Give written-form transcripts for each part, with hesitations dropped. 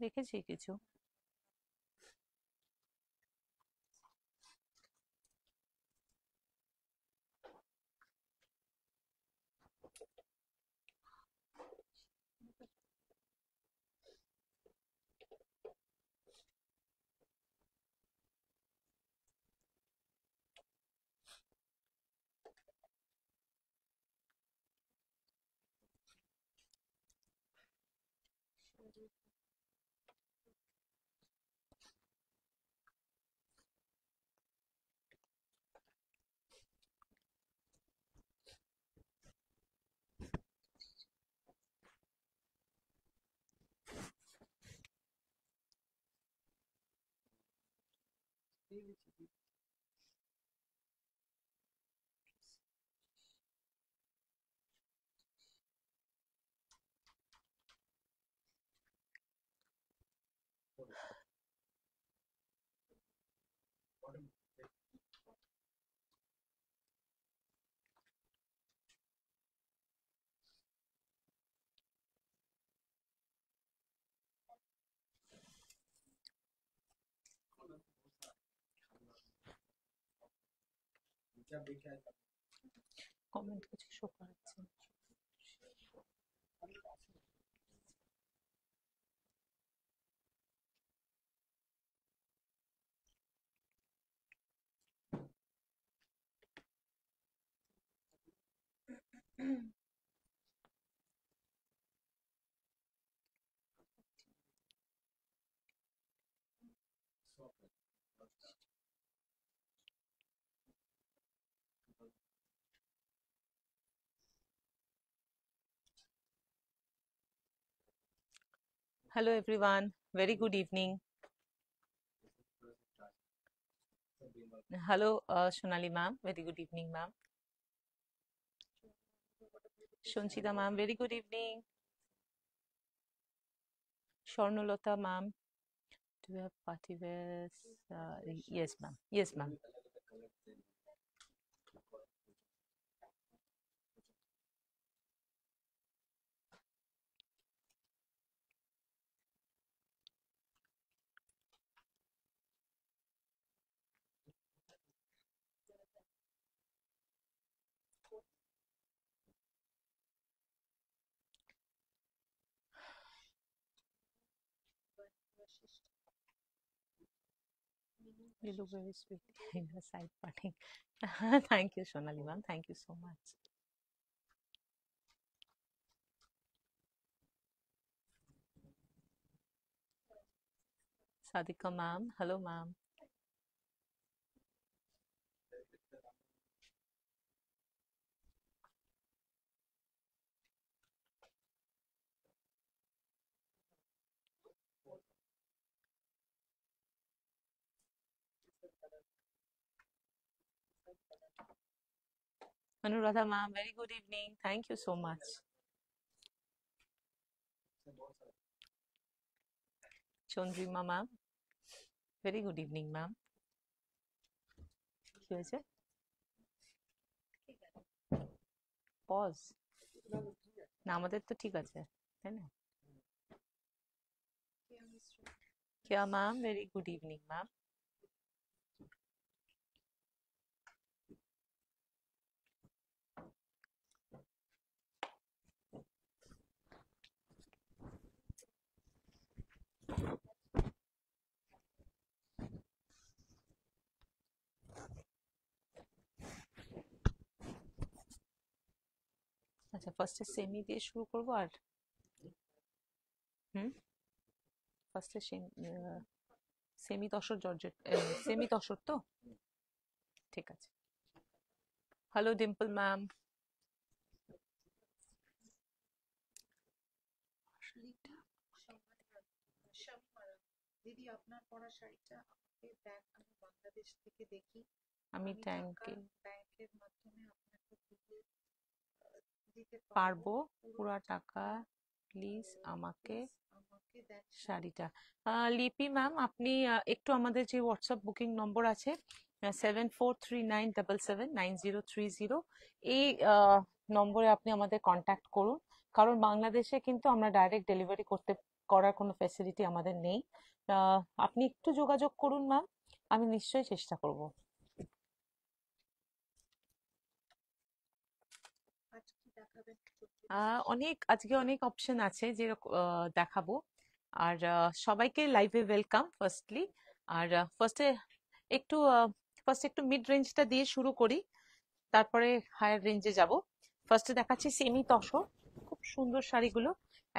দেখেছি কিছু। কমেন্ট কিছু শো করাচ্ছে না। Hello everyone, very good evening. Hello Sonali ma'am, very good evening ma'am. Shonchita ma'am, very good evening. Swarnalata ma'am, do you have party wears? Yes ma'am, yes ma'am. You look very sweet in the side parting. Thank you, Sonali ma'am. Thank you so much. Sadika ma'am, hello ma'am. Anuradha ma'am, very good evening. Thank you so much. Chandrima ma'am, very good evening ma'am. কি হয়েছে? Pause না, আমাদের তো ঠিক আছে, তাই না? क्या ma'am, very good evening ma'am. আচ্ছা, ফার্স্টে সেমি দিয়ে শুরু করবো আর ফার্স্টে semi tussar georgette, semi tussar তো ঠিক আছে। Hello Dimple ma'am. দিদি আপনার পরা শাড়িটা আমাকে দেন, আমি বাংলাদেশ থেকে দেখি। আমি ব্যাংকের মাধ্যমে আপনাকে দিতে পারবো পুরো টাকা, প্লিজ আমাকে দেন শাড়িটা। লিপি ম্যাম, আপনি একটু আমাদের যে হোয়াটসঅ্যাপ বুকিং নম্বর আছে 7439779030, এই নম্বরে আপনি আমাদের কন্ট্যাক্ট করুন, কারণ বাংলাদেশে কিন্তু আমরা ডাইরেক্ট ডেলিভারি করতে করার কোনো ফ্যাসিলিটি আমাদের নেই। আপনি একটু যোগাযোগ করুন ম্যাম, আমি নিশ্চয়ই চেষ্টা করব। আজ কি দেখাবেন? আজকে অনেক অপশন আছে যেরকম দেখাবো। আর সবাইকে লাইভে ওয়েলকাম ফার্স্টলি। আর একটু ফার্স্ট একটু মিড রেঞ্জটা দিয়ে শুরু করি, তারপরে হায়ার রেঞ্জে যাব। ফার্স্টে দেখাচ্ছি সেমি তসর, খুব সুন্দর শাড়িগুলো,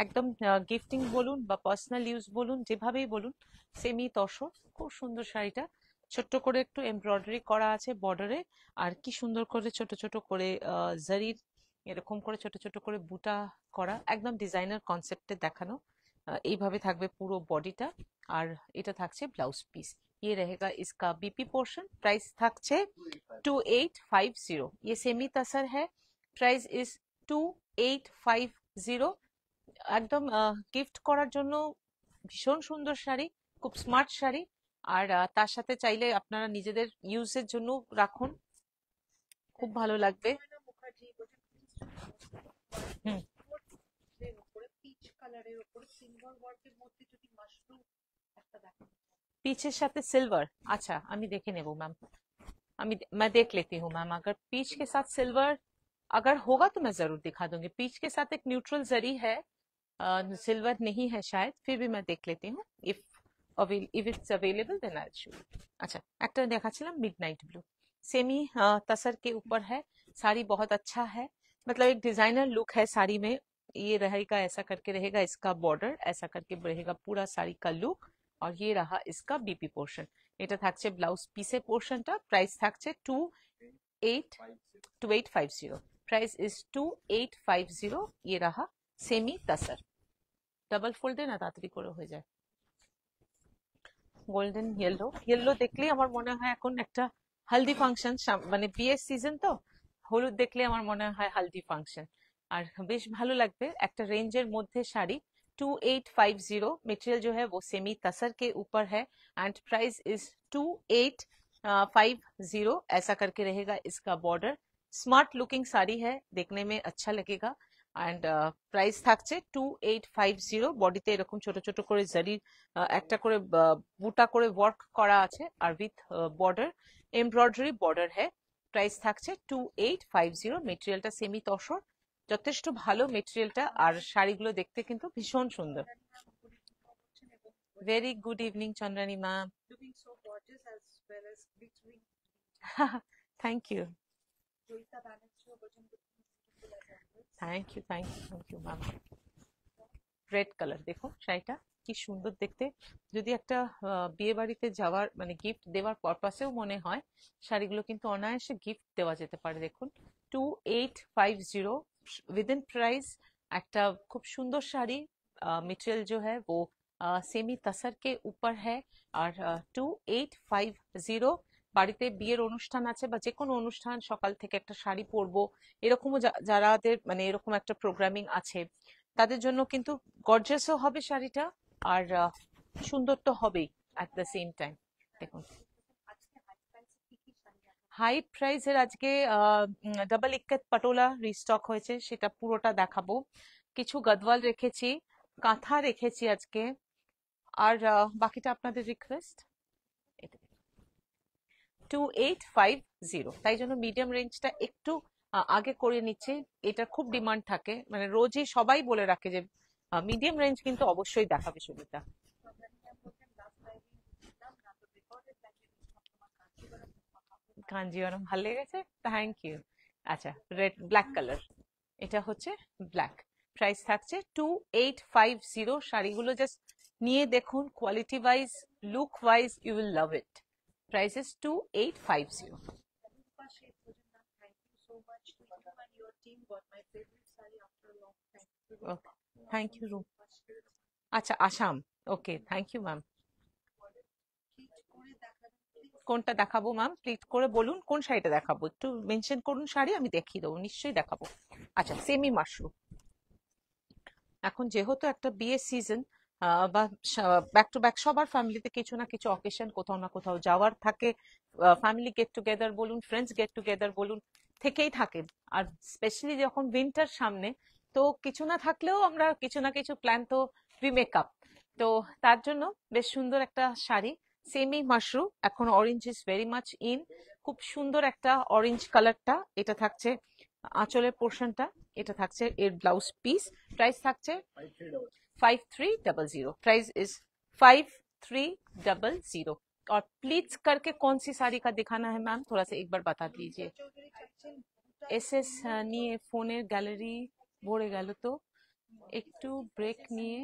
একদম গিফটিং বলুন বা পার্সোনাল ইউজ বলুন, যেভাবেই বলুন, সেমি তসর খুব সুন্দর শাড়িটা। ছোট্ট করে একটু এমব্রয়ডারি করা আছে বর্ডারে, আর কি সুন্দর করে ছোট ছোট করে জারির এরকম করে ছোট ছোট করে বুটা করা, একদম ডিজাইনার কনসেপ্টে দেখানো। এইভাবে থাকবে পুরো বডিটা, আর এটা থাকছে ব্লাউজ পিস। ये रहेगा इसका बीपी पोर्शन। प्राइस থাকছে 2850। ये सेमी तसर है। Price is 2850। একদম গিফট করার জন্য ভীষণ সুন্দর শাড়ি, খুব স্মার্ট শাড়ি। আর তার সাথে চাইলে আপনারা নিজেদের ইউজের জন্য রাখুন, খুব ভালো লাগবে। ময়না মুখার্জি বলছেন হুম। এর উপরে পিচ কালারের উপরে সিলভার ওয়ার্কের মধ্যে যদি মাশরুম একটা দেখান। पीचेর সাথে सिल्वर, अच्छा আমি দেখে নেব मैम। मैं देख लेती हूँ मैम, अगर पीच के साथ सिल्वर अगर होगा तो मैं जरूर दिखा दूंगी। पीच के साथ एक न्यूट्रल जरी है, सिल्वर नहीं है शायद, फिर भी मैं देख लेती हूँ। If it's available then I show. अच्छा, একটা দেখাচ্ছিলাম মিডনাইট ব্লু, सेमी तसर के ऊपर है। साड़ी बहुत अच्छा है, मतलब एक डिजाइनर लुक है साड़ी में। ये रहेगा, ऐसा करके रहेगा इसका बॉर्डर, ऐसा करके रहेगा पूरा साड़ी का लुक। और ये रहा इसका बीपी पोर्शन। এটা থাকছে ব্লাউজ পিসের পোর্শনটা। প্রাইস থাকছে 2850। Price is 2850। ये रहा सेमी तसर। ডাবল ফোল্ডে না তাড়াতাড়ি করে হয়ে যায়। গোল্ডেন ইয়েলো, ইয়েলো দেখলেই আমার মনে হয় এখন একটা হালদি ফাংশন, মানে বিয়ের সিজন তো, হলুদ দেখলে আমার মনে হয় হালদি ফাংশন। আর বেশ ভালো লাগবে, একটা रेंजर মধ্যে শাড়ি। 2850। मटेरियल जो है वो सेमी तसर के ऊपर है, एंड प्राइस इज 2850। ऐसा करके रहेगा इसका बॉर्डर। स्मार्ट लुकिंग साड़ी है, देखने में अच्छा लगेगा। एंड प्राइस থাকছে 2850। বডিতে এরকম ছোট ছোট করে জারি একটা করে বুটা করে ওয়ার্ক করা আছে, আর উইথ বর্ডার, এমব্রয়ডারি বর্ডার है। প্রাইস থাকছে 2850। মেটেরিয়ালটা সেমি তসর, যথেষ্ট ভালো মেটেরিয়ালটা, আর শাড়িগুলো দেখতে কিন্তু ভীষণ সুন্দর। ভেরি গুড ইভিনিং চন্দ্রানী মা। Looking so gorgeous as well as glittering. Thank you, Joyita ব্যানার্জিও বলছেন thank you, thank you, thank you ma'am. Red colour দেখো শাড়িটা কি সুন্দর দেখতে। যদি একটা বিয়ে বাড়িতে যাওয়ার মানে গিফট দেওয়ার পারপাসেও মনে হয়, শাড়িগুলো কিন্তু অনায়াসে গিফট দেওয়া যেতে পারে। দেখুন 2850 विद इन प्राइस। একটা খুব সুন্দর শাড়ি। मटेरियल जो है वो सेमी तसर के ऊपर है। আর 2850। বাড়িতে বিয়ের অনুষ্ঠান আছে বা যে কোনো অনুষ্ঠান, সকাল থেকে একটা শাড়ি পরবো, এরকমও যারাদের মানে এরকম একটা প্রোগ্রামিং আছে, তাদের জন্য কিন্তু গর্জিয়াসও হবে শাড়িটা, আর সুন্দর তো হবেই অ্যাট দ্য সেম টাইম। দেখুন আজকে হাই প্রাইসে কি কি শাড়ি আছে? হাই প্রাইসের আজকে ডাবল ইক্কত পাটোলা রিস্টক হয়েছে, সেটা পুরোটা দেখাবো। কিছু গদওয়াল রেখেছি, কাঁথা রেখেছি আজকে, আর বাকিটা আপনাদের রিকোয়েস্ট। 2850। তাই জন্য মিডিয়াম রেঞ্জটা একটু আগে করে নিচ্ছে। এটা খুব ডিমান্ড থাকে, মানে রোজই সবাই বলে রাখে যে মিডিয়াম রেঞ্জ কিন্তু অবশ্যই দেখাবে সুবিধা। কাঞ্জিওরম ভালো লেগেছে, থ্যাংক ইউ। আচ্ছা, রেড ব্ল্যাক কালার, এটা হচ্ছে ব্ল্যাক। প্রাইস থাকছে 2850। শাড়িগুলো জাস্ট নিয়ে দেখুন, quality wise, look wise, you will love it. Price is 2850। Thank you so much to you and your team. Got my favorite saree after a long time. Thank you room. আচ্ছা, Assam, okay, thank you ma'am. কোনটা দেখাবো ma'am? Pleat করে বলুন কোন শাড়িটা দেখাবো, একটু mention করুন শাড়ি, আমি দেখিয়ে দেবো, নিশ্চয়ই দেখাবো। আচ্ছা, সেমি মাশরুম। এখন যেহেতু একটা বিয়ের সিজন, বা ব্যাক টু ব্যাক সবার ফ্যামিলিতে কিছু না কিছু অকেশন, কোথাও না কোথাও যাওয়ার থাকে, ফ্যামিলি গেট টুগেদার বলুন, ফ্রেন্ডস গেট টুগেদার বলুন, থেকেই থাকে। আর স্পেশালি যখন উইন্টার সামনে, তো কিছু না থাকলেও আমরা কিছু না কিছু প্ল্যান তো প্রি মেকআপ। তো তার জন্য বেশ সুন্দর একটা শাড়ি, সেমি মাশরু, এখন orange is very much in, খুব সুন্দর একটা অরেঞ্জ কালারটা, এটা থাকছে আঁচলের পোর্শনটা, এটা থাকছে এর ব্লাউজ পিস। প্রাইস থাকছে 5300। Price is 5300। और प्लीज करके कौन सी साड़ी का दिखाना है मैम, थोड़ा सा एक बार बता दीजिए। চৌধুরী চাচ্ছেন দুটা এসএস নিয়ে ফোনের গ্যালারি ভরে গেল, তো একটু ব্রেক নিয়ে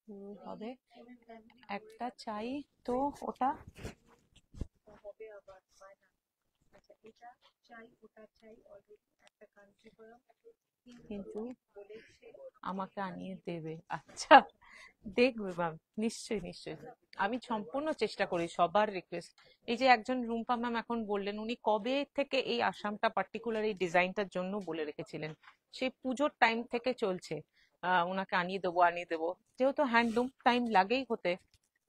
শুরু হবে। ফ্যামিলি একটা চাই, তো ওটা হবে আবার বায়না। আচ্ছা, এটা চাই ওটা চাই, অলরেডি একটা কাঞ্জিপুরম কিন্তু বলেছে। আমাকে আনিয়ে দেবে। আচ্ছা, দেখবে ম্যাম, নিশ্চয়ই নিশ্চয়ই। আমি সম্পূর্ণ চেষ্টা করি, সবার রিকোয়েস্ট। এই যে একজন রুম্পা ম্যাম এখন বললেন, উনি কবে থেকে এই আসামটা পার্টিকুলার এই ডিজাইনটার জন্য বলে রেখেছিলেন, সেই পুজোর টাইম থেকে চলছে। ওনাকে আনিয়ে দেবো আনিয়ে দেবো, যেহেতু হ্যান্ডলুম টাইম লাগেই হতে।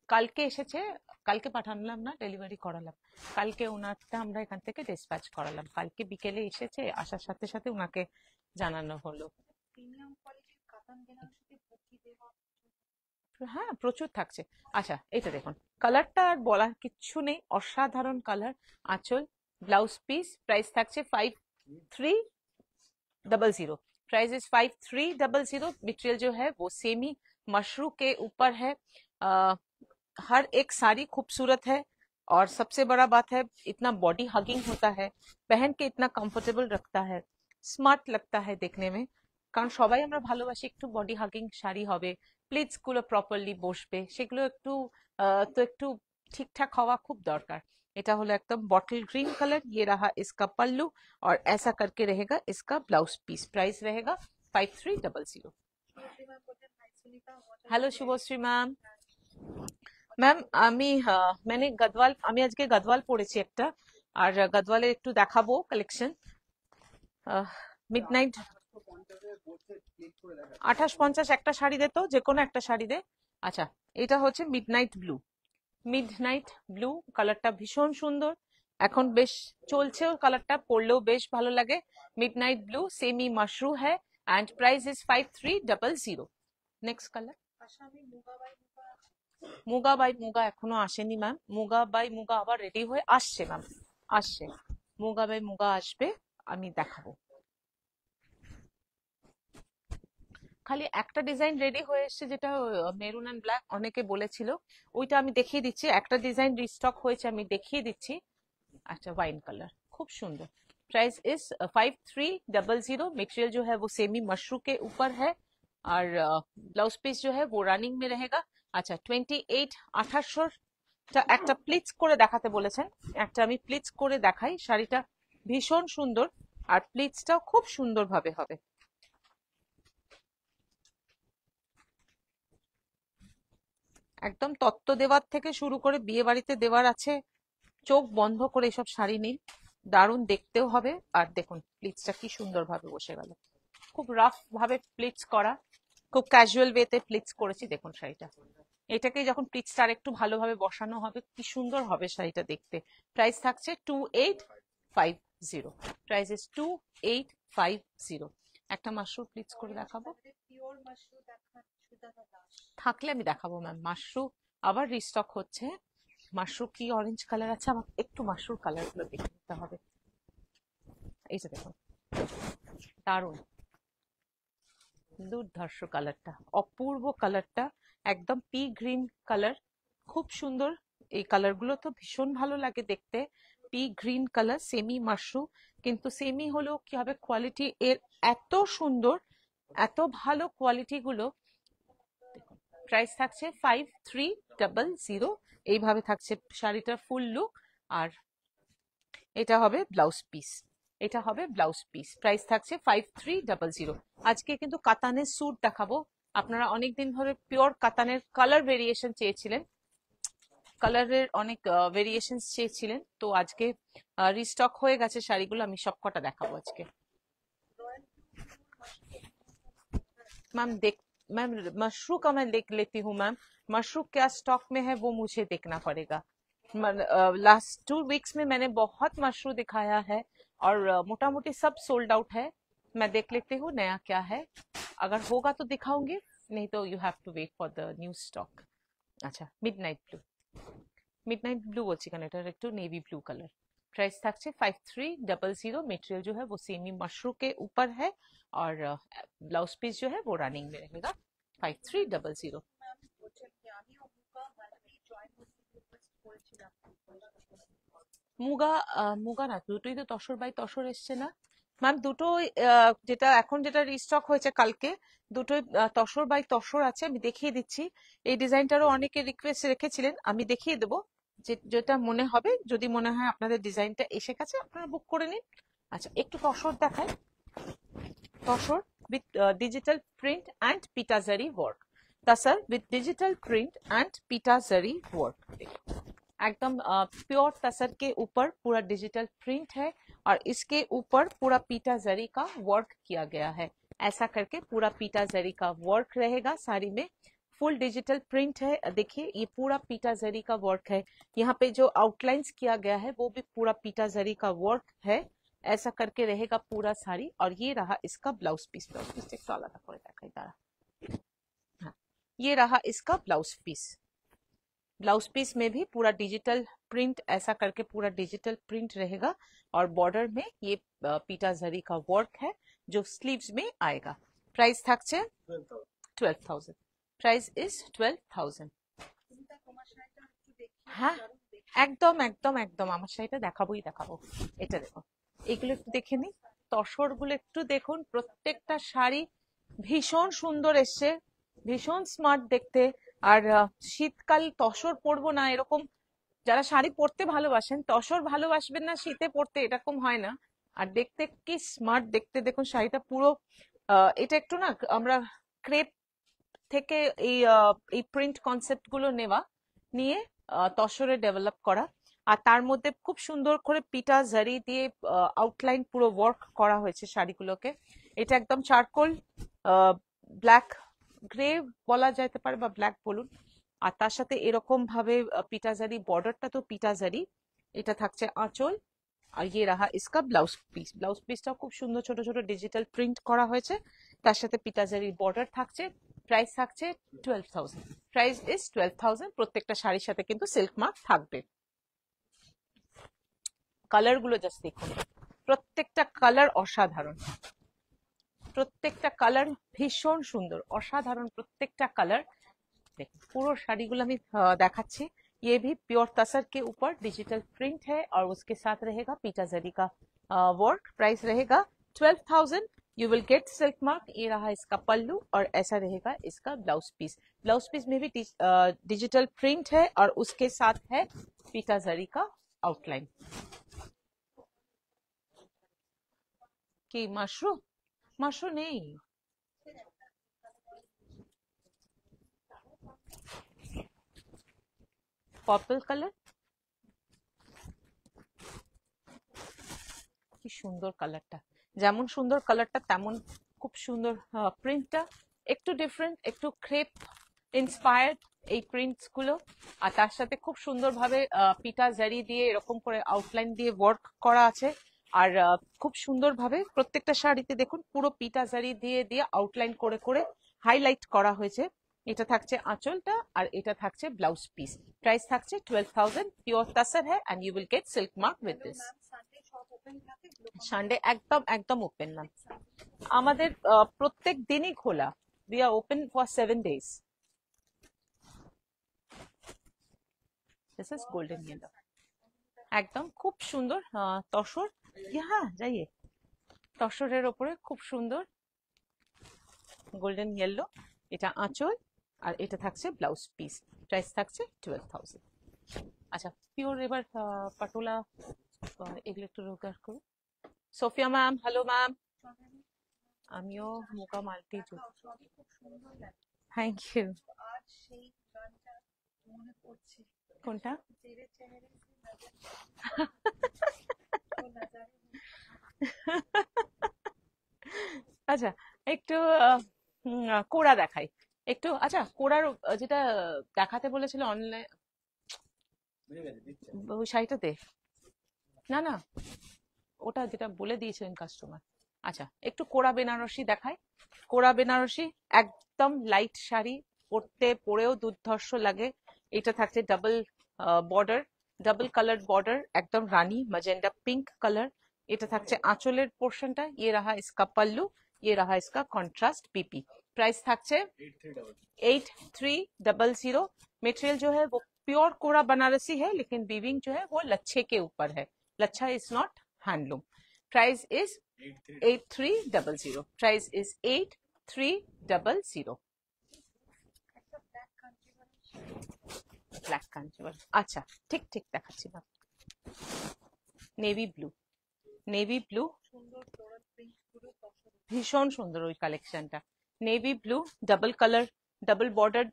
কালকে এসেছে, কালকে পাঠালাম না, ডেলিভারি করালাম। কালকে ওনারটা আমরা এখান থেকে ডিসপ্যাচ করালাম, কালকে বিকেলে এসেছে, আসার সাথে সাথে ওনাকে জানানো হলো। প্রিমিয়াম কোয়ালিটির কাতান বেনারসিতে বুটি দেওয়া। হ্যাঁ, প্রচুর থাকছে। আচ্ছা, এটা দেখুন, কালারটা আর বলার কিচ্ছু নেই, অসাধারণ কালার। আঁচল, ব্লাউজ পিস, প্রাইস থাকছে 5300। Price is 5300। मटेरियल जो है वो सेमी मशरू के ऊपर है। हर एक साड़ी खूबसूरत है, और सबसे बड़ा बात है इतना बॉडी हगिंग होता है, पहन के इतना कंफर्टेबल रखता है, স্মার্ট लगता है देखने में। কারণ সবাই আমরা ভালোবাসি একটু বডি হাগিং শাড়ি হবে, প্লিটস গুলো প্রপারলি বসবে, সেগুলো একটু তো একটু ঠিকঠাক হওয়া খুব দরকার। এটা হলো একদম বটল গ্रीन कलर, ये रहा इसका पल्लू, और ऐसा करके रहेगा इसका ब्लाउज पीस। प्राइस रहेगा 5300। সুপ্রিমা বললেন hi Sunita hello Subhashree ma'am. Ma'am আমি মানে গদওয়াল, আমি আজকে গদওয়াল পড়েছি একটা, আর গদওয়ালে একটু দেখাবো কালেকশন। মিডনাইট 2850 একটা শাড়ি দে, তো যে কোনো একটা শাড়ি দে। আচ্ছা, এটা হচ্ছে মিডনাইট ব্লু। মিডনাইট ব্লু কালারটা ভীষণ সুন্দর, এখন বেশ চলছেও, কালারটা পরলেও বেশ ভালো লাগে। মিডনাইট ব্লু, সেমি মাশরু হ্যাঁ, and price is 5300। Next colour, আসামি মুগা বাই মুগা আছে। মুগা বাই মুগা এখনো আসেনি ম্যাম, মুগা বাই মুগা আবার রেডি হয়ে আসছে ম্যাম, আসছে। মুগা বাই মুগা আসবে, আমি দেখাবো। খালি একটা ডিজাইন রেডি হয়ে এসেছে, যেটা মেরুন এন্ড ব্ল্যাক, অনেকে বলেছিল, ওইটা আমি দেখিয়ে দিচ্ছি। একটা ডিজাইন রিস্টক হয়েছে, আমি দেখিয়ে দিচ্ছি। अच्छा, वाइन कलर खूब सुंदर। Price is 5300। मटेरियल जो है वो सेमी मशरू के ऊपर है, और ब्लाउज पीस जो है वो रनिंग में रहेगा। আচ্ছা, 2800 একটা প্লিটস করে দেখাতে বলেছেন, একটা আমি প্লিটস করে দেখাই। শাড়িটা ভীষণ সুন্দর, আর প্লিটসটাও খুব সুন্দর ভাবে হবে। একদম তত্ত্ব দেওয়ার থেকে শুরু করে বিয়ে বাড়িতে দেওয়ার আছে, চোখ বন্ধ করে এসব শাড়ি নিন, দারুণ দেখতেও হবে। আর দেখুন প্লিটসটা কি সুন্দর ভাবে বসে গেল, খুব রাফ ভাবে প্লিটস করা, খুব ক্যাজুয়াল ওয়েতে প্লিটস করেছি। দেখুন শাড়িটা, এটাকে যখন প্লিটসটা আর একটু ভালোভাবে বসানো হবে, কি সুন্দর হবে শাড়িটা দেখতে। প্রাইস থাকছে 2850। Price is 2850। একটা মাশরু প্লিটস করে দেখাবো, পিওর মাশরু দেখান সুজাতা দাস। থাকলে আমি দেখাবো ম্যাম। মাশরু আবার রিস্টক হচ্ছে। মাশরু কি অরেঞ্জ কালার আছে, আমাকে একটু মাশরুর কালার গুলো দেখে নিতে হবে। এই যে দেখুন, দারুণ দুর্ধর্ষ কালারটা, অপূর্ব কালারটা, একদম পি গ্রিন কালার, খুব সুন্দর। এই কালার গুলো তো ভীষণ ভালো লাগে দেখতে। P green colour, semi Mashru, কিন্তু সেমি হলেও কি হবে, কোয়ালিটি এর এত সুন্দর, এত ভালো কোয়ালিটি গুলো। প্রাইস থাকছে 5300। এইভাবে থাকছে শাড়িটার ফুল লুক, আর এটা হবে ব্লাউজ পিস, এটা হবে ব্লাউজ পিস। প্রাইস থাকছে 5300। আজকে কিন্তু কাতানের স্যুট দেখাবো। আপনারা অনেকদিন ধরে পিওর কাতানের কালার ভেরিয়েশন চেয়েছিলেন, কালারের অনেক ভেরিয়েশন চেয়েছিলেন, তো আজকে রিস্টক হয়ে গেছে শাড়িগুলো, আমি সব কটা দেখাবো আজকে। मैम देख, मैम मशरू का मैं देख लेती हूँ मैम, मशरू क्या स्टॉक में है वो मुझे देखना पड़ेगा। लास्ट 2 वीक्स में मैंने बहुत मशरू दिखाया है, और मोटा मोटी सब सोल्ड आउट है। मैं देख लेती हूँ नया क्या है, अगर होगा तो दिखाऊंगी, नहीं तो you have to wait for the new stock. আচ্ছা, मिडनाइट ब्लू বলছি কারণ এটার একটু नेवी ब्लू कलर। प्राइस থাকছে 5300। मटेरियल जो है वो सेमी मशरू के ऊपर है और ब्लाउज पीस जो है वो रनिंग में रहेगा 5300। ম্যাম বলছেন কি আমি অমুকা মানে জয়েন করতে রিকোয়েস্ট করেছিলাম। মুগা মুগা না, দুটোই তো তসর বাই তসর এসছে না ম্যাম? দুটোই যেটা এখন যেটা রিস্টক হয়েছে কালকে, দুটোই তসর বাই তসর আছে। আমি দেখিয়ে দিচ্ছি। এই ডিজাইনটারও অনেকে রিকোয়েস্ট রেখেছিলেন, আমি দেখিয়ে দেবো যেটা মনে হবে। যদি মনে হয় আপনাদের ডিজাইনটা এসে গেছে আপনারা বুক করে নিন। আচ্ছা, একটু তসর দেখায়। Tussar with digital print and pita zari work। Tussar with digital print and pita zari work। एकदम प्योर तसर के ऊपर पूरा डिजिटल प्रिंट है और इसके ऊपर पूरा पीटा जरी का वर्क किया गया है। ऐसा करके पूरा पीटा जरी का वर्क रहेगा साड़ी में। फुल डिजिटल प्रिंट है। देखिए ये पूरा पीटा जरी का वर्क है। यहाँ पे जो आउटलाइंस किया गया है वो भी पूरा पीटा जरी का वर्क है। ऐसा करके रहेगा पूरा साड़ी। और ये रहा इसका ब्लाउज पीस। ब्लाउज पीस एक तो आलादा করে দেখাই দাঁড়া। हाँ, ये रहा इसका ब्लाउज पीस। ब्लाउज पीस में भी पूरा डिजिटल प्रिंट, ऐसा करके पूरा डिजिटल प्रिंट रहेगा और बॉर्डर में ये पीटा जरी का वर्क है जो स्लीव्स में आएगा। प्राइस থাকছে 12,000। Price is 12,000। চিন্তা তোমার শাড়িটা একটু দেখি হ্যাঁ, দারুণ দেখি। একদম একদম একদম আমার শাড়িটা দেখাবোই দেখাবো। এটা দেখো, এগুলো একটু দেখে নি। তসর গুলো একটু দেখুন। প্রত্যেকটা শাড়ি ভীষণ সুন্দর এসছে, ভীষণ স্মার্ট দেখতে। আর শীতকাল তসর পরবো না এরকম, যারা শাড়ি পরতে ভালোবাসেন তসর ভালোবাসবেন না শীতে পরতে, এরকম হয় না। আর দেখতে কি স্মার্ট দেখতে, দেখুন শাড়িটা পুরো এটা একটু না আমরা ক্রেপ থেকে এই প্রিন্ট কনসেপ্ট গুলো নিয়ে তসরে ডেভেলপ করা। আর তার মধ্যে খুব সুন্দর করে পিটা জারি দিয়ে আউটলাইন পুরো ওয়ার্ক করা হয়েছে শাড়িগুলোকে। এটা একদম চারকোল ব্ল্যাক গ্রে বলা যেতে পারে বা ব্ল্যাক বলুন। আর তার সাথে এরকম ভাবে পিটা জারি, বর্ডারটা তো পিটা জারি। এটা থাকছে আঁচল। আর ইয়ে রাহা ইসকা ব্লাউজ পিস। ব্লাউজ পিসটাও খুব সুন্দর ছোট ছোট ডিজিটাল প্রিন্ট করা হয়েছে। তার সাথে পিটা জারির বর্ডার থাকছে। প্রাইস থাকছে 12,000। Price is 12,000। প্রত্যেকটা শাড়ির সাথে কিন্তু সিল্ক মার্ক থাকবে। কালার গুলো জাস্ট দেখুন, প্রত্যেকটা কালার অসাধারণ। প্রত্যেকটা কালার ভীষণ সুন্দর, অসাধারণ প্রত্যেকটা কালার। देखो पूरा শাড়িগুলো আমি দেখাচ্ছি। ये भी प्योर तसर के ऊपर डिजिटल प्रिंट है और उसके साथ रहेगा पीटा जरी का वर्क। प्राइस रहेगा 12,000। You will get silk mark. ये रहा इसका पल्लू और ऐसा रहेगा इसका ब्लाउज पीस। ब्लाउज पीस में भी डिजिटल प्रिंट है और उसके साथ है पीटा जरी का आउटलाइन। कि मशरू मशरू नहीं, পার্পল কালার। কি সুন্দর কালারটা, যেমন সুন্দর কালারটা তেমন খুব সুন্দর প্রিন্টটা। একটু ডিফারেন্ট, একটু ক্রেপ ইন্সপায়ার্ড এই প্রিন্টস গুলো। আর তার সাথে খুব সুন্দরভাবে পিটা জারি দিয়ে এরকম করে আউটলাইন দিয়ে ওয়ার্ক করা আছে। আর খুব সুন্দরভাবে প্রত্যেকটা শাড়িতে দেখুন পুরো পিটা জারি দিয়ে দিয়ে আউটলাইন করে করে হাইলাইট করা হয়েছে। এটা থাকছে আঁচলটা আর এটা থাকছে ব্লাউজ পিস। प्राइस থাকছে 12,000। পিওর তাসার है and you will get silk mark with this। Ma'am Sunday সব ওপেন থাকে? সানডে একদম একদম ওপেন ম্যাম। আমাদের প্রত্যেক দিনই খোলা। we are open for 7 days। this is golden yellow। একদম খুব সুন্দর তসর। হ্যাঁ যাইয়ে, তসরের ওপরে খুব সুন্দর গোল্ডেন ইয়েলো। এটা আঁচল আর এটা থাকছে ব্লাউজ পিস। প্রাইস থাকছে 12,000। আচ্ছা, পিওর এবার পাটোলা এগুলো একটু রোগার করুন। Sophia ma'am, hello ma'am. আমিও মুকা মাল্টি জুতো। সবই খুব সুন্দর লাগে। Thank you. আজ সেই গানটা মনে পড়ছে। কোনটা? तेरे चेहरे से नजर वो नजारे আচ্ছা, একটু কোড়া দেখাই একটু। আচ্ছা, কোড়ার যেটা দেখাতে বলেছিল অনলাইন, ওই শাড়িটা দে না না, ওটা যেটা বলে দিয়েছিলেন কাস্টমার আচ্ছা, একটু কোরা বেনারসি দেখাই। কোরা বেনারসি একদম লাইট শাড়ি, পরতে পরেও দুর্ধর্ষ লাগে। এটা থাকছে double border, double colour border, একদম রানী ম্যাজেন্ডা পিঙ্ক কালার। এটা থাকছে আঁচলের পোর্শনটা, ये रहा इसका पल्लू, ये रहा इसका कॉन्ट्रास्ट बीपी। प्राइस থাকছে 8300। मटेरियल जो है वो प्योर कोरा बनारसी है, लेकिन वीविंग जो है वो लच्छे के ऊपर है। लच्छा is not handloom. Price is 8300। Price is 8300। একটা ব্ল্যাক কাঞ্জিভারাম শাড়ি। ব্ল্যাক কাঞ্জিভার, আচ্ছা ঠিক ঠিক দেখাচ্ছি না। নেভি ব্লু, নেভি ব্লু, সুন্দর ফ্লোরাল প্রিন্ট পুরো দর্শন। ভীষণ সুন্দর ওই কালেকশনটা। Navy blue, double colour, double border,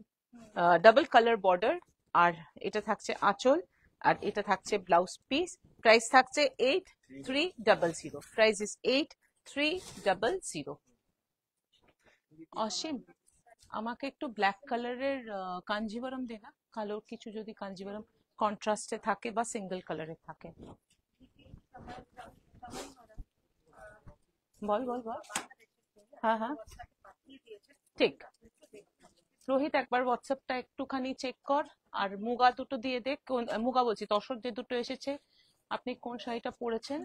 double colour border. আর এটা থাকছে আঁচল, আর এটা থাকছে ব্লাউজ পিস। প্রাইস থাকছে 8300। Price is 8300। অসীম, আমাকে একটু ব্ল্যাক কালারের কাঞ্জিভারাম দে না, কালো কিছু যদি কাঞ্জিভারাম কন্ট্রাস্টে থাকে বা সিঙ্গেল কালারে থাকে। বল বল বল। হ্যাঁ হ্যাঁ ঠিক। রোহিত, একবার হোয়াটসঅ্যাপটা একটুখানি চেক কর, আর মুগা দুটো দিয়ে দেখ। মুগা বলছি, তসর যে দুটো এসেছে, আপনি কোন শাড়িটা পরেছেন?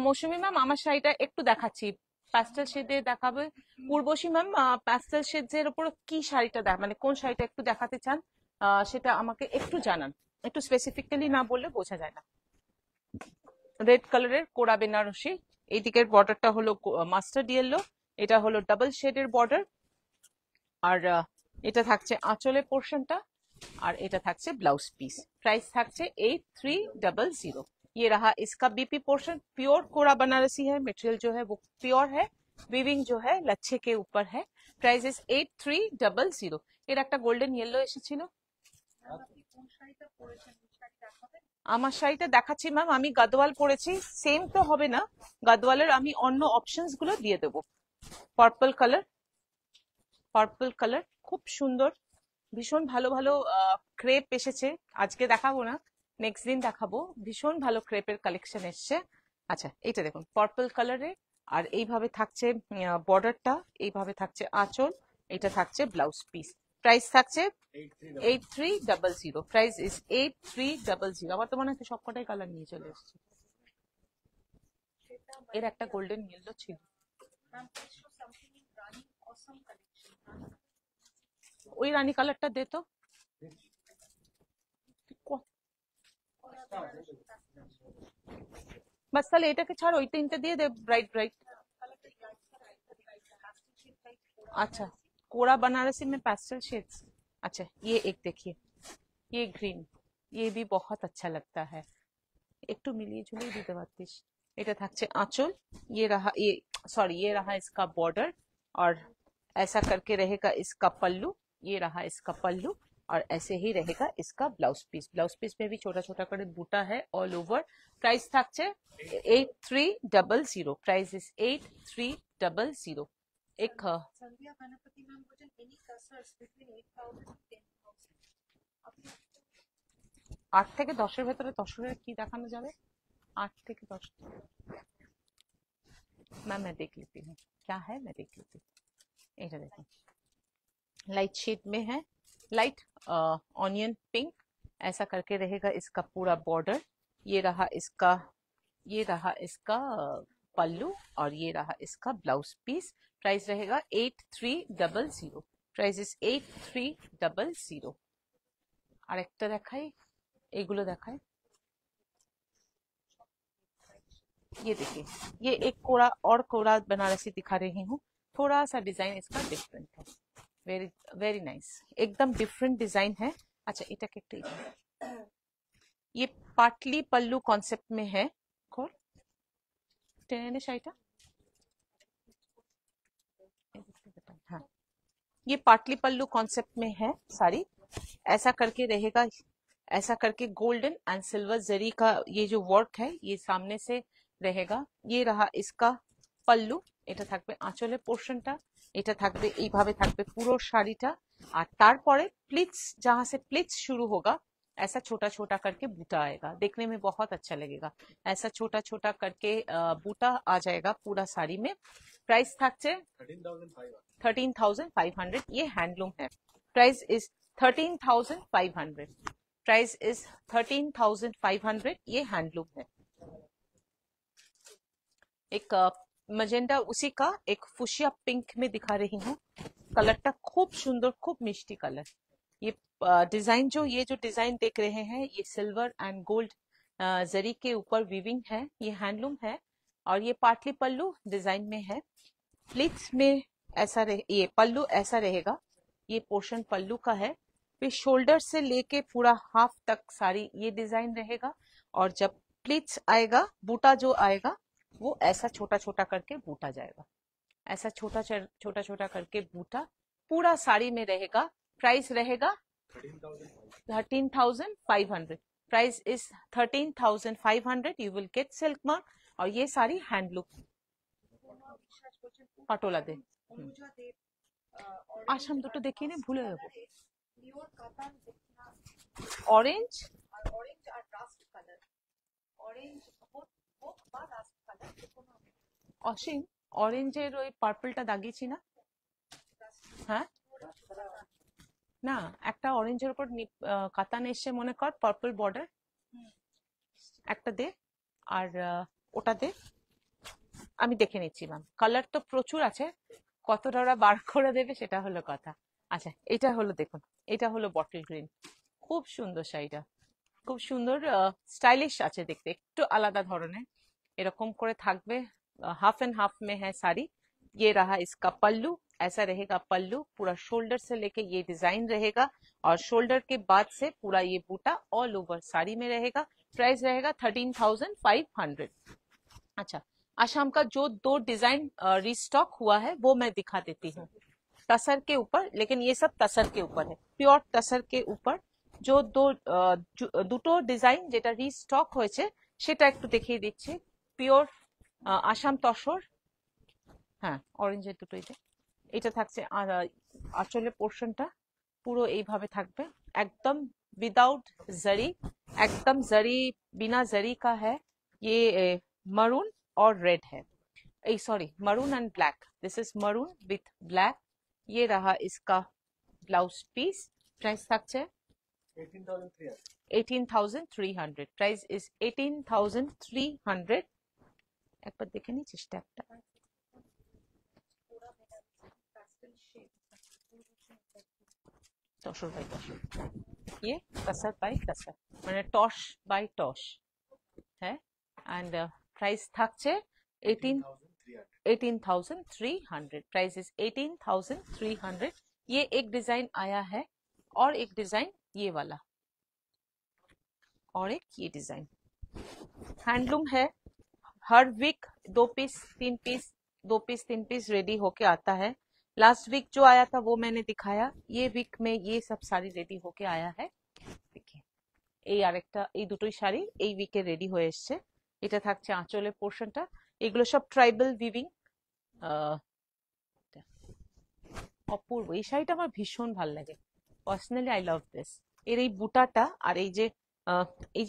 মৌসুমী ম্যাম, আমার শাড়িটা একটু দেখাচ্ছি, প্যাস্টেল শেডে দেখাবে। পূর্বশী ম্যাম, প্যাস্টেল শেডের উপর কি শাড়িটা মানে কোন শাড়িটা একটু দেখাতে চান, সেটা আমাকে একটু জানান। একটু স্পেসিফিক্যালি না বললে বোঝা যায় না। রেড কালারের কোরা বেনারসি, এই দিকের বর্ডারটা হলো মাস্টার্ড ইয়েলো, এটা হলো ডাবল শেডের বর্ডার। আর এটা থাকছে আঁচলের পোর্শনটা, और এটা থাকছে ब्लाउज पीस। प्राइस থাকছে 8300। ये रहा इसका बीपी पोर्शन, प्योर कोरा बनारसी है। मटेरियल जो है वो प्योर है, वीविंग जो है लच्छे के ऊपर है। Price is 8300। এর একটা গোল্ডেন ইয়েলো এসেছিল। আপনি কোন শাড়িটা পরেছেন ওই শাড়ি দেখাবেন? আমার শাড়িটা দেখাচ্ছি ম্যাম, আমি গাদওয়াল পরেছি। সেম তো হবে না, গাদওয়ালের আমি অন্য অপশনস গুলো দিয়ে দেবো। পার্পল কালার, পার্পল কালার খুব সুন্দর, ভীষণ ভালো ভালো ক্রেপ এসেছে। আজকে দেখাবো না, নেক্সট দিন দেখাবো। ভীষণ ভালো ক্রেপের কালেকশন এসছে। আচ্ছা, এটা দেখুন পার্পল কালারে, আর এইভাবে থাকছে বর্ডারটা, এইভাবে থাকছে আঁচল, এটা থাকছে ব্লাউজ পিস। প্রাইস থাকছে 8300। Price is 8300। আবার তো মনে হচ্ছে সবকটাই কালার নিয়ে চলে এসছে। সেটা এর একটা গোল্ডেন ইয়েলো ছিল। Ma'am please show something in Rani Assam collection. ওই রানী কালারটা দে তো। বাস তাহলে এটাকে ছাড়, ওই তিনটে দিয়ে দে ব্রাইট ব্রাইট। अच्छा, कोरा बनारसी में पेस्टल शेड्स। अच्छा, ये एक देखिए, ये ग्रीन, ये भी बहुत अच्छा लगता है। একটু মিলিয়ে ঝুলিয়ে দিতে পারতিস। এটা থাকছে আঁচল, ये रहा, ये सॉरी, ये रहा इसका बॉर्डर, और ऐसा करके रहेगा इसका पल्लू। ये रहा इसका पल्लू, और ऐसे ही रहेगा इसका ब्लाउज पीस। ब्लाउज पीस में भी छोटा छोटा করে বুটা है ऑल ओवर। प्राइस থাকছে 8300। Price is 8300। एक সন্ধ্যা গণপতি ম্যাম বলেন এনি কাসার্স বিটুইন 8000 টু 10000। আপনি 8 থেকে 10 এর ভেতরে তসরের কি দেখানো যাবে? 8 থেকে 10। मैं देख लेती हूँ क्या है, मैं देख लेती हूँ। এটা দেখুন, लाइट शेड में है, लाइट ऑनियन पिंक। ऐसा करके रहेगा इसका पूरा बॉर्डर। ये रहा इसका, ये रहा इसका पल्लू, और ये रहा इसका ब्लाउज पीस। प्राइस रहेगा 8300। Price is 8300। আর একটা দেখাই, এগুলো দেখাই। ये देखिए, ये एक कोरा और कोरा बनारसी दिखा रही हूँ। थोड़ा सा डिजाइन इसका डिफरेंट है, वेरी वेरी नाइस, एकदम डिफरेंट डिजाइन है। अच्छा, এটা কে একটু ये पाटली पल्लू कॉन्सेप्ट में है। खोल, टेने ने शाइटा। हाँ, ये पाटली पल्लू कॉन्सेप्ट में है साड़ी। ऐसा करके रहेगा, ऐसा करके गोल्डन एंड सिल्वर जरी का ये जो वर्क है ये सामने से रहेगा। ये रहा इसका पल्लू, এটা থাকবে আঁচলের পোর্শনটা, এটা থাকবে এইভাবে থাকবে পুরো শাড়িটা। আর তারপরে প্লিটস, जहां से प्लिट्स शुरू होगा ऐसा छोटा छोटा करके बूटा आएगा, देखने में बहुत अच्छा लगेगा। ऐसा छोटा छोटा करके बूटा आ जाएगा पूरा साड़ी में। प्राइस থাকছে 13,500। ये हैंडलूम है। Price is 13,500। Price is 13,500। ये हैंडलूम है। एक मजेंडा उसी का एक फुशिया पिंक में दिखा रही हूँ। कलरটা খুব সুন্দর, খুব মিষ্টি কালার। ये डिजाइन ये जो डिजाइन देख रहे हैं, ये सिल्वर एंड गोल्ड जरी के ऊपर वीविंग है। ये हैंडलूम है और ये पाटली पल्लू डिजाइन में है। प्लीट्स में ऐसा ये पल्लू ऐसा रहेगा। ये पोर्शन पल्लू का है। फिर शोल्डर से लेके पूरा हाफ तक सारी ये डिजाइन रहेगा। और जब प्लीट्स आएगा, बूटा जो आएगा वो ऐसा छोटा छोटा करके बूटा जाएगा। ऐसा छोटा छोटा छोटा करके बूटा पूरा साड़ी में रहेगा। प्राइस रहेगा 13,500। Price is 13,500। You will get silk mark. और ये सारी हैंडलूम পাটোলা দে। আসাম দুটো দেখিয়ে নে, ভুলে যাবো। অরেঞ্জ অসীম, অরেঞ্জের ওই পার্পলটা দাগিয়েছি না? হ্যাঁ না, একটা অরেঞ্জের উপর কাতান এসে মনে কর পার্পল বর্ডার, একটা দে। আর ওটা দে, আমি দেখে নিচ্ছি ম্যাম। কালার তো প্রচুর আছে, কতটা ওরা বার করে দেবে সেটা হলো কথা। আচ্ছা, এটা হলো দেখুন, এটা হলো বটল গ্রিন। খুব সুন্দর শাড়িটা, খুব সুন্দর, স্টাইলিশ আছে দেখতে, একটু আলাদা ধরনের। এরকম করে থাকবে, हाफ एंड हाफ में है साड़ी। ये रहा इसका पल्लू, ऐसा रहेगा पल्लू। पूरा शोल्डर से लेके ये डिजाइन रहेगा और शोल्डर के बाद से पूरा ये बूटा ऑल ओवर साड़ी में रहेगा। प्राइस रहेगा 13,500। अच्छा, आसाम का जो दो डिजाइन रिस्टॉक हुआ है वो मैं दिखा देती हूँ तसर के ऊपर। लेकिन ये सब तसर के ऊपर है, प्योर तसर के ऊपर जो দুটো ডিজাইন যেটা রিস্টক হয়েছে সেটা একটু দেখিয়ে দিচ্ছি। পিওর আসাম তসর, হ্যাঁ অরেঞ্জের দুটোই যে। এটা থাকছে আঁচলের পোর্শনটা পুরো এইভাবে থাকবে, একদম विदाउट जरी, एकदम जरी बिना जरी का है। ये मरून और रेड है, sorry maroon and black. This is maroon with black. ये रहा इसका ब्लाउज पीस। प्राइस থাকছে 18,300। Price is 18,300। একবার দেখে নিচ্ছিস ট্যাগটা? তসর বাই তসর, ये तसर बाई तसर মানে টস বাই টস है। एंड प्राइस থাকছে 18,300। Price is 18,300। ये एक डिजाइन आया है और एक डिजाइन ये वाला और एक ये डिजाइन। हैंडलूम है। हर week 2 piece 3 piece 2 piece 3 piece ready होके आता है। लास्ट वीक जो आया था वो मैंने दिखाया। ये वीक में ये सब साड़ी रेडी होके आया है। देखिए এই আরেকটা, এই দুটোই শাড়ি এই উইকে রেডি হয়ে এসছে। এটা থাকছে আঁচলের পোর্শনটা। এগুলো সব ট্রাইবাল উইভিং। অপূর্ব, এই শাড়িটা আমার ভীষণ ভালো লাগে। Personally I love this. এর এই বুটাটা আর এই যে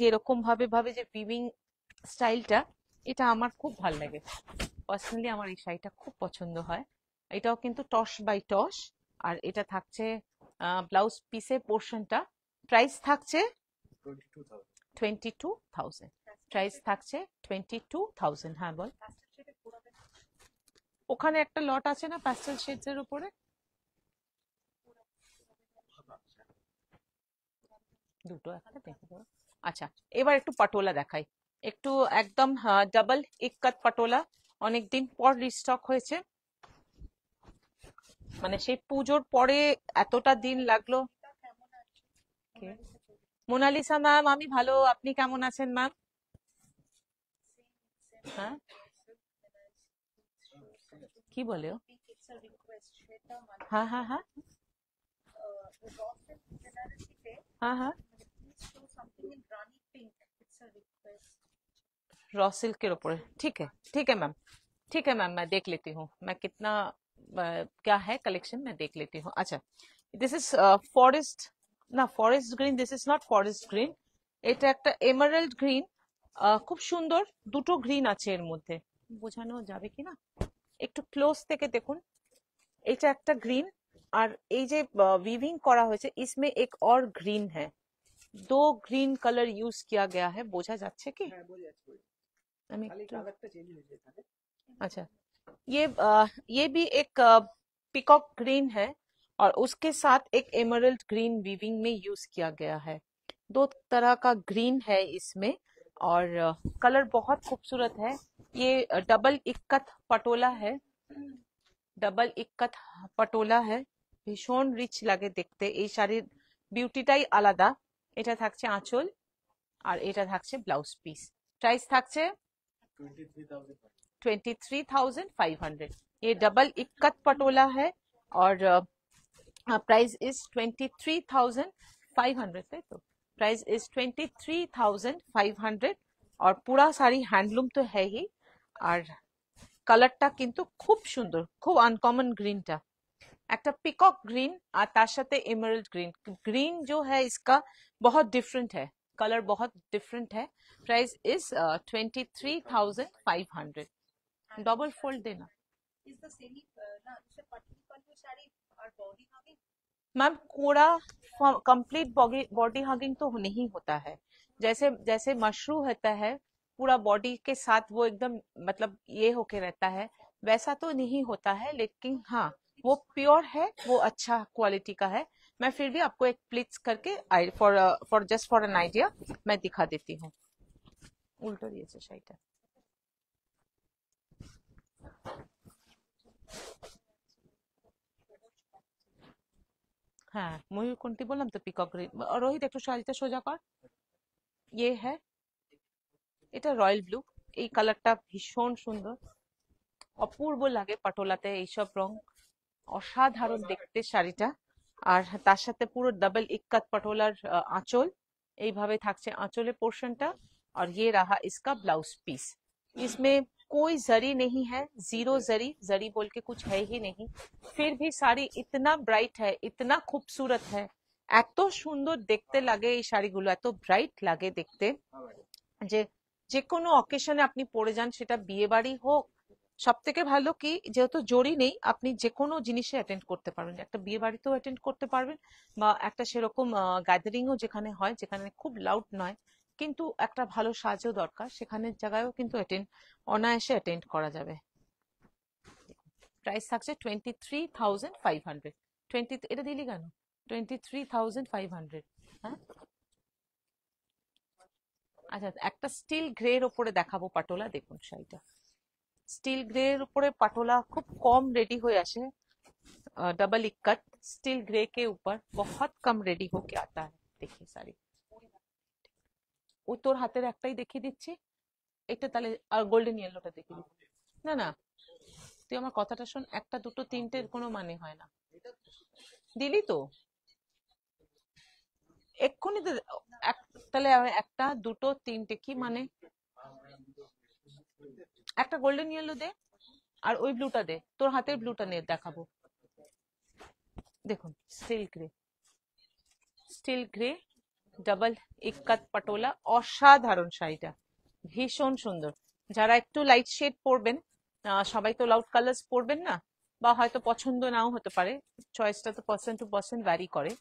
এরকম ভাবে যে উইভিং স্টাইলটা, এটা আমার খুব ভালো লাগে। পার্সোনালি আমার এই শাড়িটা খুব পছন্দ হয়। এটাও কিন্তু টস বাই টস। আর এটা থাকছে ব্লাউজ পিসের পোর্শনটা। প্রাইস থাকছে 22,000। প্রাইস থাকছে 22,000। হ্যাঁ বল, ওখানে একটা লট আছে না প্যাস্টেল শেডস এর উপরে, দুটো একটা দেখে দাও। আচ্ছা, এবার একটু পাটোলা দেখাই। একটু একদম ডাবল ইক্কাত পাটোলা, অনেকদিন পর রিস্টক হয়েছে। মানে সেই পুজোর পরে এতটা দিন লাগলো। মোনালিসা ম্যাম, আমি ভালো, আপনি কেমন আছেন ম্যাম? হ্যাঁ, কি বলে ও? হ্যাঁ হ্যাঁ হ্যাঁ हाँ हाँ, रॉ सिल्क के ऊपर। ठीक है, ठीक है मैम, ठीक है मैम, मैं देख लेती हूँ मैं कितना क्या है कलेक्शन, मैं देख लेती हूँ। अच्छा, दिस इज फॉरेस्ट, না forest green, this is not forest green, এটা একটা এমারাল্ড গ্রিন। খুব সুন্দর, দুটো গ্রিন আছে এর মধ্যে, বোঝানো যাবে কি না, একটু ক্লোজ থেকে দেখুন। এটা একটা গ্রিন, আর এই যে वीविंग করা হয়েছে इसमें एक और ग्रीन है, दो ग्रीन कलर यूज किया गया है, বোঝা যাচ্ছে কি? হ্যাঁ বোঝা যাচ্ছে বোঝা যাচ্ছে। আমি খালি একটু, কালারটা চেঞ্জ হয়েছে এখানে। अच्छा, ये भी एक पिकॉक ग्रीन है, और उसके साथ एक एमरल्ड ग्रीन वीविंग में यूज किया गया है। दो तरह का ग्रीन है इसमें, और कलर बहुत खूबसूरत है। ये डबल इक्कत पटोला है, ডাবল ইক্কাত পটোলা है, ভীষণ রিচ লাগে দেখতে। এই শাড়ির বিউটিটাই আলাদা। এটা থাকছে আঁচল, আর এটা থাকছে ব্লাউজ পিস। প্রাইস থাকছে 23,500। ये डबल इक्कत पटोला है, और प्राइस इज 23,500, তাই তো? प्राइस इज 23,500, और पूरा साड़ी हैंडलूम तो है ही, আর কালারটা কিন্তু খুব সুন্দর, খুব আনকমন গ্রিনটা, একটা পিকক গ্রিन और तार साथे एमरल्ड ग्रीन। ग्रीन जो है इसका बहुत डिफरेंट है, कलर बहुत डिफरेंट है। Price is 23,500। डबल फोल्ड देना इज द सेमी ना इससे पतली पल्लू साड़ी और बॉडी हगिंग। मैम, पूरा कंप्लीट बॉडी हगिंग तो नहीं होता है, जैसे जैसे मशरू होता है पूरा बॉडी के साथ वो एकदम मतलब ये होके रहता है, वैसा तो नहीं होता है, लेकिन हाँ वो प्योर है, वो अच्छा क्वालिटी का है। मैं फिर भी आपको एक प्लीट्स करके for just for an idea मैं दिखा देती हूँ। उल्टो दिएছে শাড়িটা। হ্যাঁ, ময়ূরকণ্ঠী বললাম তো, পিকক গ্রিন। রোহিত একটু শাড়িটা সোজা কর। ये है, এটা রয়্যাল ব্লু, এই কালারটা ভীষণ সুন্দর, অপূর্ব লাগে পাটোলাতে এইসব রং, অসাধারণ দেখতে শাড়িটা। আর তার সাথে পুরো ডাবল ইক্কাত পটোলার আঁচল, এইভাবে থাকছে আঁচলের পোর্শনটা। और ये रहा इसका ब्लाउज पीस। इसमें कोई जरी नहीं है, जीरो जरी, जरी बोल के कुछ है ही नहीं। फिर भी साड़ी इतना ब्राइट है, इतना खूबसूरत है, এত সুন্দর দেখতে লাগে এই শাড়িগুলো, এত ব্রাইট লাগে দেখতে, যে যে কোনো অকেশনে আপনি পরে যান, সেটা বিয়ে বাড়ি হোক। সব থেকে ভালো কি, যেহেতু জড়ি নেই, আপনি যে কোনো জিনিসে অ্যাটেন্ড করতে পারবেন, একটা বিয়ে বাড়িতেও অ্যাটেন্ড করতে পারবেন, বা একটা সেরকম গ্যাদারিংও যেখানে হয়, যেখানে খুব লাউড নয় কিন্তু একটা ভালো সাজও দরকার, সেখানের জায়গায়ও কিন্তু অনায়াসে অ্যাটেন্ড করা যাবে। প্রাইস থাকছে 23,500। এটা দিলি কেন? 23,500। হ্যাঁ, আচ্ছা, একটা স্টিল গ্রে এর উপরে দেখাবো পাটোলা, দেখুন শাড়িটা। स्टील ग्रे ऊपर पटोला खूब कम रेडी हो আসে, डबल इक्कत स्टील ग्रे के ऊपर बहुत कम रेडी होके आता है। देखिए साड़ी, ও তোর হাতের একটাই দেখিয়ে দিচ্ছি, এটা তাহলে আর গোল্ডেন ইয়েলোটা দেখিয়ে দিচ্ছি। না না, তুই আমার কথাটা শোন, একটা দুটো তিনটের কোনো মানে হয় না। দিলি তো এক্ষুনি তো, তাহলে একটা দুটো তিনটে কি মানে? একটা গোল্ডেন ইয়েলো দে, আর ওই ব্লুটা দে, তোর হাতের ব্লুটা নিয়ে দেখাবো। দেখুন steel grey, steel grey double ikat patola, অসাধারণ শাড়িটা, ভীষণ সুন্দর। যারা একটু লাইট শেড পরবেন, সবাই তো লাউড কালার্স পরবেন না, বা হয়তো পছন্দ নাও হতে পারে, চয়েসটা তো পার্সন টু পার্সন ভ্যারি করে।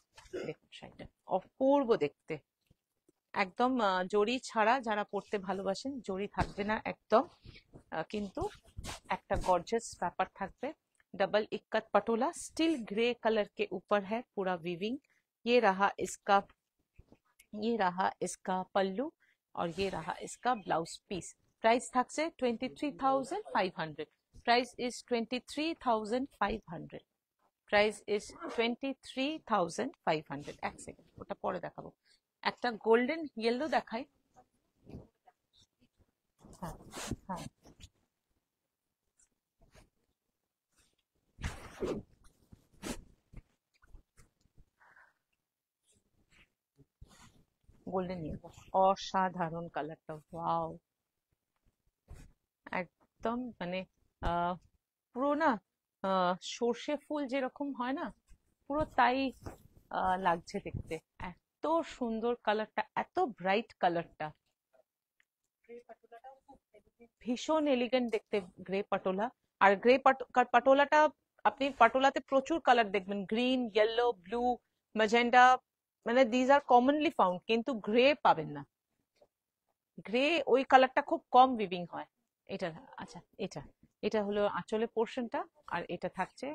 দেখুন শাড়িটা অপূর্ব দেখতে, একদম জড়ি ছাড়া, যারা পরতে ভালোবাসেন জড়ি থাকবে না একদম, কিন্তু একটা গর্জিয়াস ব্যাপার থাকবে। Double ikat Patola steel grey colour के ऊपर है पूरा वीविंग। ये रहा इसका पल्लू, और ये रहा इसका ब्लाउज पीस। प्राइस থাকছে 23,500। Price is 23,500। Price is 23,500। এক সেকেন্ড, ওটা পরে দেখাবো। একটা গোল্ডেন ইয়েলো দেখাই। হ্যাঁ হ্যাঁ, গোল্ডেন ইয়েলো, অসাধারণ কালারটা, ওয়াও, একদম মানে পুরো না, সর্ষে ফুল যেরকম হয় না, পুরো তাই লাগছে দেখতে। এত সুন্দর কালারটা, এত ব্রাইট কালারটা, গ্রে পাটোলাটাও খুব elegant। ভীষণ এলিগেন্ট দেখতে গ্রে পাটোলা। আর গ্রে পাটোলাটা, আপনি পাটোলাতে প্রচুর কালার দেখবেন, গ্রিন, ইয়েলো, ব্লু, ম্যাজেন্ডা, মানে দিজ আর কমনলি ফাউন্ড, কিন্তু গ্রে পাবেন না। গ্রে ওই কালারটা খুব কম উইভিং হয়। এটা, আচ্ছা, এটা এটা হলো আঁচলের পোর্শনটা, আর এটা থাকছে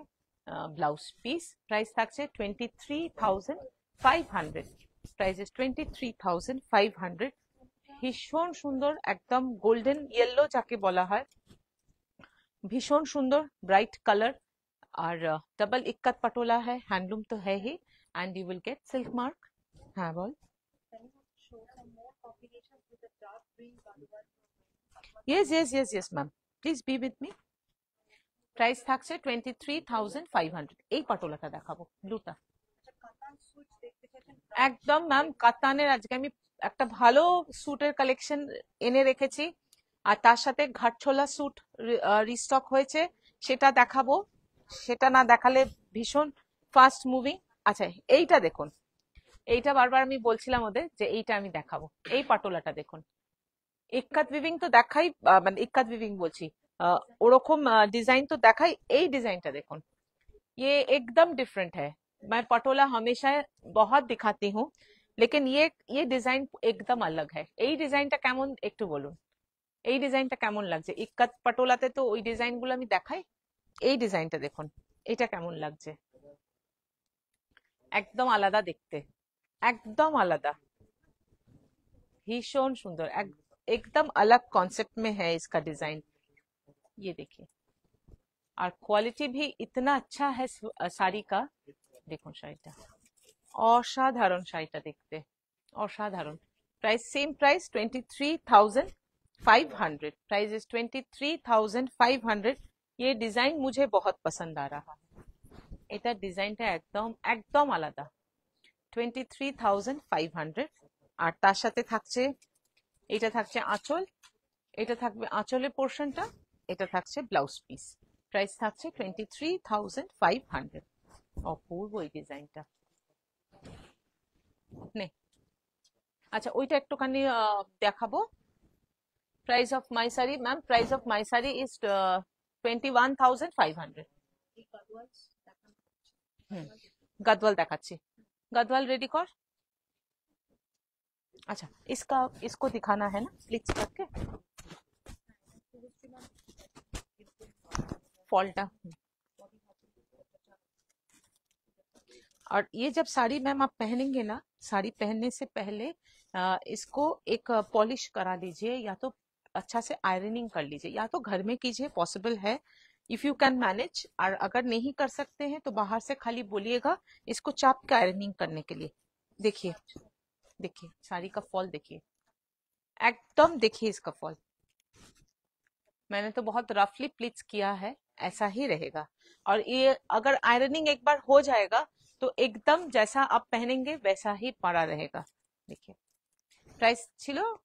ব্লাউজ পিস। প্রাইস থাকছে 23,500। Price is 23,500। ভীষণ সুন্দর, একদম গোল্ডেন ইয়েলো যাকে বলা হয়, ভীষণ সুন্দর ব্রাইট কালার। আর ডবল ইক্কত पटोला है, हैंडलूम तो है ही, and you will get silk mark. हाँ बोल। Can you show some more combinations with the dark green Gadwal? yes yes yes yes ma'am, please be with me। Price থাকছে 23,500। এই পাটোলাটা দেখাবো, ব্লুটা। আচ্ছা, কাতান সুইচ দেখতে চাইছেন? একদম ম্যাম, কাতানের আজকে আমি একটা ভালো স্যুটের কালেকশন এনে রেখেছি, আর তার সাথে ঘাটছোলা স্যুট রিস্টক হয়েছে, সেটা দেখাবো। সেটা না দেখালে ভীষণ ফাস্ট মুভিং। আচ্ছা, এইটা দেখুন, এইটা বারবার আমি বলছিলাম ওদের যে এইটা আমি দেখাবো। এই পাটোলাটা দেখুন, ইক্কাত উইভিং তো দেখাই, মানে ইক্কাত উইভিং বলছি, ওরকম ডিজাइन तो দেখাই। এই ডিজাইনটা দেখুন, ये एकदम डिफरेंट है। मैं पटोला हमेशा बहुत दिखाती हूँ, लेकिन ये डिजाइन एकदम अलग है। এই ডিজাইনটা কেমন একটু বলুন, এই ডিজাইনটা কেমন লাগছে? ইক্কাত পাটোলাতে তো ওই ডিজাইনগুলো আমি দেখাই, এই ডিজাইনটা দেখুন, এটা কেমন লাগছে? একদম আলাদা দেখতে, একদম আলাদা, भीषण सुंदर, एकदम अलग कॉन्सेप्ट में है इसका डिजाइन। ये देखिए, और क्वालिटी भी इतना अच्छा है साड़ी का। দেখুন শাড়িটা, অসাধারণ শাড়িটা দেখতে, অসাধারণ। Price same price 23,500। Price is 23,500। ये डिजाइन मुझे बहुत पसंद आ रहा है। এটা ডিজাইনটা একদম একদম আলাদা। 23,500। আর তার সাথে থাকছে, এটা থাকছে আঁচল, এটা থাকবে আঁচলের পোর্শনটা, এটা থাকছে ব্লাউজ পিস। প্রাইস থাকছে 23,500। অপূর্ব এই ডিজাইনটা। নে, আচ্ছা ওইটা একটুখানি দেখাবো। Price of my sari ma'am, price of my sari is 21,500। এই Gadwals দেখানো হচ্ছে। হুম, गदवाल দেখাচ্ছি। गदवाल रेडी कर। अच्छा, इसका इसको दिखाना है ना प्लीज करके, फॉल्टा। और ये जब साड़ी मैम आप पहनेंगे ना, साड़ी पहनने से पहले इसको एक पॉलिश करा लीजिए, या तो अच्छा से आयरनिंग कर लीजिए, या तो घर में कीजिए, पॉसिबल है इफ यू कैन मैनेज। और अगर नहीं कर सकते हैं तो बाहर से खाली बोलिएगा इसको चाप के आयरनिंग करने के लिए। देखिए, देखिए साड़ी का फॉल देखिए, एकदम देखिए इसका फॉल। मैंने तो बहुत रफली प्लीट्स किया है, ऐसा ही रहेगा। और ये अगर आयरनिंग एक बार हो जाएगा तो एकदम जैसा आप पहनेंगे वैसा ही पड़ा रहेगा। देखिए, प्राइस छिलो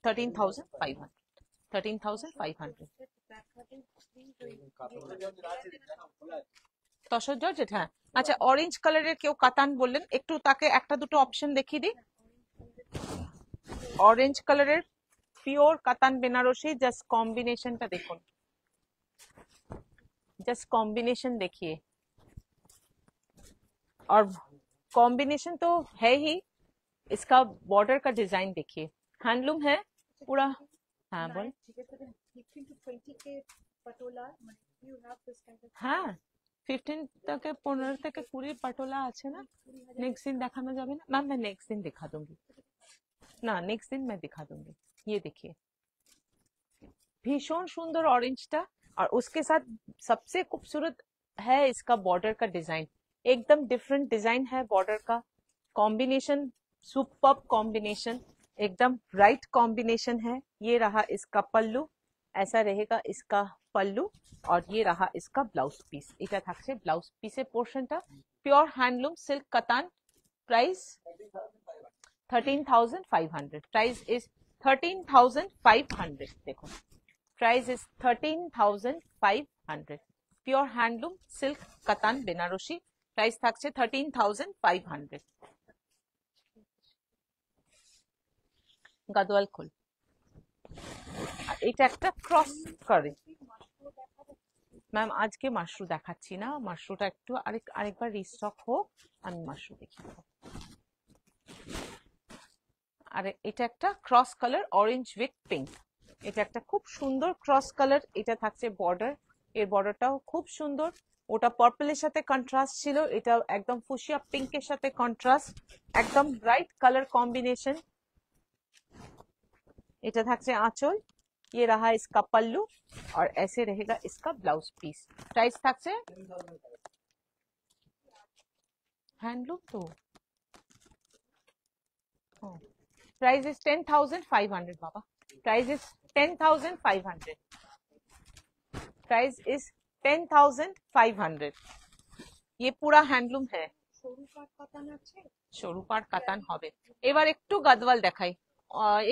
13,500। 13,500। তসর জর্জেট, হ্যাঁ। আচ্ছা, অরেঞ্জ কালারের কেউ কাতান বললেন, একটু তাকে একটা দুটো অপশন দেখিয়ে দিই। অরেঞ্জ কালারের পিওর কাতান বেনারসি, জাস্ট কম্বিনেশনটা দেখুন, जस्ट कॉम्बिनेशन देखिए। और कॉम्बिनेशन तो है ही, इसका बॉर्डर का डिजाइन देखिए, हैंडलूम है पूरा। हाँ बोल। 15 to 20K patola, মানে you have this kind of হ্যাঁ, 15 থেকে 15 থেকে 20 পাটোলা আছে না। नेक्स्ट दिन দেখানো যাবে না मैम? मैं नेक्स्ट दिन दिखा दूंगी ना, नेक्स्ट दिन मैं दिखा दूंगी। ये देखिए, भीषण सुंदर ऑरेंजটা, और उसके साथ सबसे खूबसूरत है इसका बॉर्डर का डिजाइन, एकदम डिफरेंट डिजाइन है बॉर्डर का। कॉम्बिनेशन सुपर्ब कॉम्बिनेशन, एकदम राइट कॉम्बिनेशन है। ये रहा इसका पल्लू, ऐसा रहेगा इसका पल्लू, और ये रहा इसका ब्लाउज पिस। এটা থাকছে ব্লাউজ পিসের পোরশনটা, pure handloom silk katan. Price 13,500। Price is 13,500। देखो, price is 13,500। Pure handloom silk katan Banarasi, price থাকছে 13,500। গাদওয়াল খোল। আর এটা একটা ক্রস করে। ম্যাম আজকে মাশরু দেখাচ্ছি না, মাশরুটা একটু আরেকবার রিস্টক হোক, আমি মাশরু দেখিয়ে দেবো। আর এটা একটা cross colour orange with pink, এটা একটা খুব সুন্দর ক্রস কালার। এটা থাকছে বর্ডার, এর বর্ডারটাও খুব সুন্দর। ওটা পার্পলের সাথে কন্ট্রাস্ট ছিল, এটা একদম ফুশিয়া পিঙ্কের সাথে কন্ট্রাস্ট, একদম ব্রাইট কালার কম্বিনেশন। এটা থাকছে आंचल, ये रहा इसका पल्लू और ऐसे रहेगा इसका ब्लाउज पीस। प्राइस থাকছে हैंडलूम तो price is 10,500 Baba, price is 10,500, price is 10,500। ये पूरा हैंडलूम है। সরু পাট কাতান আছে। সরু পাড় কাতান হবে। এবার একটু গাদওয়াল দেখাই,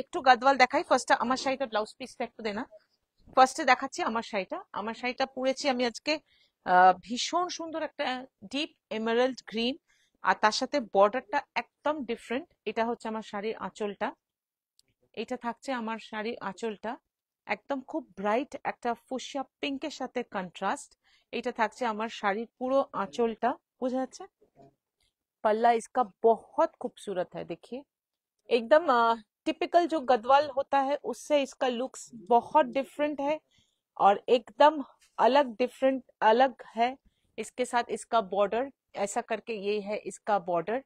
একটু গাদওয়াল দেখাই। ফার্স্টে আমার শাড়িটা ব্লাউজ পিসটা একটু দেনা। ফার্স্টে দেখাচ্ছি আমার শাড়িটা। আমার শাড়িটা পরেছি আমি আজকে ভীষণ সুন্দর একটা ডিপ এমারাল্ড গ্রিন, আর তার সাথে বর্ডারটা একদম ডিফারেন্ট। এটা হচ্ছে আমার শাড়ির আঁচলটা, এটা থাকছে আমার শাড়ির আঁচলটা, একদম খুব ব্রাইট একটা ফুশিয়া পিঙ্কের সাথে কন্ট্রাস্ট। এটা থাকছে আমার শাড়ির পুরো আঁচলটা, বোঝা যাচ্ছে। पल्ला इसका बहुत खूबसूरत है, देखिए एकदम टिपिकल जो गदवाल होता है उससे इसका लुक्स बहुत डिफरेंट है और एकदम अलग डिफरेंट अलग है। इसके साथ इसका बॉर्डर ऐसा करके ये है इसका बॉर्डर,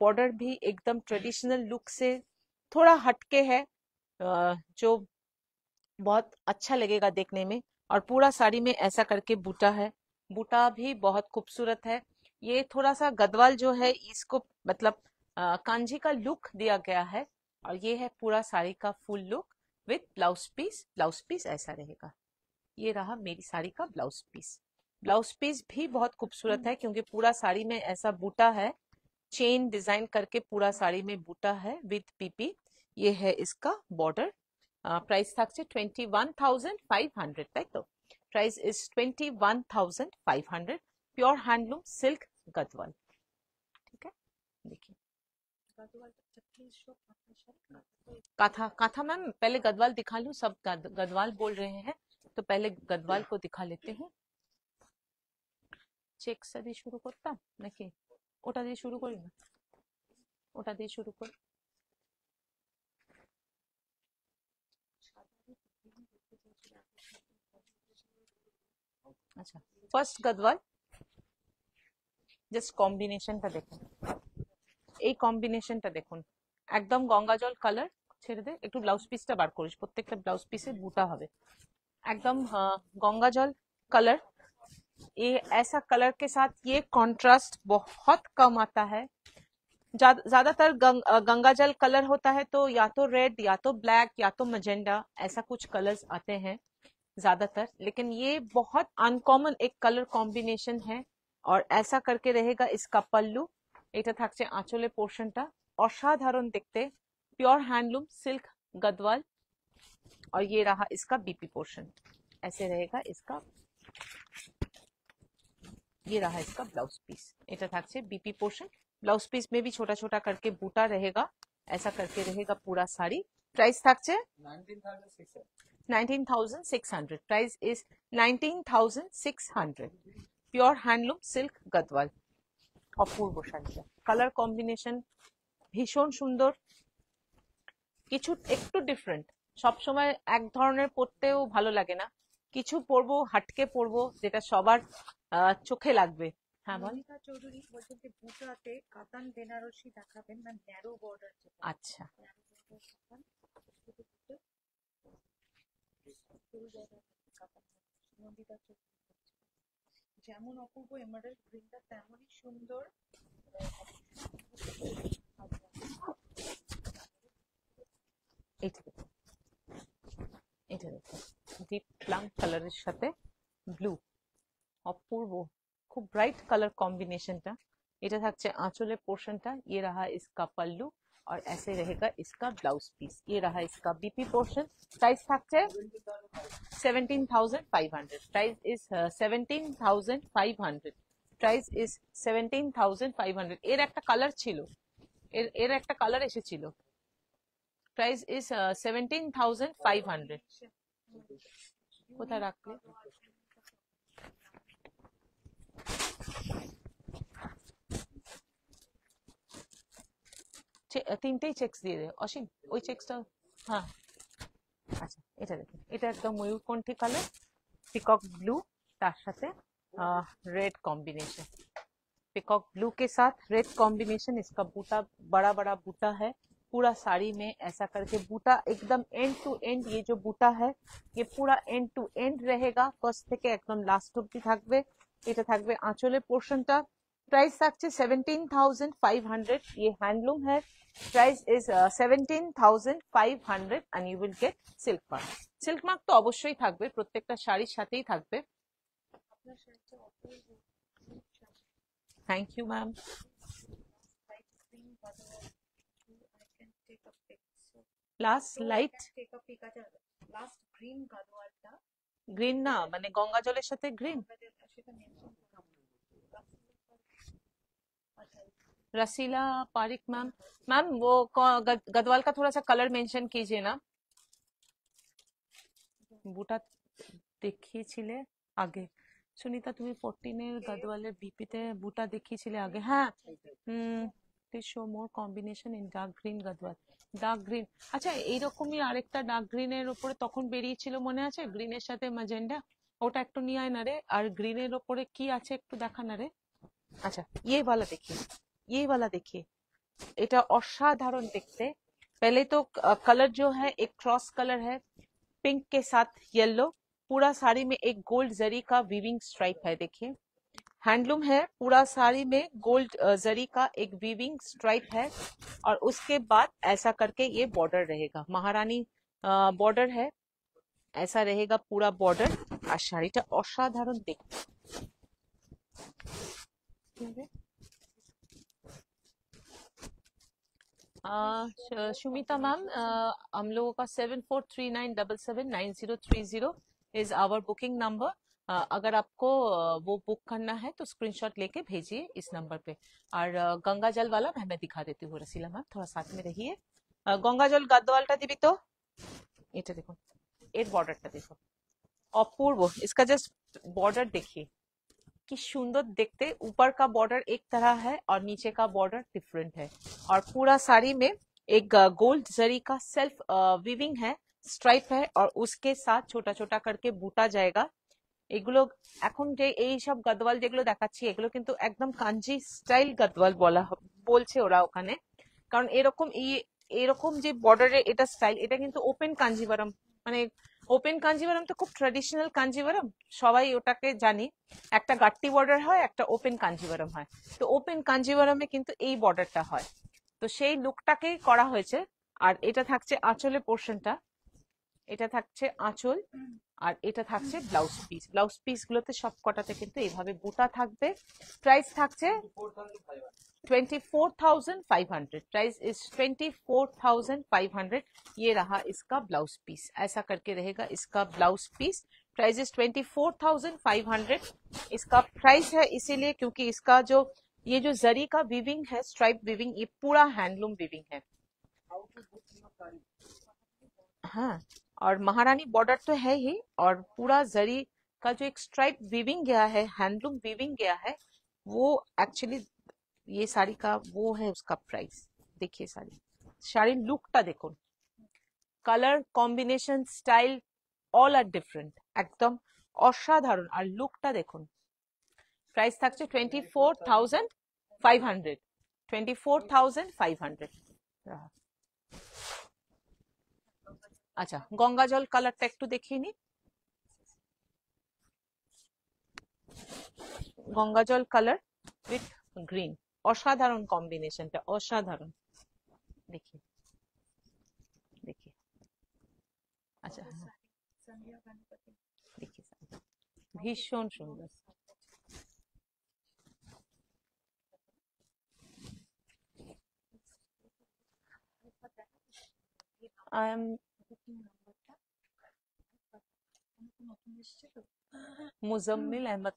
बॉर्डर भी एकदम ट्रेडिशनल लुक से थोड़ा हटके है, जो बहुत अच्छा लगेगा देखने में। और पूरा साड़ी में ऐसा करके बूटा है, बूटा भी बहुत खूबसूरत है। ये थोड़ा सा गदवाल जो है इसको मतलब कांजी का लुक दिया गया है। और ये है पूरा साड़ी का full look with blouse piece. Blouse piece ऐसा रहेगा। ये रहा मेरी साड़ी का ब्लाउज पीस। ब्लाउज पीस भी बहुत खूबसूरत है क्योंकि पूरा साड़ी में ऐसा बूटा है, चेन डिजाइन करके पूरा साड़ी में बूटा है विथ पीपी। ये है इसका बॉर्डर। प्राइस থাকছে 21,500, তাই তো? Price is 21,500। Pure handloom silk Gadwal, ठीक है। देखिए काथा, काथा मैम पहले गदवाल दिखा लूं, सब गदवाल बोल रहे हैं तो पहले गदवाल को दिखा लेते हैं। চেক দিয়ে শুরু করতাম নাকি ওটা দিয়ে শুরু করি না, ওটা দিয়ে শুরু করি। আচ্ছা ফার্স্ট গদওয়াল, জাস্ট কম্বিনেশনটা দেখুন, এই কম্বিনেশনটা দেখুন, একদম গঙ্গা জল কালার। ছেড়ে দে একটু, ব্লাউজ পিসটা বার করিস, প্রত্যেকটা ব্লাউজ পিসে বুটা হবে एकदम गंगा जल कलर। ये ऐसा कलर के साथ ये कॉन्ट्रास्ट बहुत कम आता है। ज्यादातर गंगा जल कलर होता है तो या तो रेड या तो ब्लैक या तो मजेंडा, ऐसा कुछ कलर्स आते हैं ज्यादातर, लेकिन ये बहुत अनकॉमन एक कलर कॉम्बिनेशन है। और ऐसा करके रहेगा इसका पल्लू। এটা থাকছে আঁচলের পোর্শনটা, অসাধারণ দেখতে, प्योर हैंडलूम सिल्क गदवाल। और ये रहा इसका बीपी पोर्शन, ऐसे रहेगा इसका। ये रहा इसका ब्लाउज पीस, এটা থাকছে बीपी पोर्शन। ब्लाउज पीस में भी छोटा छोटा करके बूटा रहेगा, ऐसा करके रहेगा पूरा साड़ी। प्राइस থাকছে 19,600। Price is 19,600। Pure handloom silk Gadwal. অপূর্ব শাড়িটা, কালার কম্বিনেশন ভীষণ সুন্দর, কিছু একটু ডিফারেন্ট। সবসময় এক ধরনের পরতেও ভালো লাগে না, কিছু পরবো হাটকে পরবো যেটা সবার চোখে লাগবে। হ্যাঁ বল। মনিকা চৌধুরী বলছেন যে বুটাতে কাতান বেনারসি দেখাবেন না, ন্যারো বর্ডার। আচ্ছা নন্দিতা চৌধুরী যেমন অপূর্ব এমারাল্ড গ্রিনটা তেমনই সুন্দর। এটা দেখো, এটা দেখো ডিপ প্লাম কালারের সাথে ব্লু, অপূর্ব খুব ব্রাইট কালার কম্বিনেশনটা। এটা থাকছে আঁচলের পোর্শনটা। ये रहा इसका पल्लू और ऐसे रहेगा इसका ब्लाउज पीस। ये रहा इसका बीपी पोर्शन। प्राइस থাকছে 17,500। Price is 17,500। Price is 17,500। এর একটা কালার ছিল, এর একটা কালার এসেছিল। Price is 17,500। কোথায় রাখলে? তিনটেই চেকস দিয়ে দে অসীম, ওই চেকসটা। হ্যাঁ, আচ্ছা, এটা দেখুন, এটা একদম ময়ূরকণ্ঠী কালার, পিকক ब्लू, তার সাথে रेड कॉम्बिनेशन। पिकॉक ब्लू के साथ रेड कॉम्बिनेशन। इसका बूटा बड़ा बड़ा बूटा है पूरा साड़ी में, ऐसा करके बूटा एकदम एंड टू एंड। ये जो बूटा है ये पूरा एंड टू एंड रहेगा, ফার্স্ট থেকে একদম লাস্ট অবধি থাকবে। এটা থাকবে আঁচলের পোর্শনটা। প্রাইস থাকছে 17,500। ये हैंडलूम है। Price is 17,500 and you will get silk mark। Silk mark তো অবশ্যই থাকবে, প্রত্যেকটা শাড়ির সাথেই থাকবে। আপনার শাড়িটা অপূর্ব। Thank you ma'am. Light green Gadwal. I can take a pic. Last So I light can take a pic. আচ্ছা, লাস্ট গ্রিন গাদোয়ালটা গ্রিন না, মানে গঙ্গা জলের সাথে গ্রিন। সেটা মেনশন আচ্ছা, रसीला पारिक मैम। मैम वो गदवाल का थोड़ा सा कलर मेंशन कीजिए ना। বুটা দেখিয়েছিলে আগে, সুনিতা তুমি 14 এর গদওয়ালের বিপিতে বুটা দেখিয়েছিলে আগে। হ্যাঁ, please show more combination in dark green Gadwal. Dark green, আচ্ছা এইরকমই আরেকটা ডার্ক গ্রিনের উপরে তখন বেরিয়েছিল মনে আছে, গ্রিনের সাথে ম্যাজেন্ডা, ওটা একটু নিয়ে আয় না রে। আর গ্রিনের উপরে কি আছে একটু দেখা না রে। अच्छा ये वाला देखिए, ये वाला देखिए, এটা অসাধারণ দেখতে। पहले तो कलर जो है एक क्रॉस कलर है, पिंक के साथ येलो। पूरा साड़ी में एक गोल्ड जरी का वीविंग स्ट्राइप है, देखिए हैंडलूम है। पूरा साड़ी में गोल्ड जरी का एक वीविंग स्ट्राइप है, और उसके बाद ऐसा करके ये बॉर्डर रहेगा, महारानी बॉर्डर है, ऐसा रहेगा पूरा बॉर्डर। আর শাড়িটা অসাধারণ দেখতে। सुमिता मैम, हम लोगों का 7439779030 इज आवर बुकिंग नंबर। अगर आपको वो बुक करना है तो स्क्रीनशॉट लेके भेजिए इस नंबर पे। और गंगा जल वाला मैं दिखा देती हूँ रसीला मैम, थोड़ा साथ में रहिए। गंगा जल गद्वालটা দিবি তো। এটা দেখুন, এর বর্ডারটা দেখুন, অপূর্ব। इसका जस्ट बॉर्डर देखिए कि सुंदर देखते। ऊपर का बॉर्डर एक तरह है और नीचे का बॉर्डर डिफरेंट है, और पूरा साड़ी में एक गोल्ड जरी का सेल्फ वीविंग है, स्ट्राइप है, और उसके साथ छोटा छोटा करके बूटा जाएगा। এগুলো এখন যে এই সব গদওয়াল যেগুলো দেখাচ্ছি এগুলো কিন্তু একদম কাঞ্জি স্টাইল গদওয়াল বলছে ওরা ওখানে। কারণ এরকম যে বর্ডারে এটা স্টাইল, এটা কিন্তু ওপেন কাঞ্জিভারাম, মানে ওপেন কাঞ্জিভারাম তো খুব ট্র্যাডিশনাল কাঞ্জিভারাম, সবাই ওটাকে জানি। একটা গাট্টি বর্ডার হয়, একটা ওপেন কাঞ্জিভারাম হয়। তো ওপেন কাঞ্জিভারামে কিন্তু এই বর্ডারটা হয়, তো সেই লুকটাকেই করা হয়েছে। আর এটা থাকছে আঁচলের পোর্শনটা, এটা থাকছে আঁচল, আর এটা থাকছে ব্লাউজ পিস। ব্লাউজ পিস গুলোতে সব কটাতে কিন্তু এইভাবে বুটা থাকবে। প্রাইস থাকছে 24,500। Price is 24,500। ये रहा इसका ब्लाउज पीस, ऐसा करके रहेगा इसका ब्लाउज पीस। Price is 24,500। इसका प्राइस है इसीलिए क्योंकि इसका जो ये जो जरी का वीविंग है, स्ट्राइप वीविंग, ये पूरा हैंडलूम वीविंग है। हाँ, और महारानी बॉर्डर तो है ही, और पूरा जरी का जो एक स्ट्राइप वीविंग गया है, हैंडलूम वीविंग गया है, वो एक्चुअली ये साड़ी का वो है उसका प्राइस। देखिए শাড়ির লুকটা দেখুন, কালার কম্বিনেশন স্টাইল অল আর ডিফারেন্ট, একদম অসাধারণ। আর লুকটা দেখুন। প্রাইস থাকছে 24,500। 24,500। আচ্ছা, গঙ্গা জল কালারটা একটু দেখিয়ে নি। গঙ্গা জল কালার উইথ গ্রিন, অসাধারণ কম্বিনেশনটা, অসাধারণ। देखिए देखिए, अच्छा हाँ, সন্ধ্যা গণপতি। देखिए ভীষণ সুন্দর। आई एम বুকিং নাম্বারটা निश्चित हो मुजम्मिल अहमद।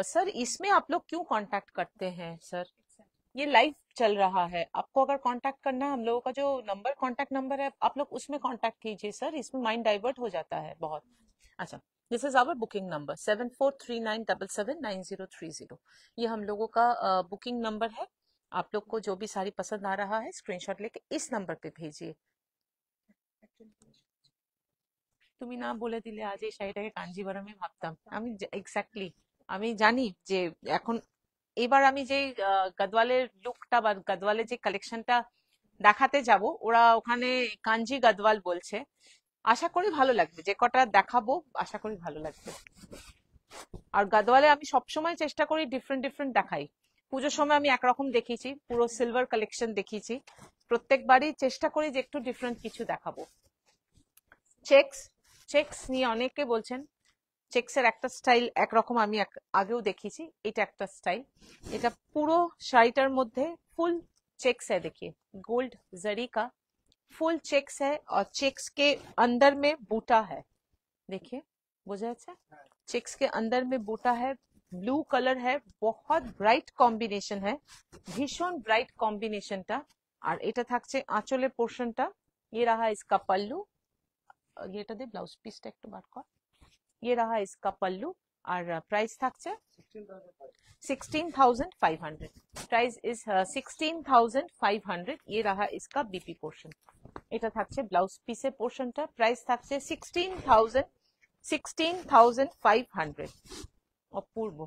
सर इसमें आप लोग क्यों कांटेक्ट करते हैं सर? exactly. ये लाइव चल रहा है, आपको अगर कांटेक्ट करना है, हम लोगों का जो नंबर कांटेक्ट नंबर है, आप लोग उसमें कांटेक्ट कीजिए सर, इसमें माइंड डाइवर्ट हो जाता है बहुत। अच्छा, this is our booking number 7439779030। ये हम लोगों का बुकिंग नंबर है। आप लोग को जो भी साड़ी पसंद आ रहा है स्क्रीनशॉट लेके इस नंबर पे भेजिए। Actually, তুমি না বলে দিলে আজ এই শাড়িটাকে কাঞ্জিভারমে ভাবতাম আমি, এক্স্যাক্টলি। আমি জানি যে এখন এবার আমি যে গদওয়ালের লুকটা বা গদওয়ালের যে কালেকশনটা দেখাতে যাব, ওরা ওখানে কাঞ্জি গদওয়াল বলছে। আশা করি ভালো লাগবে, যে কটা দেখাবো আশা করি ভালো লাগবে। আর গদওয়ালে আমি সবসময় চেষ্টা করি ডিফারেন্ট ডিফারেন্ট দেখাই। পুজোর সময় আমি একরকম দেখিয়েছি, পুরো সিলভার কালেকশন দেখিয়েছি। প্রত্যেকবারই চেষ্টা করি যে একটু ডিফারেন্ট কিছু দেখাবো। চেক্স, চেক্স নিয়ে অনেকে বলছেন। চেক্সের একটা স্টাইল একরকম আমি আগেও দেখিয়েছি, এটা একটা স্টাইল। এটা পুরো শাড়িটার মধ্যে ফুল चेक्स है, देखिए गोल्ड जरी का फुल चेक्स है और चेक्स के अंदर में बूटा है। देखिए बुझा अच्छा, चेक्स के अंदर में बूटा है, ब्लू कलर है, बहुत ब्राइट कॉम्बिनेशन है, भीषण ब्राइट कॉम्बिनेशनটা। আর এটা থাকছে আঁচলের পোর্শনটা। ये रहा इसका पल्लू, ये এটা দিয়ে ব্লাউজ পিসটা একটু বার কর। ये रहा इसका पल्लू और प्राइस থাকছে 16,500। Price is 16,500। ये रहा इसका बीपी पोर्शन। এটা থাকছে ব্লাউজ পিসের পোর্শনটা, প্রাইস থাকছে 16,500। অপূর্ব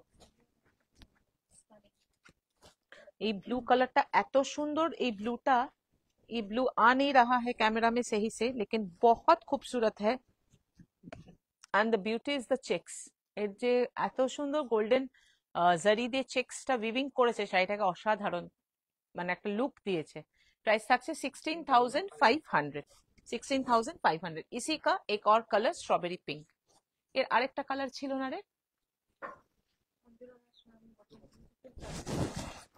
এই ব্লू कलरটা, এত সুন্দর এই ব্লूটা। ये ब्लू आ नहीं रहा है कैमरा में सही से, लेकिन बहुत खूबसूरत है। And the beauty is the checks. এর যে এত সুন্দর গোল্ডেন জারি দিয়ে চেক্সটা উইভিং করেছে, শাড়িটাকে অসাধারণ মানে একটা লুক দিয়েছে। प्राइस থাকছে 16,500। 16,500। इसी का एक और कलर स्ट्रॉबेरी पिंक। এর আরেকটা কালার ছিল না রে?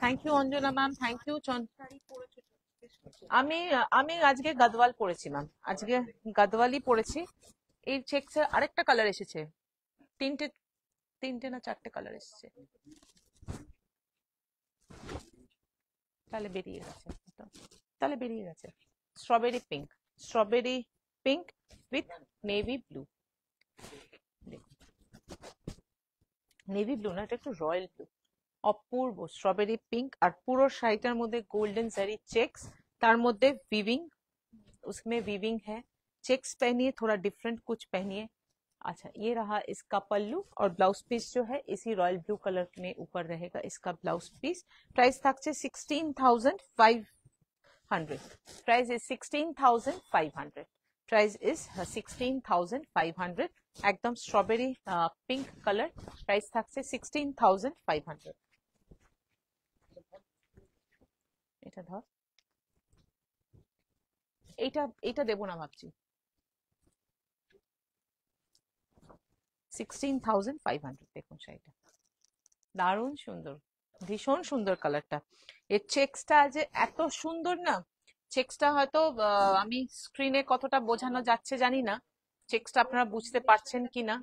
Thank you Anjana ma'am, thank you. Sari পরেছো তো, বেশ সুন্দর। আমি আমি আজকে গদওয়াল পরেছি ম্যাম, আজকে গদওয়ালই পরেছি। এই চেক্সের আরেকটা কালার এসেছে, তিনটে তিনটে না চারটে কালার এসেছে। তাহলে বেরিয়ে গেছে, তাহলে বেরিয়ে গেছে। Strawberry pink, strawberry pink with navy blue. Navy blue না, এটা একটু রয়্যাল ব্লু। অপূর্ব স্ট্রবেরি পিঙ্ক, আর পুরো শাড়িটার মধ্যে গোল্ডেন জারি चेक्स, तार मध्य वीविंग, उसमें वीविंग है। चेक्स पहनिए, थोड़ा डिफरेंट कुछ पहनिए। अच्छा, ये रहा इसका पल्लू और ब्लाउज पीस जो है इसी रॉयल ब्लू कलर में ऊपर रहेगा इसका ब्लाउज पीस। प्राइस থাকছে 16,500। Price is 16,500। Price is 16,500। एकदम स्ट्रॉबेरी पिंक कलर। प्राइस থাকছে 16,500। এটা ধর, এইটা এইটা দেবো না ভাবছি। 16,500। দেখুন শাড়িটা দারুণ সুন্দর, ভীষণ সুন্দর কালারটা। এর চেক্সটা যে এত সুন্দর না, চেক্সটা হয়তো আমি স্ক্রিনে কতটা বোঝানো যাচ্ছে জানি না, চেক্সটা আপনারা বুঝতে পারছেন কিনা।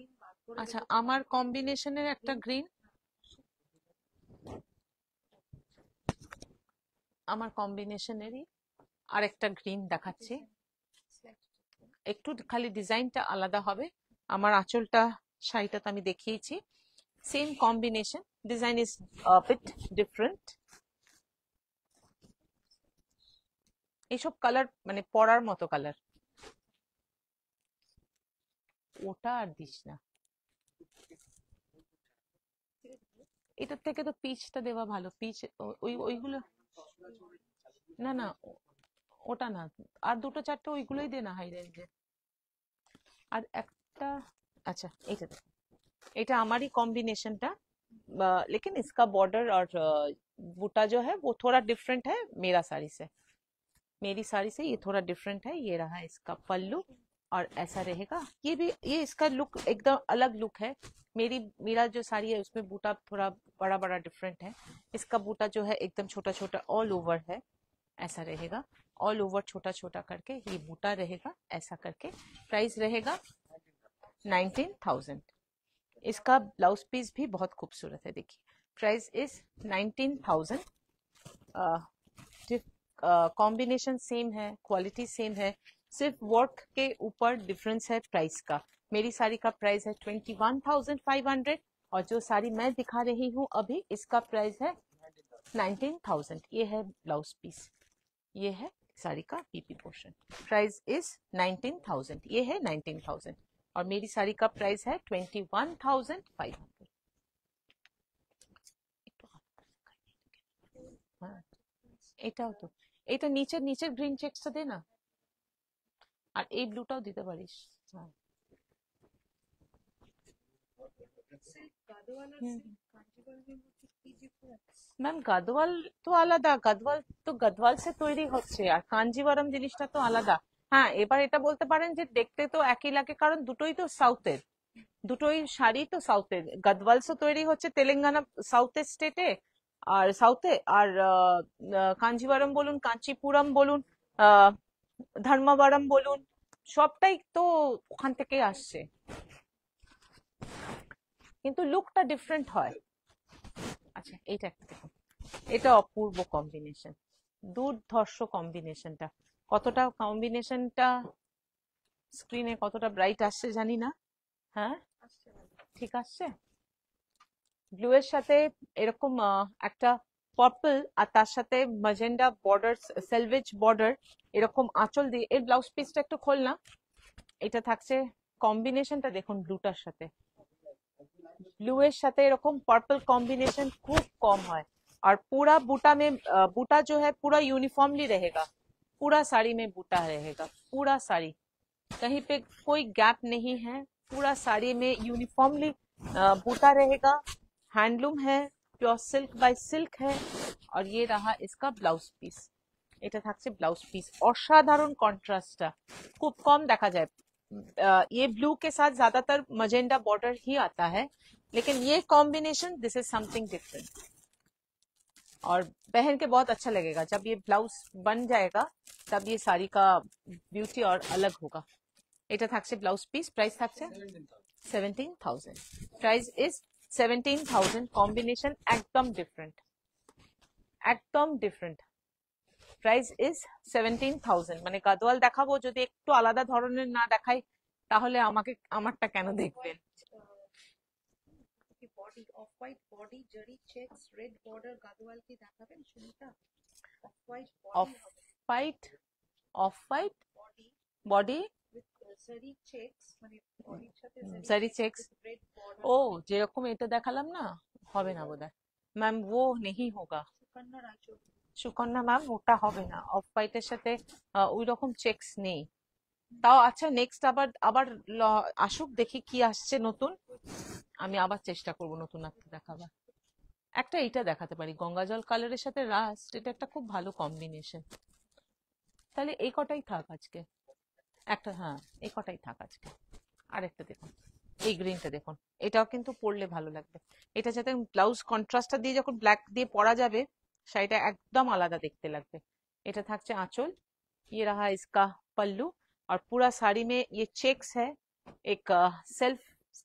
আচ্ছা, আমার কম্বিনেশনের একটা গ্রিন, আমার কম্বিনেশনেরই আরেকটা গ্রিন দেখাচ্ছি। একটু খালি ডিজাইনটা আলাদা হবে। আমার আঁচলটা শাড়িটা তো আমি দেখিয়েছি, same combination, design is bit different. এইসব কালার মানে পরার মতো কালার। ওটা আর দিস না, এটার থেকে তো পিচটা দেওয়া ভালো। পিচ ওইগুলো না না, ওটা না, আর দুটো চারটে ওইগুলোই দে না হাই রেঞ্জে। আর একটা, अच्छा এইটা দে। এটা আমারই कॉम्बिनेशनটা, लेकिन इसका बॉर्डर और बूटा जो है वो थोड़ा डिफरेंट है मेरा साड़ी से, मेरी साड़ी से ये थोड़ा डिफरेंट है। ये रहा इसका पल्लू और ऐसा रहेगा। ये भी, ये इसका लुक एकदम अलग लुक है। मेरा जो साड़ी है उसमें बूटा थोड़ा बड़ा बड़ा डिफरेंट है। इसका बूटा जो है एकदम छोटा छोटा ऑल ओवर है, ऐसा रहेगा। ऑल ओवर छोटा छोटा करके ये बूटा रहेगा, ऐसा करके। प्राइस रहेगा 19,000। इसका ब्लाउज पीस भी बहुत खूबसूरत है, देखिए। Price is 19,000। कॉम्बिनेशन सेम है, क्वालिटी सेम है, सिर्फ वर्क के ऊपर डिफरेंस है प्राइस का। मेरी साड़ी का प्राइस है 21,500 और जो साड़ी मैं दिखा रही हूँ अभी इसका प्राइस है 19,000। ये है ब्लाउज पीस, ये है साड़ी का पीपी पोर्शन। प्राइस इज 19,000, ये है 19,000 और मेरी साड़ी का प्राइस है 21,500। হ্যাঁ, এটাও তো, এটা নিচের নিচের গ্রিন চেকসটা দে না, আর এই ব্লুটাও দিতে পারিস। হ্যাঁ। সিল্ক গাদোয়াল আর হুম। সিল্ক কাঞ্জিবরমের মধ্যে কি ডিফারেন্স? ম্যাম গাদওয়াল তো আলাদা, গাদওয়াল তো গাদওয়াল সে তৈরি হচ্ছে, আর কাঞ্জিভারম জিনিসটা তো আলাদা। হ্যাঁ, এবার এটা বলতে পারেন যে দেখতে তো একই লাগে, কারণ দুটোই তো সাউথের, দুটোই শাড়ি তো সাউথের। গাদওয়ালসও তৈরি হচ্ছে তেলেঙ্গানা সাউথের স্টেটে আর সাউথে, আর কাঞ্জিভারম বলুন, কাঞ্চিপুরম বলুন, আহ ধর্মাবরম বলুন, সবটাই তো ওখান থেকেই আসছে, কিন্তু লুকটা ডিফারেন্ট হয়। আচ্ছা, এইটা একটা দেখুন, এটা অপূর্ব কম্বিনেশন, দুর্ধর্ষ কম্বিনেশনটা। কতটা কম্বিনেশনটা স্ক্রিনে কতটা ব্রাইট আসছে জানি না। হ্যাঁ, আসছে ভালো। ঠিক আসছে। ব্লু এর সাথে এরকম একটা পার্পল, আর তার সাথে ম্যাজেন্ডা বর্ডার, সেলভেজ বর্ডার, এরকম আঁচল দিয়ে। এর ব্লাউজ পিসটা একটু খোল না। এটা থাকছে, কম্বিনেশনটা দেখুন ব্লুটার সাথে, ব্লু এর সাথে এরকম পার্পল कॉम्बिनेशन खूब कम है। और पूरा बूटा में बूटा जो है पूरा यूनिफॉर्मली रहेगा, पूरा साड़ी में बूटा रहेगा, पूरा साड़ी कहीं पे कोई गैप नहीं है, पूरा साड़ी में यूनिफॉर्मली बूटा रहेगा। हैंडलूम है, प्योर सिल्क बाय सिल्क है। और ये रहा इसका ब्लाउज पीस, এটা থাকছে ব্লাউজ পিস। অসাধারণ কন্ট্রাস্টটা খুব কম দেখা যায়। ये ब्लू के साथ ज्यादातर मजेंडा बॉर्डर ही आता है, लेकिन ये combination this is something different और पहन के बहुत अच्छा लगेगा। जब ये ब्लाउज बन जाएगा तब ये साड़ी का ब्यूटी और अलग होगा। এটা থাকছে ব্লাউজ পিস, প্রাইস থাকছে 17,000। Price is 17,000। কম্বিনেশন একদম ডিফারেন্ট, একদম ডিফারেন্ট। Price is 17,000। মানে গাদোয়াল দেখাবো, যদি একটু আলাদা ধরনের না দেখাই তাহলে আমাকে আমারটা কেন দেখবেন। কি body off white body zari checks red border Gadwal কি দেখাবেন Sunita? Off white off body হবে, white, off white body body, with zari checks, মানে বডির সাথে জারি চেক্স। Red border. ও যেরকম এটা দেখালাম না, হবে না বোধহয় ম্যাম, वो नहीं होगा। সুকন্যা রায়চৌধুরী। সুকন্যা ম্যাম, ওটা হবে না, অফ হোয়াইটের সাথে ওই রকম চেকস নেই। তাও আচ্ছা, নেক্সট আবার আবার আসুক, দেখি কি আসছে নতুন, আমি আবার চেষ্টা করব নতুন একটা দেখাবার। একটা এইটা দেখাতে পারি, গঙ্গাজল কালারের সাথে রাস্ট, এটা একটা খুব ভালো কম্বিনেশন। তাহলে এই কটাই থাক আজকে, একটা, হ্যাঁ এই কটাই থাক আজকে। আরেকটা দেখুন, এই গ্রিনটা দেখুন, এটাও কিন্তু পরলে ভালো লাগবে। এটা যাতে ব্লাউজ কন্ট্রাস্টটা দিয়ে যখন ব্ল্যাক দিয়ে পরা যাবে, শাড়িটা একদম আলাদা দেখতে লাগবে। এটা থাকছে आंचल, ये रहा इसका पल्लू, और पूरा साड़ी में ये चेक्स है, एक सेल्फ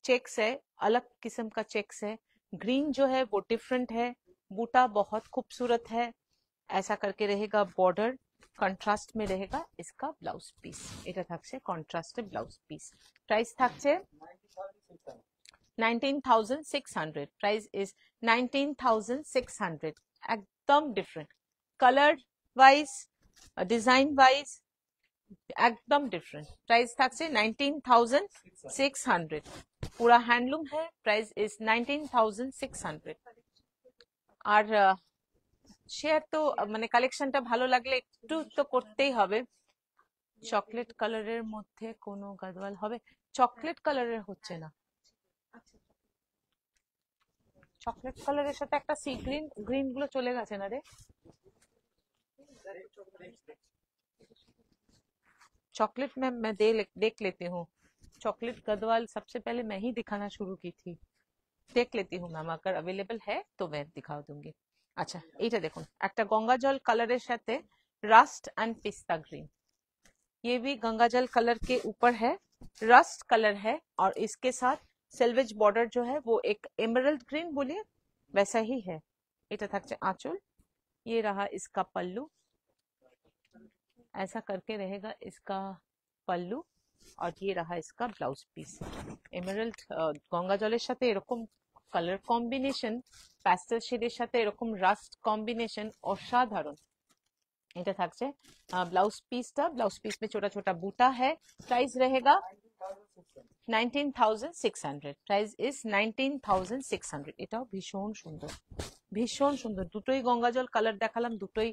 चेक्स है, अलग किस्म का चेक्स है। ग्रीन जो है वो डिफरेंट है, बूटा बहुत खूबसूरत है, ऐसा करके रहेगा बॉर्डर, কন্ট্রাস্ট में रहेगा इसका ब्लाउज पीस। এটা থাকছে কন্ট্রাস্টে ব্লাউজ পিস। প্রাইস থাকছে 19,600। Price is 19,600। एकदम different, colour wise, design wise एकदम डिफरेंट। प्राइस থাকছে 19,600। पूरा हैंडलूम है। Price is 19,600। আর শেয়ার তো মানে কালেকশনটা ভালো লাগলে একটু তো করতেই হবে। চকলেট কালারের মধ্যে কোনো গাদওয়াল হবে? চকলেট কালারের হচ্ছে না, আচ্ছা, চকলেট কালারের সাথে একটা সি গ্রিন, গ্রিন গুলো চলে গেছে না রে। चॉकलेट में मैं देख लेती हूँ। चॉकलेट गदवाल सबसे पहले मैं ही दिखाना शुरू की थी, देख लेती हूँ मैम, अगर अवेलेबल है तो मैं दिखा दूंगी। अच्छा, এইটা দেখুন, একটা গঙ্গা জল কালারের সাথে রাস্ট एंड पिस्ता ग्रीन, ये भी गंगा जल कलर के ऊपर है, रस्ट कलर है, और इसके साथ সেলভেজ বর্ডার जो है वो एक एमराल्ड ग्रीन बोलिए वैसा ही है। এটা থাকছে আঁচল। ये रहा इसका पल्लू, ऐसा करके रहेगा इसका पल्लू। और ये रहा इसका ब्लाउज পিস। এমারাল্ড গঙ্গা জলের সাথে এরকম কালার কম্বিনেশন, প্যাস্টেল শেডের সাথে এরকম রাস্ট কম্বিনেশন অসাধারণ। এটা থাকছে ब्लाउज पीसটা। ब्लाउज पीस में छोटा छोटा बूटा है। प्राइस रहेगा 19,600। Price is 19,600। এটাও ভীষণ সুন্দর, ভীষণ সুন্দর। দুটোই গঙ্গা জল কালার দেখালাম, দুটোই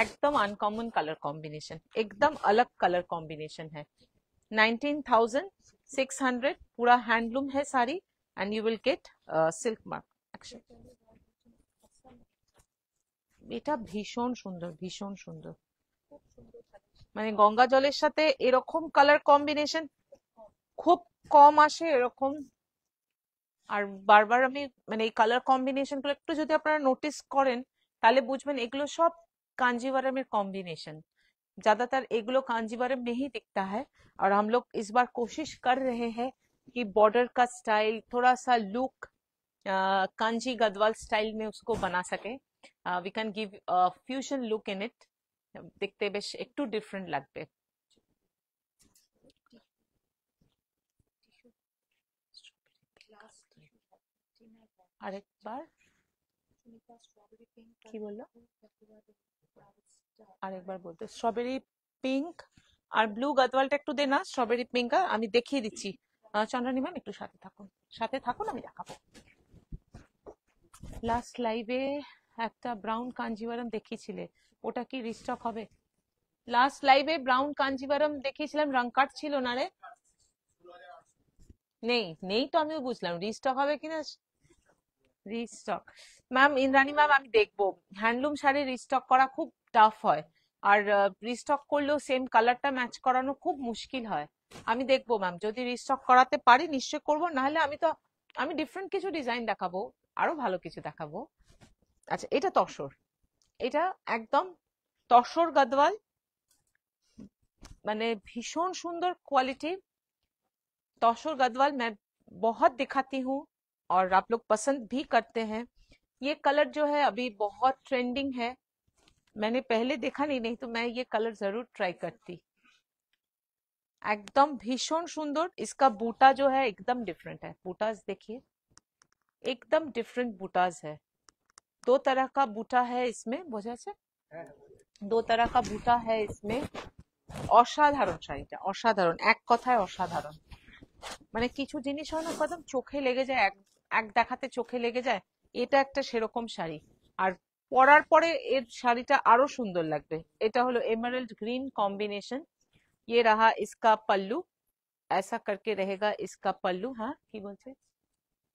एकदम अनकॉमन कलर कॉम्बिनेशन, एकदम अलग कलर कॉम्बिनेशन है। 19,600 पूरा हैंडलूम है sari and you will get silk mark action. এটা ভীষণ সুন্দর, ভীষণ সুন্দর। মানে গঙ্গা জলের সাথে এরকম কালার কম্বিনেশন খুব কম আসে এরকম। আর বারবার আমি মানে এই কালার কম্বিনেশন গুলো একটু যদি আপনারা নোটিস করেন তাহলে বুঝবেন এগুলো সব कांजीवरम कॉम्बिनेशन, ज्यादातर एगुलो कांजीवरम में ही दिखता है। और हम लोग इस बार कोशिश कर रहे हैं कि बॉर्डर का स्टाइल थोड़ा सा लुक कांजी गदवाल स्टाइल में उसको बना सके। We can give fusion look in it, देखते बेश একটু डिफरेंट লাগবে। আরেকবার কি বললো, আরেকবার বলতে স্ট্রবেরি পিঙ্ক আর ব্লু গদওয়ালটা একটু দে না, স্ট্রবেরি পিঙ্ক আমি দেখিয়ে দিচ্ছি। চন্দ্রানী ম্যাম একটু সাথে থাকুন, সাথে থাকুন, আমি দেখাবো। লাস্ট লাইভে একটা ব্রাউন কাঞ্জিভারম দেখিয়েছিলে, ওটা কি রিস্টক হবে? লাস্ট লাইভে ব্রাউন কাঞ্জিভারম দেখিয়েছিলাম, রং কাট ছিল না রে? নেই, নেই তো আমিও বুঝলাম, রিস্টক হবে কিনা। রিস্টক ম্যাম, ইন্দ্রাণী ম্যাম আমি দেখবো। হ্যান্ডলুম শাড়ি রিস্টক করা খুব টাফ হয়, আর রিস্টক করলেও সেম কালারটা ম্যাচ করানো খুব মুশকিল হয়। আমি দেখবো ম্যাম, যদি রিস্টক করাতে পারি নিশ্চয় করবো, নাহলে আমি ডিফারেন্ট কিছু ডিজাইন দেখাবো, আরো ভালো কিছু দেখাবো। আচ্ছা, এটা তসর, এটা একদম তসর গদওয়াল, মানে ভীষণ সুন্দর কোয়ালিটি। तौशर गदवाल मैं बहुत दिखाती हूँ और आप लोग पसंद भी करते हैं। ये कलर जो है अभी बहुत ट्रेंडिंग है, मैंने पहले देखा नहीं तो मैं ये कलर जरूर ट्राई करती। एकदम भीषण सुंदर। इसका बूटा जो है एकदम डिफरेंट है, बूटास देखिए एकदम डिफरेंट बूटास है। दो तरह का बूटा है इसमें, बोझा से दो तरह का बूटा है इसमें। অসাধারণ শাড়িটা, অসাধারণ, এক কথায় অসাধারণ। মানে কিছু জিনিস হয় না কদম চোখে লেগে যায়, এক এক দেখাতে চোখে লেগে যায়, এটা একটা সেরকম শাড়ি। আর পরার পরে এর শাড়িটা আরো সুন্দর লাগবে। এটা হলো एमराल्ड ग्रीन कॉम्बिनेशन। ये रहा इसका पल्लू, ऐसा करके रहेगा इसका पल्लू। हाँ की बोलते,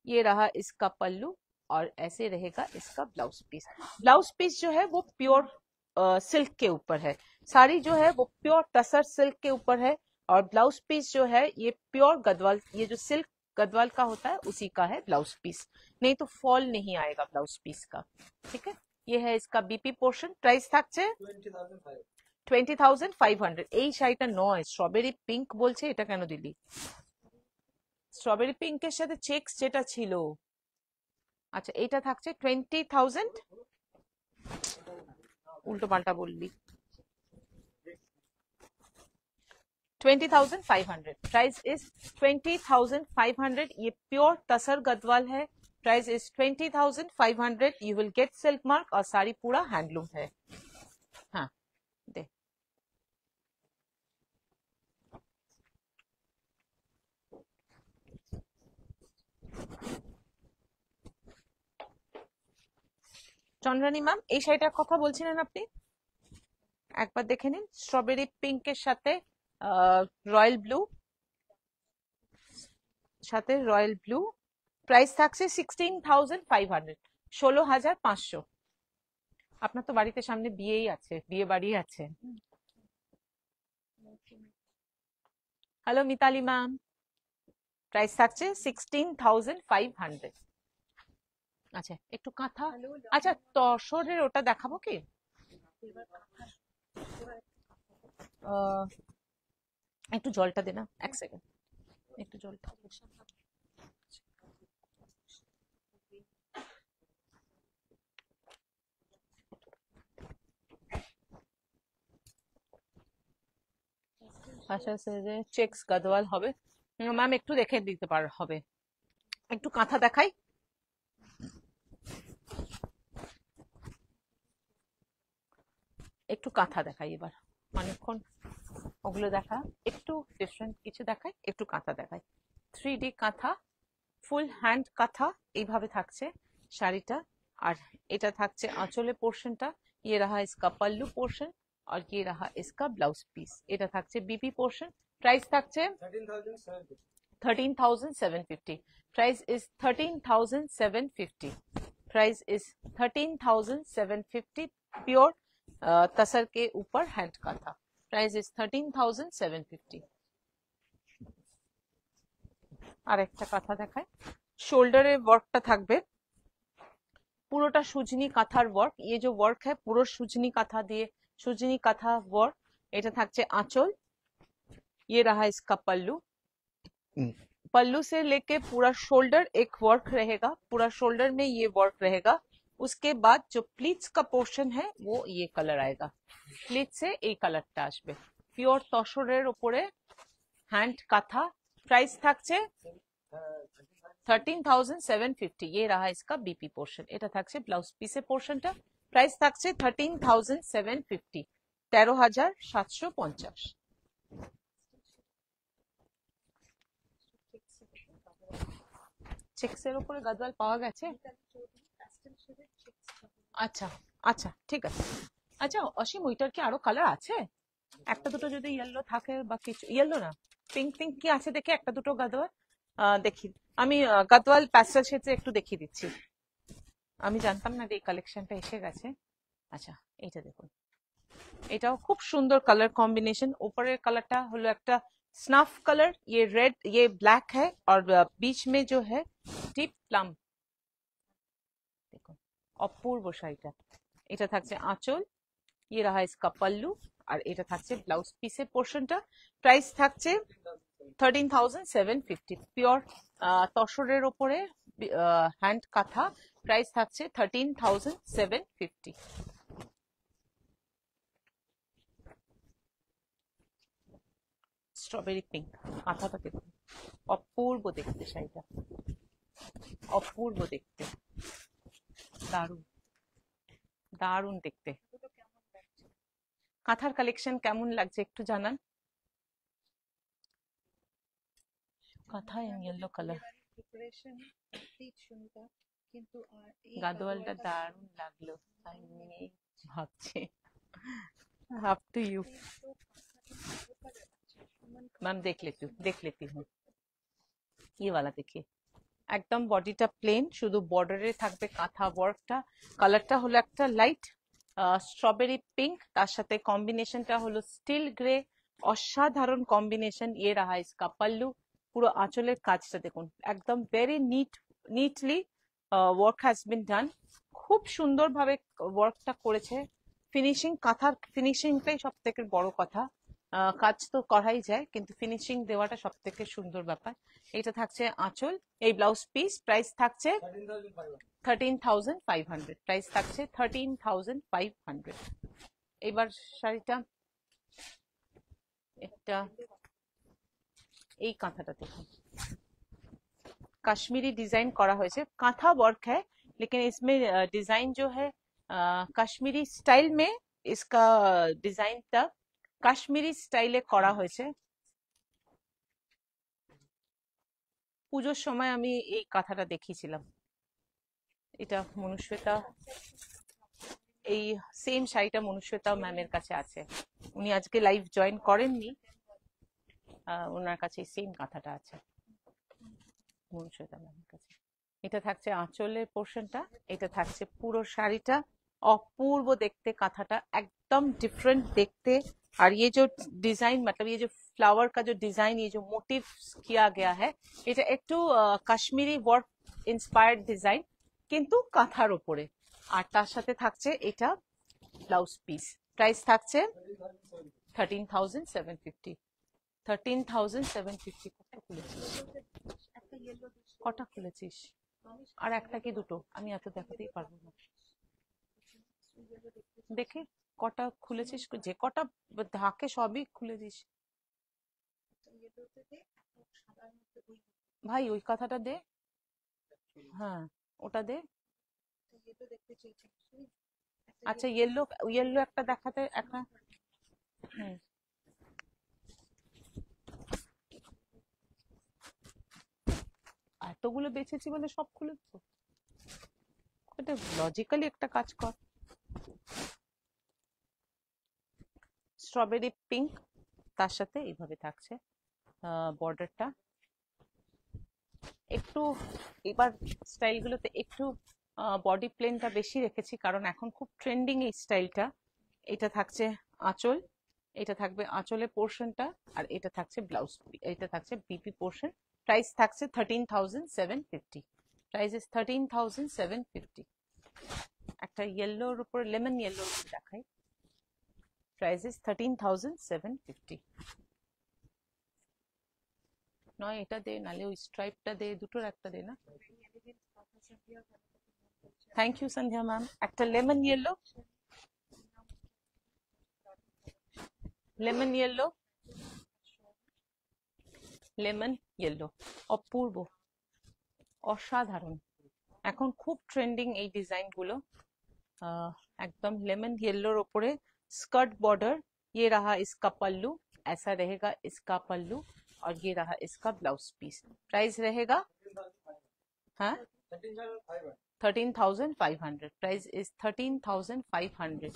ये रहा इसका पल्लू और ऐसे रहेगा इसका ब्लाउज पीस। ब्लाउज पीस जो है वो प्योर सिल्क के ऊपर है, साड़ी जो है वो प्योर टसर सिल्क के ऊपर है, और ब्लाउज पीस जो है ये प्योर गदवाल, ये जो सिल्क गदवाल का होता है उसी का है ब्लाउज पीस, नहीं तो फॉल नहीं आएगा ब्लाउज पीस का। ठीक है, ये है इसका बीपी पोर्शन। प्राइस থাকছে 20,500। এই শাড়িটা নয়, স্ট্রবেরি পিঙ্ক বলছে, এটা কেন দিলি? স্ট্রবেরি পিঙ্কের সাথে চেকস যেটা ছিল। আচ্ছা, এটা থাকছে 20,000, উল্টো পাল্টা বললি। 20,500। Price is 20,500। ये प्योर तसर गदवाल है। Price is 20,500। You will get silk mark और साड़ी पूरा हैंडलूम है। हाँ दे, চন্দ্রানী ম্যাম এই শাড়িটার কথা বলছিলেন আপনি, একবার দেখে নিন। স্ট্রবেরি পিঙ্কের সাথে রয়্যাল ব্লু, সাথে রয়্যাল ব্লু। প্রাইস থাকছে 16,500, 16,500। আপনার তো বাড়িতে সামনে বিয়েই আছে, বিয়ে বাড়ি আছে। হ্যালো মিতালি ম্যাম, প্রাইস থাকছে 16,500। আচ্ছা, একটু কাঁথা। আচ্ছা, তসরের ওটা দেখাবো কি? একটু জলটা দে না, এক সেকেন্ড, একটু জলটা। আচ্ছা যে চেক্স গাদোয়াল হবে। ম্যাম একটু দেখে দিতে হবে, একটু কাঁথা দেখাই। একটু কাঁথা দেখাই এবার, অনেকক্ষণ ওগুলো দেখা, একটু ডিফারেন্ট কিছু দেখাই, একটু কাঁথা দেখাই। 3D কাঁথা, ফুল হ্যান্ড কাঁথা এইভাবে থাকছে শাড়িটা। আর এটা থাকছে আঁচলের পোর্শনটা, ये रहा इसका पल्लू पोर्शन और ये रहा इसका ब्लाउज पीस। এটা থাকছে বিপি পোর্শন। প্রাইস থাকছে 13,750। 13,750। Price is 13,750। Price is 13,750। Pure tussar के ऊपर हैंड का था। Price is 13,750। আর একটা কথা দেখায়, শোল্ডারে ওয়ার্কটা থাকবে পুরোটা সুজনি কাঁথার ওয়ার্ক। ये जो वर्क है পুরো সুজনি কাঁথা দিয়ে, সুজনি কাঁথা ওয়ার্ক। এটা থাকছে আঁচল, ये रहा इसका पल्लू। पल्लू से लेके पूरा शोल्डर एक वर्क रहेगा, पूरा शोल्डर में ये वर्क रहेगा। उसके बाद जो प्लीट्स का पोर्शन है वो ये कलर आएगा, प्लीट से এই কালারটা আসবে। পিওর তসরের উপরে হ্যান্ড কাঁথা। প্রাইস থাকছে 13,750। ये रहा इसका बीपी पोर्शन। এটা থাকছে ব্লাউজ পিসের পোর্শনটা। প্রাইস থাকছে 13,750, 13,750। চেক্সের উপরে গাদওয়াল পাওয়া গেছে? আচ্ছা আচ্ছা ঠিক আছে। আচ্ছা অসীম, ওইটার কি আরো কালার আছে? একটা দুটো যদি ইয়েলো থাকে বা কিছু, ইয়েলো না পিঙ্ক পিঙ্ক কি আছে দেখে একটা দুটো গাদওয়াল দেখি। আমি গাদওয়াল প্যাস্টেল শেডে একটু দেখিয়ে দিচ্ছি। আমি জানতাম না যে এই কালেকশনটা এসে গেছে। আচ্ছা এইটা দেখুন, এটাও খুব সুন্দর কালার কম্বিনেशन। ऊपरेर कलरটা হলো একটা स्नफ कलर, ये रेड ये ब्लैक है और बीच में जो है डीप प्लम। দেখুন অপূর্ব শাড়িটা। এটা থাকছে আঁচল, ये रहा इसका पल्लू আর এটা থাকছে ব্লাউজ পিসের পোর্শনটা। প্রাইস থাকছে 13,750। পিওর তসরের উপরে হ্যান্ড কাঁথা। প্রাইস থাকছে 13,750। স্ট্রবেরি পিঙ্ক কাঁথাটা দেখুন, অপূর্ব দেখতে শাড়িটা, অপূর্ব দেখতে, দারুণ দারুণ দেখতে। কাঁথার কালেকশন কেমন লাগছে একটু জানান। কাঁথা ইন ইয়েলো কালার, ডেকোরেশন খুব সুন্দর, কিন্তু এই গাদোয়ালটা দারুণ লাগলো। আমি ভাবছি अप टू यू मैम, देख लेती हूँ। ये वाला देखिए, একদম বডিটা প্লেন, শুধু বর্ডারে থাকবে কাঁথা ওয়ার্কটা। কালারটা হলো একটা লাইট স্ট্রবেরি পিঙ্ক, তার সাথে কম্বিনেশনটা হলো স্টিল গ্রে। অসাধারণ কম্বিনেশন। ये रहा इसका पल्लू। পুরো আঁচলের কাজটা দেখুন, একদম very neatly work has been done. খুব সুন্দরভাবে ওয়ার্কটা করেছে। ফিনিশিং, কাঁথার ফিনিশিংটাই সব থেকে বড় কথা। কাজ তো করাই যায়, কিন্তু ফিনিশিং দেওয়াটা সব থেকে সুন্দর ব্যাপার। এটা থাকছে আঁচল, এই ব্লাউজ পিস। প্রাইস থাকছে 13,500। প্রাইস থাকছে 13,500। এবার শাড়িটা, একটা এই কাঁথাটা দেখুন, कश्मीरी डिजाइन करा हुआ है। कांथा वर्क है लेकिन इसमें डिजाइन जो है कश्मीरी स्टाइल में, इसका डिजाइन टा কাশ্মীরি স্টাইলে করা হয়েছে। পুজোর সময় আমি এই কাঁথাটা দেখিয়েছিলাম। এটা মনুশ্বেতা, এই সেম শাড়িটা মনুশ্বেতা ম্যামের কাছে আছে। উনি আজকে লাইভ জয়েন করেননি, ওনার কাছে সেম কাঁথাটা আছে মনুশ্বেতা ম্যামের কাছে। এটা থাকছে আঁচলের পোর্শনটা, এটা থাকছে পুরো শাড়িটা। অপূর্ব দেখতে কাঁথাটা, एकदम डिफरेंट देखते। और ये जो डिजाइन, मतलब ये जो फ्लावर का जो डिजाइन, ये जो मोटिव किया गया है, এটা একটু কাশ্মীরি ওয়ার্ক ইন্সপায়ার্ড ডিজাইন, কিন্তু কাঁথার উপরে। আর তার সাথে থাকছে এটা ব্লাউজ পিস। প্রাইস থাকছে 13,750। 13,750। কটা খুলেছিস? কটা খুলেছিস? আর একটা কি দুটো? আমি এত দেখাতেই পারবো না। দেখে কটা খুলেছিস, যে কটা ধাকে সবই খুলে দিস। ইয়েলোতে দে, এখন সাদার মধ্যে ওই ভাই ওই কথাটা দে। হ্যাঁ, ওটা দে। ইয়েলো দেখতে চেয়েছি বুঝলি? একটা আচ্ছা, ইয়েলো ইয়েলো ইয়েলো একটা দেখাতে একটা। হুম, এতগুলো বেছেছি বলে সব খুলে দেবো? এটা লজিক্যালি একটা কাজ কর। স্ট্রবেরি পিঙ্ক, তার সাথে এইভাবে থাকছে বর্ডারটা। একটু এবার স্টাইলগুলোতে একটু বডি প্লেনটা বেশি রেখেছি, কারণ এখন খুব ট্রেন্ডিং এই স্টাইলটা। এটা থাকছে আঁচল, এটা থাকবে আঁচলের পোর্শনটা, আর এটা থাকছে ব্লাউজ, এটা থাকছে বিপি পোর্শন। প্রাইস থাকছে 13,750। Price is 13,750। একটা ইয়েলোর উপর, লেমন ইয়েলোর উপর দেখাই। Price is 13,750। নয় এটা দে, নালে ওই স্ট্রাইপটা দে, দুটোর একটা দে না। এলিগেন্ট কথা সন্ধ্যা ভালো কথা বলছে। Thank you Sandhya ma'am. একটা lemon yellow, lemon yellow, lemon yellow, অপূর্ব, অসাধারণ। এখন খুব ট্রেন্ডিং এই ডিজাইনগুলো। एकदम लेमन येलोर ओपरे स्कर्ट बॉर्डर। ये रहा इसका पल्लू, ऐसा रहेगा इसका पल्लू, और ये रहा इसका ब्लाउज पीस। प्राइस रहेगा हाँ 13,500। Price is 13,500।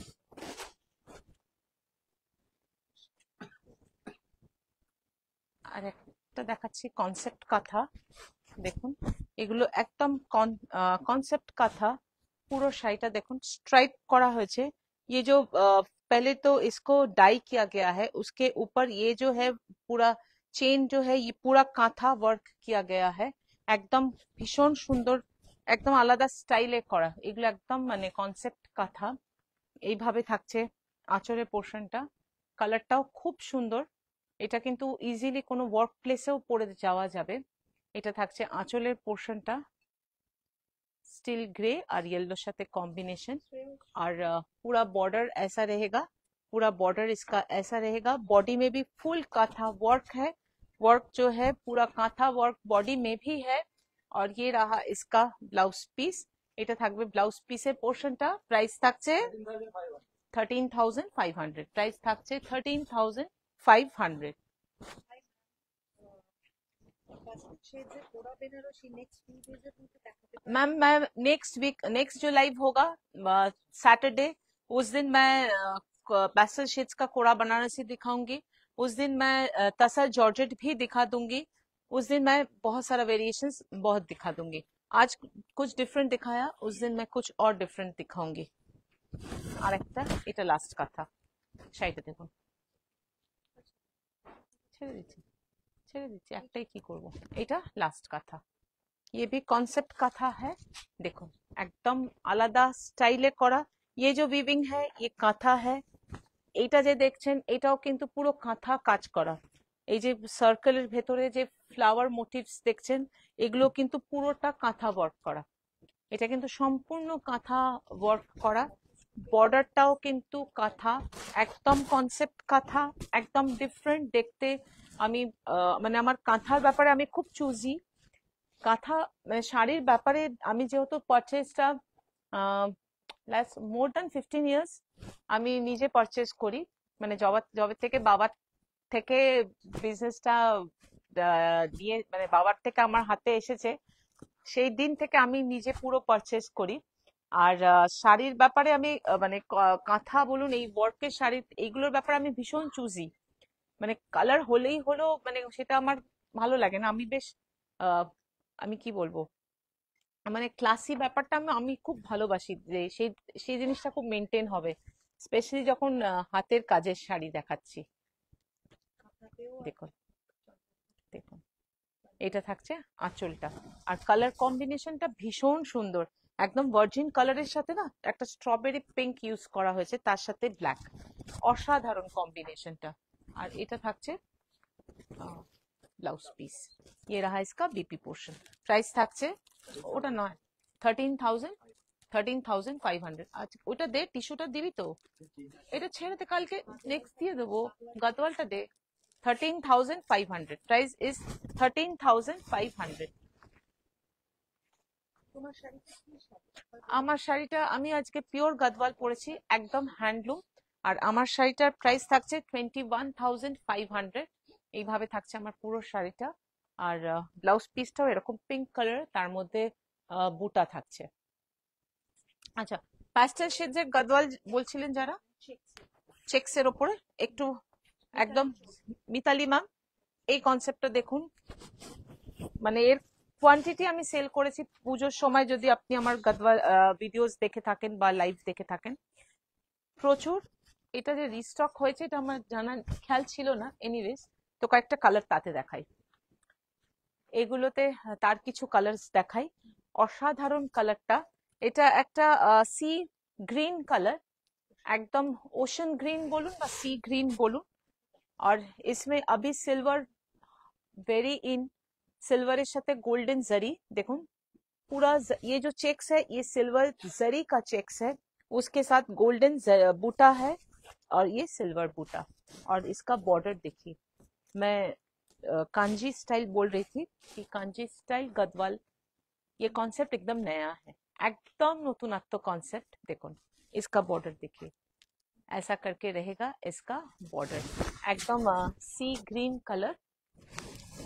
আর একটা দেখাচ্ছি কনসেপ্ট কাঁথা। দেখুন, এগুলো একদম কনসেপ্ট কাঁথা। पूरा शाइटा देखो स्ट्राइप करा হয়েছে। ये जो पहले तो इसको डाई किया गया है, उसके ऊपर ये जो है पूरा चेन जो है ये पूरा कांथा वर्क किया गया है। একদম ভীষণ সুন্দর, একদম আলাদা স্টাইলে করা। এগুলো একদম মানে কনসেপ্ট কাঁথা। এইভাবে থাকছে আঁচলের পোর্শনটা। কালারটাও খুব সুন্দর। এটা কিন্তু ইজিলি কোনো ওয়ার্ক প্লেসেও পরে যাওয়া যাবে। এটা থাকছে আঁচলের পোর্শনটা, स्टील ग्रे और येलो साथे कॉम्बिनेशन। और पूरा बॉर्डर ऐसा रहेगा, पूरा बॉर्डर इसका ऐसा रहेगा। बॉडी में भी फुल कांथा वर्क है, वर्क जो है पूरा कांथा वर्क बॉडी में भी है। और ये रहा इसका ब्लाउज पीस, এটা থাকবে ব্লাউজ পিসের পোর্শনটা। প্রাইস থাকছে 13,500। প্রাইস থাকছে 13,500। কাস্টম শেডস এর কোরা বেনারসি নেক্সট ফিউ ডেজ এর মধ্যে দেখাতে পারবো? मैम मैं नेक्स्ट वीक, नेक्स्ट जो लाइव होगा सैटरडे, उस दिन मैं पैस्टल शेड्स का कोड़ा बनारसी दिखाऊंगी। उस दिन मैं तसर जॉर्जेट भी दिखा दूंगी। उस दिन मैं बहुत सारा वेरिएशंस बहुत दिखा दूंगी। आज कुछ डिफरेंट दिखाया, उस दिन मैं कुछ और डिफरेंट दिखाऊंगी। আর একটা এটা লাস্ট কথা, শাড়িটা দেখুন। ছেড়ে দিচ্ছি, ছেড়ে দিচ্ছি, একটাই কি করব। এটা লাস্ট কথা। ये भी कॉन्सेप्ट काथा है। देखो एकदम আলাদা স্টাইলে করা। ये जो वीविंग है ये কাঁথা है। এইটা যে দেখছেন এটাও কিন্তু পুরো কাঁথা কাজ করা। এই যে সার্কেলের ভেতরে যে ফ্লাওয়ার মোটিভস দেখছেন, এগুলো কিন্তু পুরোটা কাঁথা ওয়ার্ক করা। এটা কিন্তু সম্পূর্ণ কাঁথা ওয়ার্ক করা। বর্ডারটাও কিন্তু কাঁথা, একদম কনসেপ্ট কাঁথা, একদম ডিফারেন্ট দেখতে। আমি মানে আমার কাঁথার ব্যাপারে আমি খুব চুজি। কাঁথা মানে শাড়ির ব্যাপারে আমি যেহেতু পারচেজটা মোর দ্যান 15 ইয়ার্স আমি নিজে পারচেজ করি। মানে জবে থেকে বাবার থেকে বিজনেসটা নিয়ে, মানে বাবার থেকে আমার হাতে এসেছে, সেই দিন থেকে আমি নিজে পুরো পারচেজ করি। আর শাড়ির ব্যাপারে আমি মানে কাঁথা বলুন, এই ওয়ার্কের শাড়ি, এইগুলোর ব্যাপারে আমি ভীষণ চুজি। মানে কালার হলেই হলো, মানে সেটা আমার ভালো লাগে না। আমি বেশ আমি কি বলবো, মানে ক্লাসি ব্যাপারটা আমি আমি খুব ভালোবাসি, যে সেই সেই জিনিসটা খুব মেনটেন হবে, স্পেশালি যখন হাতের কাজের শাড়ি দেখাচ্ছি। আপনাকেও দেখুন, দেখুন এটা থাকছে আঁচলটা। আর কালার কম্বিনেশনটা ভীষণ সুন্দর, একদম ভার্জিন কালারের সাথে না একটা স্ট্রবেরি পিঙ্ক ইউজ করা হয়েছে, তার সাথে ব্ল্যাক, অসাধারণ কম্বিনেশনটা। আর এটা থাকছে ব্লাউজ পিস। ये रहा इसका बीपी पोर्शन। प्राइस থাকছে ওটা নয় 13,500। আচ্ছা ওটা দে, টিস্যুটা দিবি তো? এটা ছেড়ে দে, কালকে নেক্সট দিয়ে দেবো। গাদওয়ালটা দে। 13,500. Price is 13,500. তোমার শাড়িটা কি শাড়ি? আমার শাড়িটা আমি আজকে পিওর গাদওয়াল পরেছি, একদম হ্যান্ডলুম। আর আমার শাড়িটার প্রাইস থাকছে 21,500। এইভাবে থাকছে আমার পুরো শাড়িটা। আর ব্লাউজ পিসটাও এরকম পিঙ্ক কালার, তার মধ্যে বুটা থাকছে। আচ্ছা, প্যাস্টেল শেডস এর গাদওয়াল বলছিলেন যারা, চেক্স এর ওপরে একটু একদম। মিতালি ম্যাম, এই কনসেপ্টটা দেখুন, মানে এর কোয়ান্টিটি আমি সেল করেছি পুজোর সময়, যদি আপনি আমার গাদওয়াল ভিডিওস দেখে থাকেন বা লাইভ দেখে থাকেন, প্রচুর। এটা যে রিস্টক হয়েছে এটা আমার জানা খেয়াল ছিল না। এনিওয়েজ, তো কয়েকটা কালার তাতে দেখাই। এগুলোতে তার কিছু কালার্স দেখাই। অসাধারণ কালারটা, এটা একটা সি গ্রিন কালার, একদম ওশান গ্রিন বলুন বা সি গ্রিন বলুন। আর इसमें अभी सिल्वर वेरी इन, सिल्वरेর সাথে गोल्डन जरी देखो। पूरा ये जो चेक्स है ये सिल्वर जरी का चेक्स है, उसके साथ गोल्डन बूटा है और ये सिल्वर बूटा। और इसका बॉर्डर देखिए, मैं कांजी स्टाइल बोल रही थी कि कांजी स्टाइल गदवाल, ये कॉन्सेप्ट एकदम नया है, एकदम नतूनत्व कॉन्सेप्ट। देखो इसका बॉर्डर देखिए, ऐसा करके रहेगा इसका बॉर्डर, একদম sea green colour,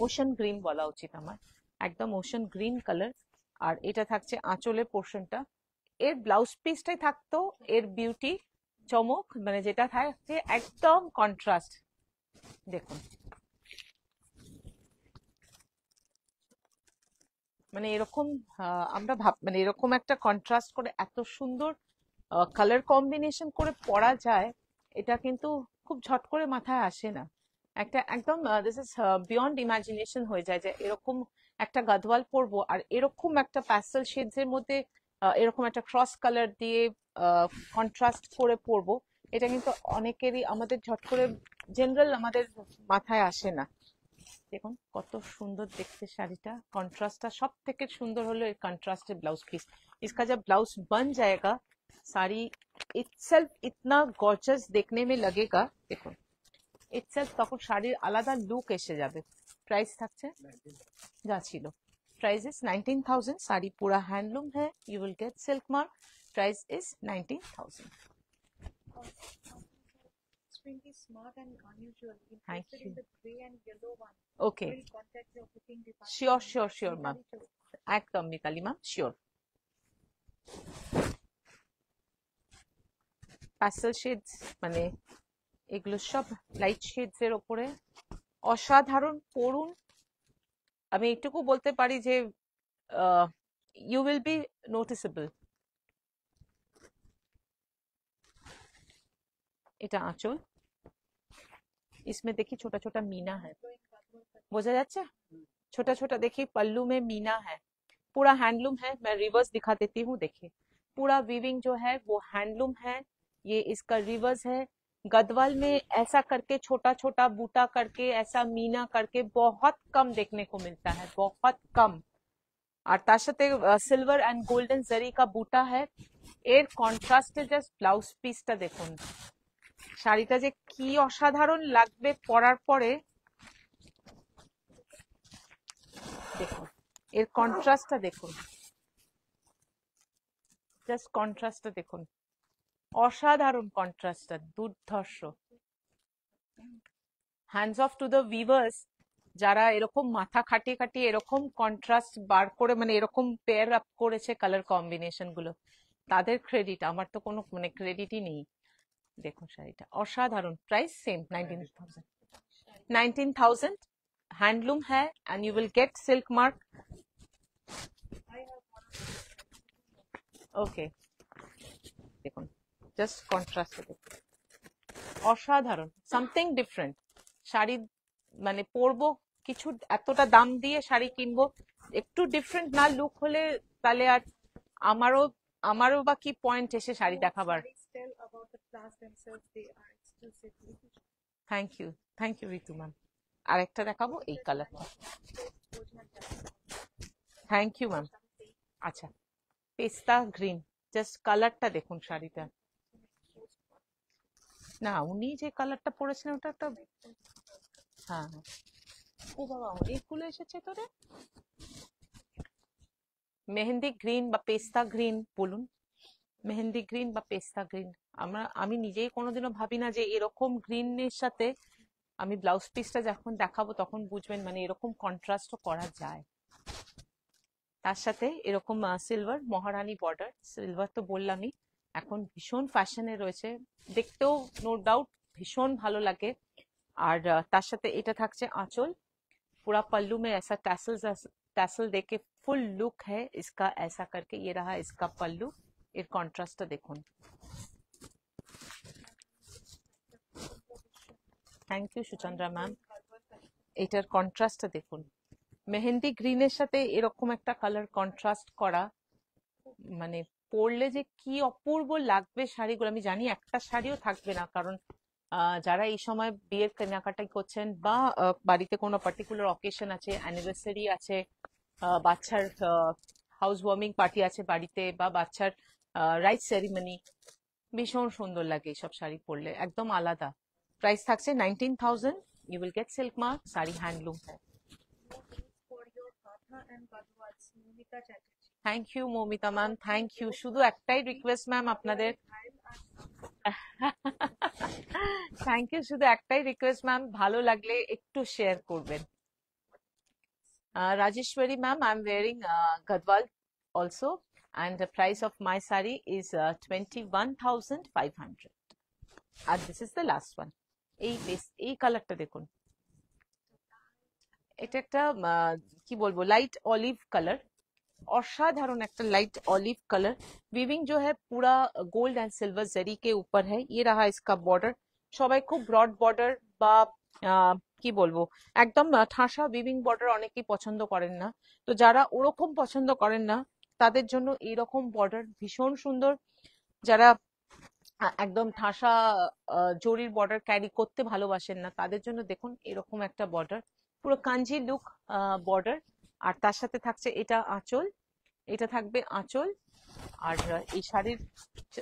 ocean green বলা উচিত আমার, একদম ওশান গ্রিন কালার। আর এটা থাকছে আঁচলের পোর্শনটা। এর ব্লাউজ পিসটাই থাকতো এর বিউটি, চমক, মানে যেটা থাকে একদম কন্ট্রাস্ট। দেখুন, মানে এরকম আমরা মানে এরকম একটা কন্ট্রাস্ট করে এত সুন্দর কালার কম্বিনেশন করে পরা যায়, এটা কিন্তু খুব ঝট করে মাথায় আসে না। একটা একদম দিস ইজ বিয়ন্ড ইমাজিনেশন হয়ে যায় যে এরকম একটা গাদওয়াল পরবো আর এরকম একটা প্যাস্টেল শেডস এর মধ্যে এরকম একটা ক্রস কালার দিয়ে কন্ট্রাস্ট করে পরবো। এটা কিন্তু অনেকেরই, আমাদের ঝট করে জেনারেল আমাদের মাথায় আসে না। দেখুন কত সুন্দর দেখতে শাড়িটা, কন্ट्रास्टটা सब থেকে সুন্দর হলো এই কন্ট্রাস্টেড ব্লাউজ পিস। इसका जब ब्लाउज बन जाएगा, साड़ी itself इतना गॉर्जियस देखने में लगेगा। দেখুন itself তখন শাড়ির আলাদা লুক এসে যাবে। প্রাইস থাকছে যা ছিল, प्राइस इज 19,000। साड़ी पूरा हैंडलूम है, you will get silk mark. Price is 19,000। It's really smart and unusual. Thank Interested you. in the grey and yellow one. Okay, Will contact your booking department. sure sure sure ma'am, Nidali Chowk. একদম Mitali ma'am, sure. Pastel shades মানে এগুলো সব light shades এর ওপরে অসাধারণ পড়ুন। আমি এইটুকু বলতে পারি যে ইউ উইল বি নোটিসেবল। এটা আঁচল, इसमें देखिए छोटा छोटा मीना है, বোঝা যাচ্ছে? छोटा छोटा देखिए पल्लू में मीना है, पूरा हैंडलूम है। मैं रिवर्स दिखा देती हूँ, देखिए पूरा वीविंग जो है वो हैंडलूम है। ये इसका रिवर्स है। गदवाल में ऐसा करके छोटा छोटा बूटा करके ऐसा मीना करके बहुत कम देखने को मिलता है, बहुत कम। আর তার সাথে সিলভার এন্ড গোল্ডেন জারি কা বুটা হ্যায়। এর কন্ট্রাস্টে জাস্ট ব্লাউজ পিসটা দেখুন, শাড়িটা যে কি অসাধারণ লাগবে পরার পরে। দেখুন এর কন্ট্রাস্টটা দেখুন, জাস্ট কন্ট্রাস্টটা দেখুন, অসাধারণ কন্ট্রাস্টটা, দুর্ধর্ষ। Hands of to the viewers, যারা এরকম মাথা খাটিয়ে খাটিয়ে এরকম কন্ট্রাস্ট বার করে, মানে এরকম পেয়ার আপ করেছে কালার কম্বিনেশন গুলো, তাদের ক্রেডিট, আমার তো কোনো মানে ক্রেডিটই নেই। দেখুন শাড়িটা অসাধারণ। Price same 19,000। 19,000 हैंडलूम है and you will get silk mark. Okay, দেখুন জাস্ট কন্ট্রাস্ট দেখুন, অসাধারণ, সামথিং ডিফারেন্ট। শাড়ি মানে পরবো, কিছু এতটা দাম দিয়ে শাড়ি কিনবো, একটু ডিফারেন্ট না লুক হলে তাহলে আর আমারও আমারও বা কি পয়েন্ট এসে শাড়ি দেখাবার। Sarees tell about the class themselves. They are exclusively. Thank you Ritu ma'am. আর একটা দেখাবো এই কালারটা। Thank you ma'am. আচ্ছা, পেস্তা গ্রিন, জাস্ট কালারটা দেখুন শাড়িটা। না, উনি যে কালারটা পরেছেন ওটা একটা হ্যাঁ হ্যাঁ। ও বাবা, অনেকগুলো এসেছে তোরে। মেহেন্দি গ্রিন বা পেস্তা গ্রিন বলুন, মেহেন্দি গ্রিন বা পেস্তা গ্রিন। আমি নিজেই কোনোদিনও ভাবি না যে এরকম গ্রিনের সাথে আমি ব্লাউজ পিসটা যখন দেখাবো তখন বুঝবেন মানে এরকম কন্ট্রাস্টও করা যায়। তার সাথে এরকম সিলভার মহারানী বর্ডার, সিলভার তো বললামই, এখন ভীষণ ফ্যাশনে রয়েছে, দেখতেও নো ডাউট ভীষণ ভালো লাগে। আর তার সাথে এটা থাকছে আঁচল, पूरा पल्लू में ऐसा टैसल देके फुल लुक है इसका, ऐसा करके ये रहा इसका पल्लू। এর কন্ট্রাস্টটা দেখুন। থ্যাংক ইউ সুচন্দ্রা ম্যাম, এটার কন্ট্রাস্টটা দেখুন। মেহেন্দি গ্রিনের সাথে এরকম একটা কালার কন্ট্রাস্ট করা, মানে পরলে যে কি অপূর্ব লাগবে শাড়িগুলো। আমি জানি একটা শাড়িও থাকবে না, কারণ যারা এই সময় বিয়ের কেনাকাটাই করছেন বা বাড়িতে কোনো পার্টিকুলার অকেশন আছে, অ্যানিভার্সারি আছে, বাচ্চার হাউস ওয়ার্মিং পার্টি আছে বাড়িতে, বা বাচ্চার রাইট সেরিমনি, ভীষণ সুন্দর লাগে এইসব শাড়ি পরলে, একদম আলাদা। প্রাইস থাকছে 19,000। You will get silk mark, sari handloom হ্যাঁ। For your Katha and Gadwals, Momita Chatterjee. Thank you Moumita ma'am, thank you. শুধু একটাই রিকোয়েস্ট ম্যাম আপনাদের, থ্যাংক ইউ, শুধু একটাই রিকোয়েস্ট ম্যাম, ভালো লাগলে একটু শেয়ার করবেন। Rajeshwari ma'am, I'm wearing Gadwal also, and the price of my sari is 21,500. And this is the last one. এই কালারটা দেখুন, এটা একটা কি বলবো, লাইট অলিভ কালার, असाधारण একটা लाइट ऑलिव कलर। वीविंग जो है पूरा गोल्ड एंड सिल्वर जरी के ऊपर है। ये रहा इसका बॉर्डर, সবাই খুব ব্রড বর্ডার বা কি বলবো একদম ঠাসা উইভিং বর্ডার অনেকেই পছন্দ করেন না, তো যারা ওরকম পছন্দ করেন না তাদের জন্য এইরকম বর্ডার ভীষণ সুন্দর। যারা একদম ঠাসা জরির বর্ডার ক্যারি করতে ভালোবাসেন না তাদের জন্য দেখুন এরকম একটা বর্ডার, পুরো কাঞ্জি লুক বর্ডার। আর তার সাথে থাকছে এটা আঁচল, এটা থাকবে আঁচল। আর এই শাড়ির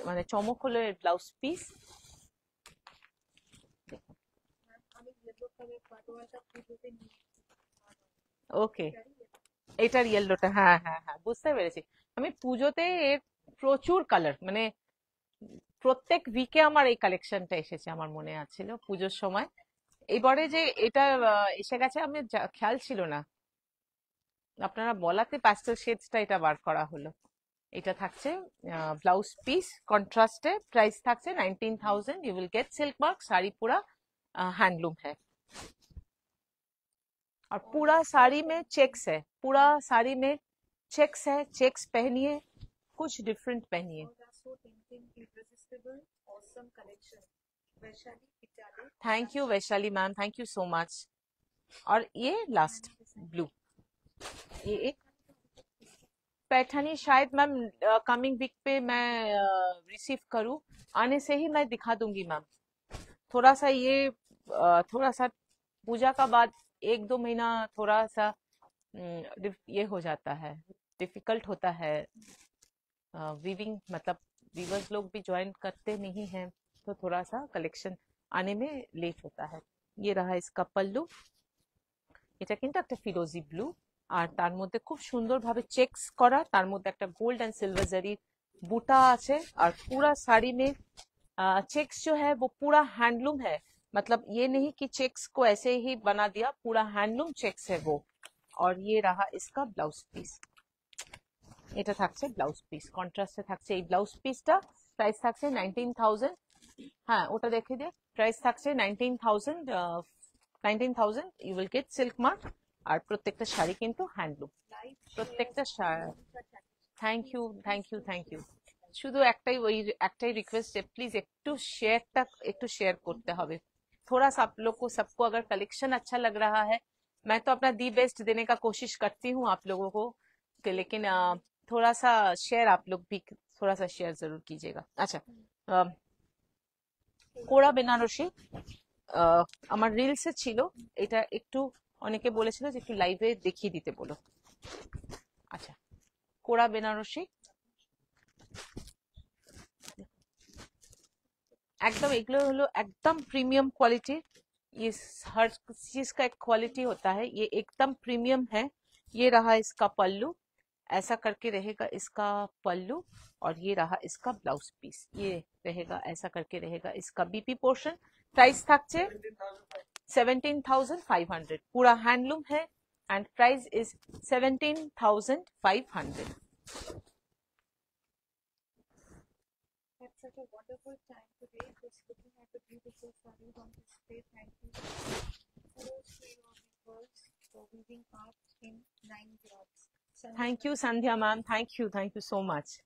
মানে চমক হলো এর ব্লাউজ পিস। আমি yellow color পাটোয়াটা পুজোতে নিয়ে ওকে, এটার ইয়েলোটা, হ্যাঁ হ্যাঁ হ্যাঁ বুঝতে পেরেছি। আমি পুজোতে এর প্রচুর কালার, মানে প্রত্যেক উইকে আমার এই কালেকশনটা এসেছে, আমার মনে আছিল পুজোর সময়। এবারে যে এটা এসে গেছে আমি খেয়াল ছিল না, আপনারা বলাতে প্যাস্টেল শেডসটা এটা বার করা হলো। এটা থাকছে ব্লাউজ পিস কন্ট্রাস্টে, প্রাইস থাকছে 19,000। You will get silk mark, sari पूरा हैंडलूम है और पूरा साड़ी में चेक्स है, पूरा साड़ी में चेक्स है। चेक्स पहनिए, कुछ डिफरेंट पहनिए। Those are so tempting, irresistible, awesome collection. Vaishali Pitale. Thank you Vaishali ma'am, thank you so much. और ये लास्ट ब्लू, ये एक पैठानी शायद मैम कमिंग वीक पे मैं रिसीव करूं, आने से ही मैं दिखा दूंगी मैम। थोड़ा सा ये थोड़ा सा पूजा का बाद 1-2 महीना थोड़ा सा ये हो जाता है, डिफिकल्ट होता है वीविंग, मतलब वीवर्स लोग भी ज्वाइन करते नहीं हैं, तो थोड़ा सा कलेक्शन आने में लेट होता है। ये रहा इसका पल्लू, এটা কিন্তু একটা ফিরোজি ব্লু, আর তার মধ্যে খুব সুন্দরভাবে চেকস করা, তার মধ্যে একটা গোল্ড एंड सिल्वर जरी बूटा আছে। और पूरा साड़ी में चेक्स जो है वो पूरा हैंडलूम है, मतलब ये नहीं कि चेक्स को ऐसे ही बना दिया, पूरा हैंडलूम चेक्स है वो। और ये रहा इसका ब्लाउज পিস, এটা থাকছে ব্লাউজ পিস, কন্ট্রাস্টে থাকছে এই ব্লাউজ পিসটা। প্রাইস থাকছে 19,000। হ্যাঁ ওটা দেখে দে, প্রাইস থাকছে 19,000। 19,000 you will get silk mark, আর প্রত্যেকটা শাড়ি কিন্তু হ্যান্ডলুম, প্রত্যেকটা sari. Thank you thank you thank you. শুধু একটাই রিকোয়েস্ট যে প্লিজ একটু শেয়ার করতে হবে। थोड़ा सा आप लोग को, सबको अगर कलेक्शन अच्छा लग रहा है, मैं तो अपना दी बेस्ट देने का कोशिश करती हूँ आप लोगों को, लेकिन थोड़ा सा शेयर आप लोग भी थोड़ा सा शेयर जरूर कीजिएगा। अच्छा, কোড়া বেনারসি আমার রিলসে ছিল, এটা একটু অনেকে বলেছিল যে একটু লাইভে দেখিয়ে দিতে বলো। আচ্ছা, কোড়া বেনারসি একদম, এগুলো হলো একদম প্রিমিয়াম কোয়ালিটির, ये हर चीज का एक क्वालिटी होता है, ये एकदम प्रीमियम है। ये रहा इसका पल्लू, ऐसा करके रहेगा इसका पल्लू। और ये रहा इसका ब्लाउज पीस, ये रहेगा ऐसा करके रहेगा इसका बीपी पोर्शन। प्राइस থাকছে 17,500, पूरा हैंडलूम है and price is 17,500। Had such a wonderful time today just looking at the beautiful sarees on display. Thank you. Kudos to your viewers for weaving art in 9 yards. Thank you Sandhya ma'am, thank you so much.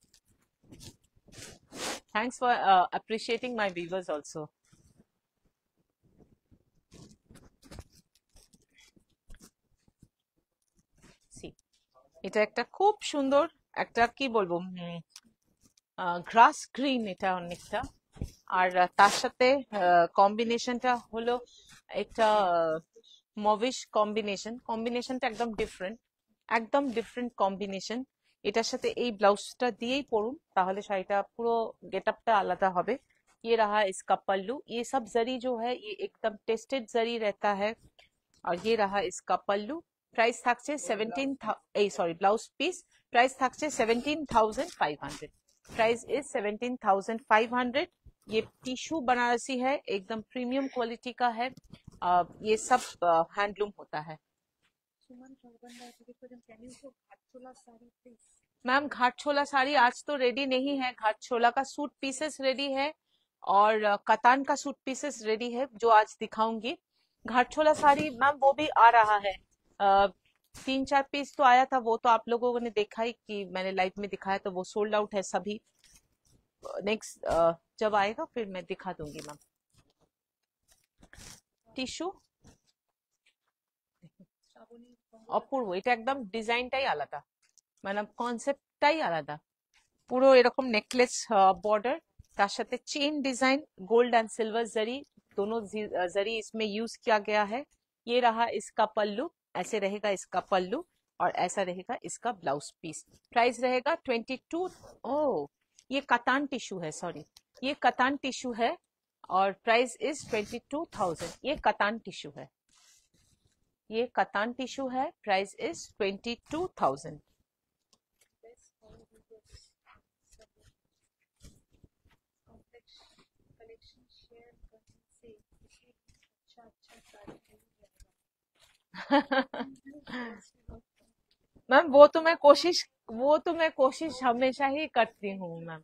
Thanks for appreciating my viewers also. See, এটা একটা খুব সুন্দর একটা কি বলবো গ্রাস green, এটা অনেকটা। আর তার সাথে কম্বিনেশনটা হলো একটা মভিশ কম্বিনেশনটা একদম ডিফারেন্ট কম্বিনেশন। এটার সাথে এই ব্লাউজটা দিয়েই পরুন, তাহলে শাড়িটা পুরো গেটআপটা আলাদা হবে। ये रहा इसका पल्लू, ये सब जरी जो है ये एकदम टेस्टेड जरी रहता है। और ये रहा इसका पल्लू। प्राइस থাকছে 17 ব্লাউজ পিস प्राइस থাকছে 17,500। Price is 17,500। ये टिश्यू बनारसी है, एकदम प्रीमियम क्वालिटी का है। ये सब हैंडलूम होता है। Suman Charbanda, can you show Ghatchola saree please? Ma'am Ghatchola sari आज तो रेडी नहीं है, घाटछोला का सूट पीसेस रेडी है और कतान का सूट पीसेस रेडी है जो आज दिखाऊंगी। घाटछोला साड़ी मैम वो भी आ रहा है, 3-4 पीस तो आया था, वो तो आप लोगों ने देखा ही कि मैंने लाइव में दिखाया, तो वो सोल्ड आउट है सभी। नेक्स्ट जब आएगा फिर मैं दिखा दूंगी मैम। টিস্যু Shaboni, অপূর্ব, এটা একদম ডিজাইনটাই আলাদা, মানে কনসেপ্টটাই আলাদা। পুরো এরকম নেকলেস बॉर्डर, তার সাথে chain design, gold and silver zari, दोनों जरी इसमें यूज किया गया है। ये रहा इसका पल्लू, ऐसे रहेगा इसका पल्लू और ऐसा रहेगा इसका ब्लाउज पीस। प्राइस रहेगा 22। ओ ये कतान टिश्यू है, सॉरी ये कतान टिश्यू है और प्राइस इज 22,000। ये कतान टिश्यू है, ये कतान टिश्यू है, price is 22,000। best all viewers. Complex collection share करने से किसी अच्छा साड़ी नहीं मिलेगा। मैम वो तो मैं कोशिश हमेशा ही करती हूँ मैम।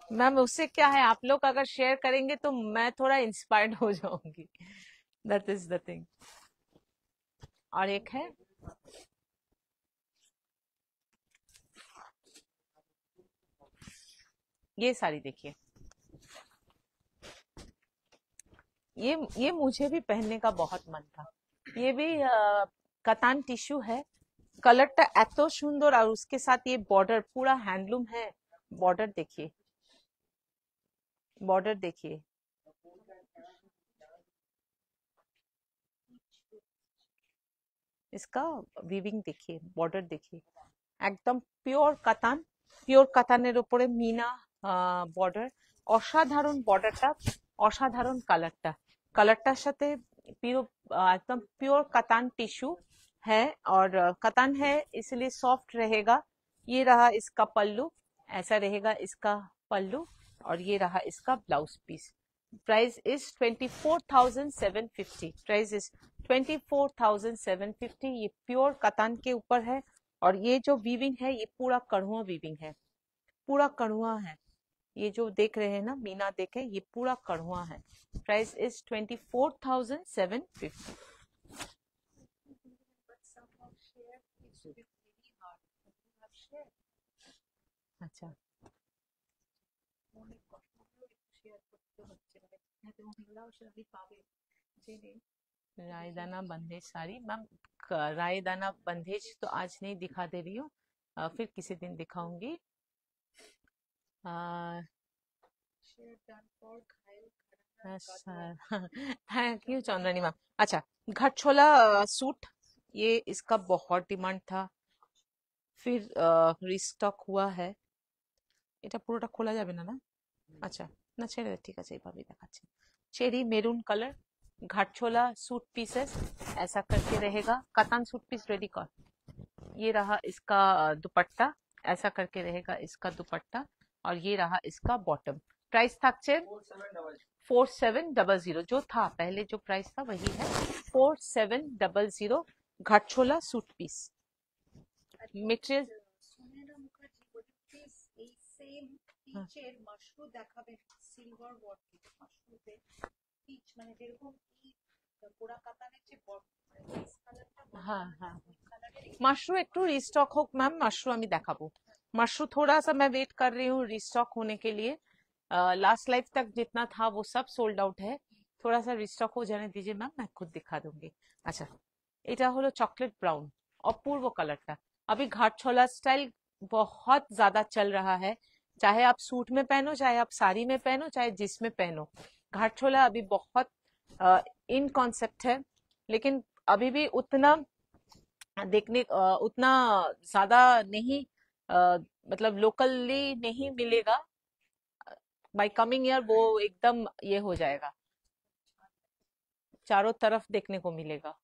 मैम उससे क्या है, आप लोग अगर शेयर करेंगे तो मैं थोड़ा इंस्पायर्ड हो जाऊंगी, दैट इज द थिंग। और एक है ये साड़ी, देखिए ये मुझे भी पहनने का बहुत मन था। ये भी कतान टिश्यू है, कलरটা এত সুন্দর और उसके साथ ये बॉर्डर पूरा हैंडलूम है। बॉर्डर देखिए, बॉर्डर देखिए, इसका वीविंग देखिए, बॉर्डर देखिए, একদম পিওর কাতানের উপরে মিনা বর্ডার। অসাধারণ বর্ডারটা, অসাধারণ কালারটার সাথে एकदम प्योर कतान टिश्यू है और कतान है इसलिए सॉफ्ट रहेगा। ये रहा इसका पल्लू, ऐसा रहेगा इसका पल्लू और ये रहा इसका blouse piece. Price is 24,750। Price is 24,750। ये प्योर कतान के ऊपर है और ये जो वीविंग है ये पूरा कढ़ुआ वीविंग है, पूरा कढ़ुआ है। ये जो देख रहे हैं ना मीना देखे, ये पूरा कढ़ुआ है। Price is 24,750। But somehow share is very hard. You have shared. अच्छा অনেক কষ্টগুলো একটু শেয়ার করতে হচ্ছে, মানে যাতে মহিলারাও সেভাবে পাবে জেনে। रायदाना बंदेज साड़ी मैम, रायदाना बंदेज तो आज नहीं दिखा दे रही हूँ, फिर किसी दिन दिखाऊंगी। শেয়ার ডান ফর ঘায়েল ঘরানা Gadwal. Thank you Chandrani ma'am. अच्छा घटछोला सूट, ये इसका बहुत डिमांड था, फिर রিস্টক हुआ है। এটা পুরোটা খোলা যাবে না না? আচ্ছা, না ছেড়ে দে, ঠিক আছে এইভাবেই দেখাচ্ছি। Cherry maroon colour, gharchola suit pieces ऐसा करके रहेगा। कतान सूट पीस रेडी कर। ये रहा इसका दुपट्टा, ऐसा करके रहेगा इसका दुपट्टा, और ये रहा इसका बॉटम। प्राइस থাকছে 4700, जो था पहले जो प्राइस था वही है 4700। Gharchola suit piece material. Sunera Mukherjee would you please এই সেম পিচের মাশরু দেখাবেন সিলভার ওয়ার্ক মাশরুতে পিচ মানে যেরকম এই পোড়া কাতানের যে মানে বেস কালারটা हाँ हाँ, কালারের मशरू एक टू रिस्टॉक हो मैम, मशरू আমি দেখাবো। मशरू थोड़ा सा मैं वेट कर रही हूँ रिस्टॉक होने के लिए। लास्ट लाइफ तक जितना था वो सब सोल्ड आउट है, थोड़ा सा रिस्टॉक हो जाने दीजिए मैम, मैं खुद दिखा दूंगी। अच्छा, এটা হলো চকলেট ব্রাউন, অপূর্ব কালারটা। अभी घाटचोला स्टाइल बहुत ज्यादा चल रहा है, चाहे आप सूट में पहनो, चाहे आप साड़ी में पहनो, चाहे जिसमें पहनो। घाटचोला अभी बहुत इन कॉन्सेप्ट है, लेकिन अभी भी उतना उतना ज्यादा नहीं, मतलब लोकली नहीं मिलेगा। बाय कमिंग ईयर वो एकदम ये हो जाएगा, चारों तरफ देखने को मिलेगा।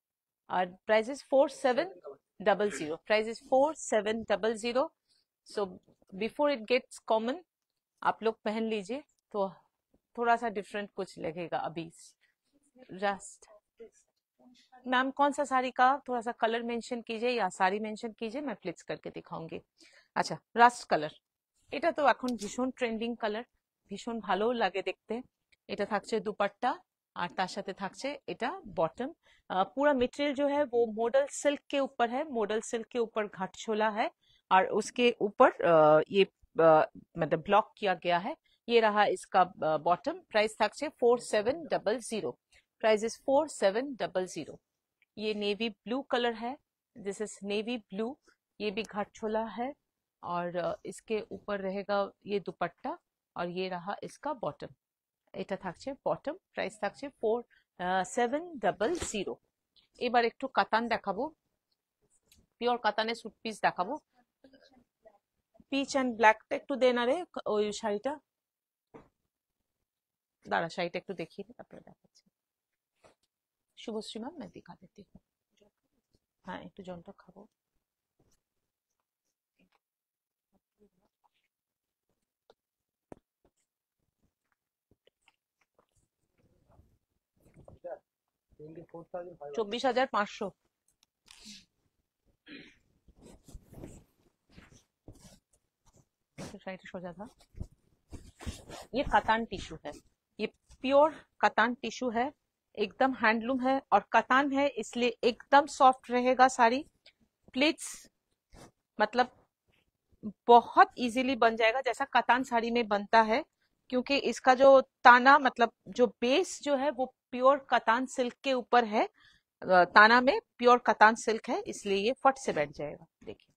और price is 4700, price is 4700। So before it gets common आप लोग पहन लीजिए तो थोड़ा सा डिफरेंट कुछ लगेगा अभी। जस्ट मैम कौन सा साड़ी का थोड़ा सा कलर मेंशन कीजिए या साड़ी मेंशन कीजिए, मैं फ्लिक्स करके दिखाऊंगी। अच्छा, রাস্ট কালার, এটা তো এখন ভীষণ ট্রেন্ডিং কালার, ভীষণ ভালো লাগে দেখতে। এটা থাকছে দুপাট্টা और তার সাথে থাকছে এটা बॉटम। पूरा मटेरियल जो है वो मॉडल सिल्क के ऊपर है, मॉडल सिल्क के ऊपर घाटचोला है और उसके ऊपर ये मतलब ब्लॉक किया गया है। ये रहा इसका बॉटम। प्राइस থাকছে 4700, प्राइस इज 4700। ये नेवी ब्लू कलर है, दिस इज नेवी ब्लू। ये भी घाटचोला है और इसके ऊपर रहेगा ये दुपट्टा और ये रहा इसका बॉटम। এটা থাকছে বটম, প্রাইস থাকছে 4700। এবার একটু কাতান দেখাবো, পিওর কাতানের সুট পিস দেখাবো। পিচ এন্ড ব্ল্যাকটা একটু দে না রে ওই শাড়িটা, দাঁড়া শাড়িটা একটু দেখিয়ে দিই তারপরে দেখাচ্ছি। শুভশ্রী ম্যাম मैं दिखा देती हूँ। হ্যাঁ একটু জলটা খাবো। এটা 24,500। 24,500। शायद सोचा था। ये कतान टिश्यू है, ये प्योर कतान टिश्यू है, एकदम हैंडलूम है और कतान है इसलिए एकदम सॉफ्ट रहेगा साड़ी। प्लीट्स मतलब बहुत इजीली बन जाएगा जैसा कतान साड़ी में बनता है, क्योंकि इसका जो ताना मतलब जो बेस जो है वो प्योर कतान सिल्क के ऊपर है। ताना में प्योर कतान सिल्क है इसलिए ये फट से बैठ जाएगा। देखिए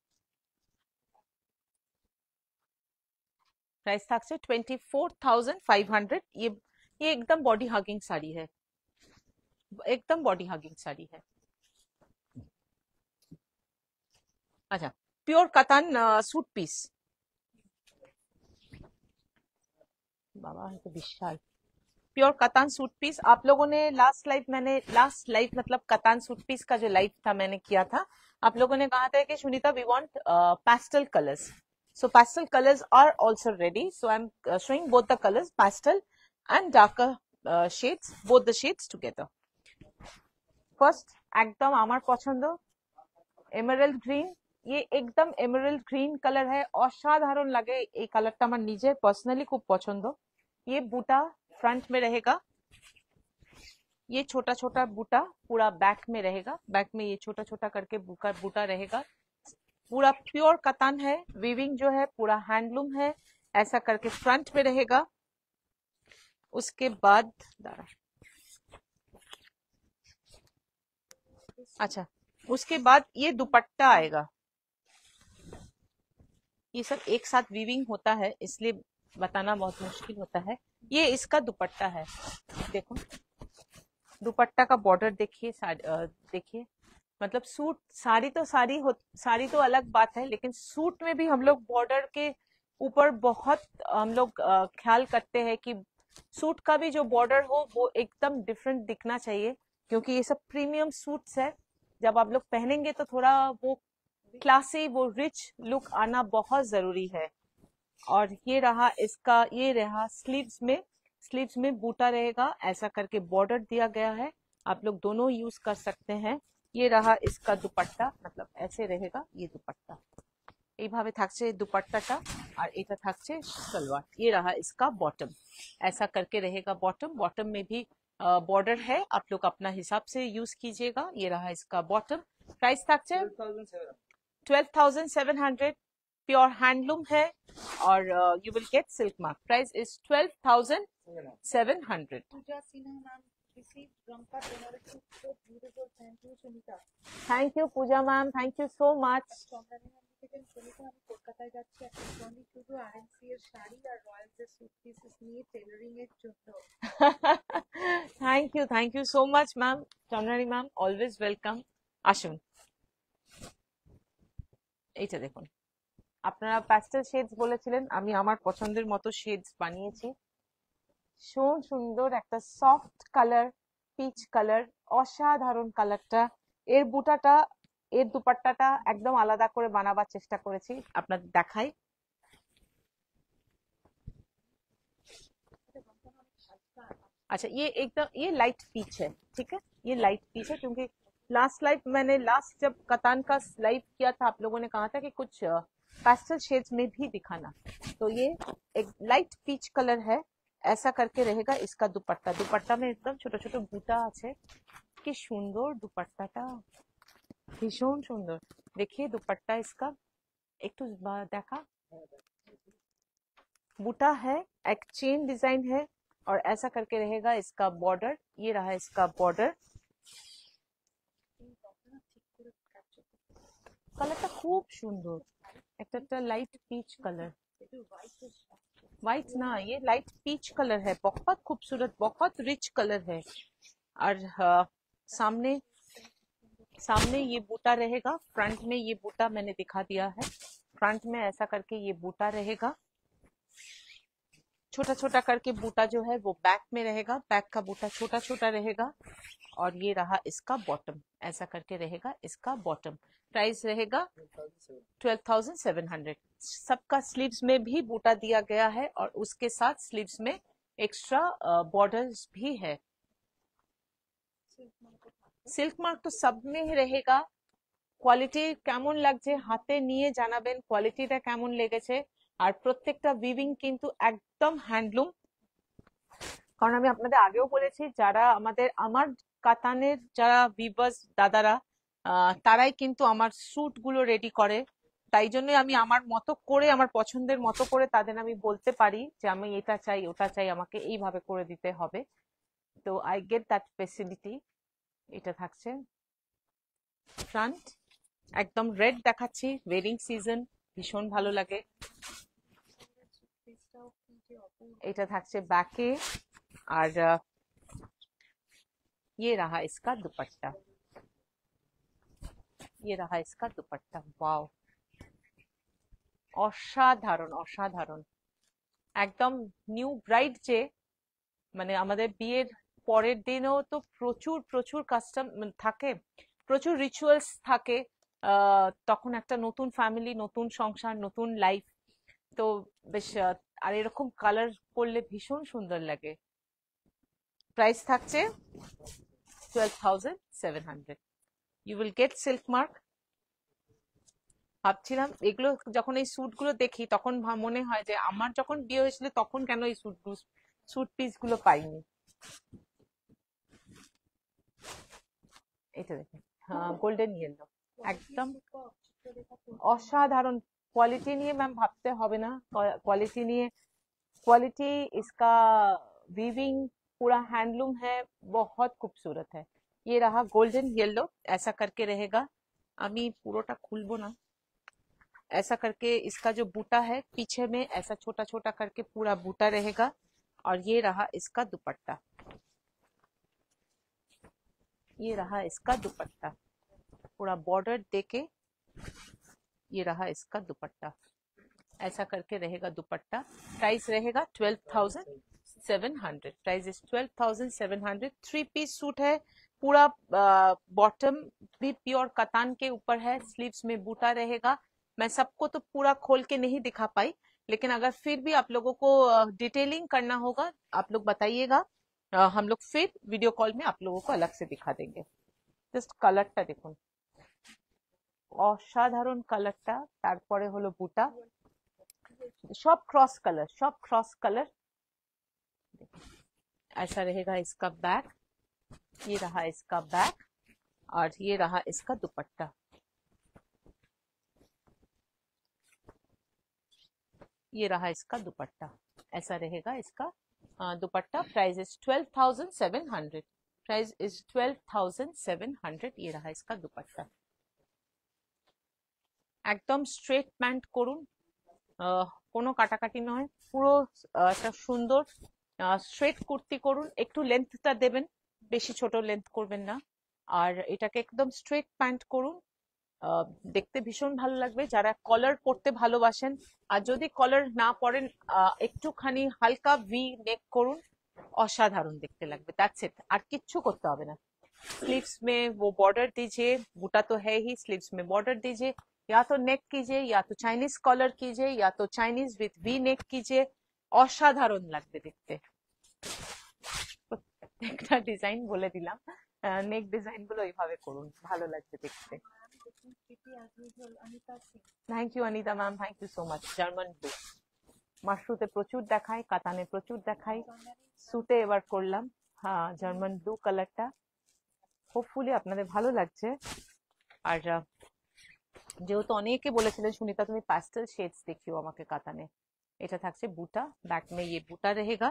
प्राइस থাকছে 24,500। ये एकदम बॉडी हगिंग साड़ी है, एकदम बॉडी हगिंग साड़ी है। अच्छा, प्योर कतान सूट पीस, बाबा है तो विशाल। प्योर कतान सूट पीस आप लोगों ने लास्ट लाइव मतलब कतान सूट पीस का जो लाइव था मैंने किया था, आप लोगों ने कहा था कि Sunita we want pastel colors, so pastel colors are also ready, so I'm showing both the colors, pastel and darker shades, both the shades together. First একদম আমার পছন্দ এমারেল্ড গ্রিন, ये एकदम एमराल्ड ग्रीन कलर है, असाधारण लगे এই কালারটা আমার নিজের পার্সোনালি খুব পছন্দ। ये बूटा फ्रंट में रहेगा, ये छोटा छोटा बूटा पूरा बैक में रहेगा, बैक में ये छोटा छोटा करके बूटा रहेगा। पूरा प्योर कतान है, वीविंग जो है पूरा हैंडलूम है, ऐसा करके फ्रंट में रहेगा। उसके बाद अच्छा, उसके बाद ये दुपट्टा आएगा। ये सब एक साथ वीविंग होता है इसलिए बताना बहुत मुश्किल होता है। ये इसका दुपट्टा है, देखो दुपट्टा का बॉर्डर देखिए, देखिए मतलब सूट साड़ी तो साड़ी तो अलग बात है, लेकिन सूट में भी हम लोग बॉर्डर के ऊपर बहुत हम लोग ख्याल करते हैं कि सूट का भी जो बॉर्डर हो वो एकदम डिफरेंट दिखना चाहिए, क्योंकि ये सब प्रीमियम सूट्स है। जब आप लोग पहनेंगे तो थोड़ा वो क्लासी, वो रिच लुक आना बहुत जरूरी है। और ये रहा स्लीव्स में बूटा रहेगा, ऐसा करके बॉर्डर दिया गया है। आप लोग दोनों यूज कर सकते हैं। ये रहा इसका दुपट्टा, मतलब ऐसे रहेगा ये दुपट्टा। এইভাবে থাকছে दुपट्टाটা, और এটা থাকছে सलवार। ये रहा इसका बॉटम, ऐसा करके रहेगा बॉटम। बॉटम में भी बॉर्डर है, आप लोग अपना हिसाब से यूज कीजिएगा। ये रहा इसका बॉटम। प्राइस থাকছে 12,700 12,700, प्योर हैंडलूम है, और you will get silk mark. Price is 12,700। Pooja Sinha ma'am received Rampa Benares. So beautiful. Thank you, Sunita. Thank you Puja ma'am, thank you so much. Chandrani ma'am লিখেছেন, সুনিতা আমি কলকাতায় যাচ্ছি, একটা সঙ্গে শুধু আরএমসি এর শাড়ি আর রয়্যালস এর স্যুট পিসেস নিয়ে টেলারিং এর জন্য। Thank you so much ma'am. Chandrani ma'am always welcome. আসুন, এইটা দেখুন, আপনারা প্যাস্টেল শেডস বলেছিলেন, আমি আমার পছন্দের মতো শেডস বানিয়েছি। ভীষণ সুন্দর একটা সফট কালার, পিচ কালার, অসাধারণ কালারটা। এর বুটাটা, এর দুপাট্টাটা একদম আলাদা করে বানাবার চেষ্টা করেছি, আপনাদের দেখাই। अच्छा, ये एकदम ये लाइट पीच है, ठीक है, ये लाइट पीच है, क्योंकि लास्ट जब कतान का लाइव किया था, आप लोगों ने कहा था कि कुछ पेस्टल शेड्स में भी दिखाना, तो ये एक लाइट पीच कलर है। ऐसा करके रहेगा इसका दुपट्टा। दुपट्टा में एकदम ছোট ছোট বুটা আছে। কি সুন্দর দুপাট্টাটা, ভীষণ সুন্দর। देखिए दुपट्टा इसका, একটু দেখা, बूटा है, एक चेन डिजाइन है, और ऐसा करके रहेगा इसका बॉर्डर। ये रहा इसका बॉर्डर। কালারটা খুব সুন্দর, একটা लाइट पीच कलर, व्हाइट ना, ये लाइट पीच कलर है, बहुत खूबसूरत, बहुत रिच कलर है। और सामने सामने ये बूटा रहेगा, फ्रंट में ये बूटा मैंने दिखा दिया है। फ्रंट में ऐसा करके ये बूटा रहेगा, छोटा छोटा करके बूटा जो है वो बैक में रहेगा, बैक का बूटा छोटा छोटा रहेगा। और ये रहा इसका बॉटम, ऐसा करके रहेगा इसका बॉटम। प्राइस रहेगा 12,700। सबका स्लीव्स में भी बूटा दिया गया है, और उसके साथ स्लीव्स में एक्स्ट्रा बॉर्डर्स भी है। सिल्क मार्क तो सब में ही रहेगा। কোয়ালিটি কেমন লাগছে হাতে নিয়ে জানাবেন, কোয়ালিটিটা কেমন লেগেছে। আর প্রত্যেকটা উইভিং কিন্তু একদম হ্যান্ডলুম, কারণ আমি আপনাদের আগেও বলেছি, যারা আমার কাতানের যারা উইভার্স দাদারা, তারাই কিন্তু আমার স্যুট গুলো রেডি করে। তাই জন্য আমি আমার মতো করে, আমার পছন্দের মতো করে তাদের আমি বলতে পারি যে আমি এটা চাই ওটা চাই, আমাকে এইভাবে করে দিতে হবে। তো আই গেট দ্যাট ফেসিলিটি। এটা থাকছে ফ্রন্ট, একদম রেড দেখাচ্ছি, ওয়েডিং সিজন, ভীষণ ভালো লাগে। এটা থাকছে ব্যাকে। আর ये रहा इसका दुपट्टा, ये रहा इसका दुपट्टा। वाओ, অসাধারণ অসাধারণ, একদম নিউ ব্রাইড যে, মানে আমাদের বিয়ের পরের দিনও তো প্রচুর প্রচুর কাস্টম থাকে, প্রচুর রিচুয়ালস থাকে। তখন একটা নতুন ফ্যামিলি, নতুন সংসার, নতুন লাইফ, তো বেশ আর এরকম কালার করলে ভীষণ সুন্দর লাগে। প্রাইস থাকছে 12,700। You will get silk mark. ভাবছিলাম এগুলো যখন এই স্যুট গুলো দেখি তখন মনে হয় যে আমার যখন বিয়ে হয়েছিল তখন কেন এই স্যুট পিস গুলো পাইনি। এটা দেখুন, হ্যাঁ, গোল্ডেন ইয়েলো, একদম অসাধারণ। क्वालिटी নিয়ে ম্যাম ভাবতে হবে না, क्वालिटी নিয়ে, क्वालिटी इसका वीविंग पूरा हैंडलूम है, बहुत खूबसूरत है। ये रहा गोल्डन येलो, ऐसा करके रहेगा। আমি পুরোটা খুলবো না, ऐसा करके इसका जो बूटा है पीछे में ऐसा छोटा छोटा करके पूरा बूटा रहेगा। और ये रहा इसका दुपट्टा, ये रहा इसका दुपट्टा, पूरा बॉर्डर देके ये रहा इसका दुपट्टा, ऐसा करके रहेगा दुपट्टा। प्राइस रहेगा 12,700। 12,700. Price is 12,700. 3 पीस सूट है पूरा. बॉटम भी प्योर कतान के ऊपर है, स्लीव्स में बूटा रहेगा. मैं सबको तो पूरा खोल के नहीं दिखा पाई, लेकिन अगर फिर भी आप लोगों को डिटेलिंग करना होगा आप लोग बताइएगा. हम लोग फिर वीडियो कॉल में आप लोगों को अलग से दिखा देंगे. জাস্ট কালারটা দেখুন, অসাধারণ কালারটা. তারপরে হলো বুটা, सब क्रॉस कलर, सब क्रॉस कलर. ऐसा रहेगा इसका बैक. ये रहा इसका बैक और ये रहा इसका दुपट्टा. ये रहा इसका दुपट्टा. ऐसा रहेगा इसका दुपट्टा. Price is 12,700. Price is 12,700. ये रहा इसका दुपट्टा. একদম স্ট্রেট প্যান্ট করুন, কোনো কাটাকাটি নয়, পুরো একটা সুন্দর স্ট্রেট কুর্তি করুন. একটু লেন্থটা দেবেন, বেশি ছোট লেন্থ করবেন না. আর এটাকে একদম স্ট্রেট প্যান্ট করুন, দেখতে ভীষণ ভালো লাগবে. যারা কলার পরতে ভালোবাসেন, আর যদি কলার না পরেন একটুখানি হালকা ভি নেক করুন, অসাধারণ দেখতে লাগবে. দ্যাটস ইট, আর কিচ্ছু করতে হবে না. स्लीव्स में वो बॉर्डर दीजिए, बूटा तो है ही, स्लीव्स में बॉर्डर दीजिए, या तो नेक कीजिए, या तो चाइनीज कॉलर कीजिए, या तो चाइनीज विथ वी नेक कीजिए. অসাধারণ লাগবে দেখতে. প্রত্যেকটা ডিজাইন বলে দিলাম, নেক ডিজাইন গুলো এইভাবে করুন, ভালো লাগবে দেখতে. Thank you Anita ma'am, thank you so much. German blue মাশরুতে প্রচুর দেখাই, কাতানে প্রচুর দেখাই, সুটে এবার করলাম. হ্যাঁ, জার্মান ব্লু কালারটা হোপফুলি আপনাদের ভালো লাগছে. আর যেহেতু অনেকে বলেছিলেন সুনিতা তুমি প্যাস্টেল শেডস দেখিও আমাকে কাতানে, এটা থাকছে বুটা. बैक में ये बूटा रहेगा.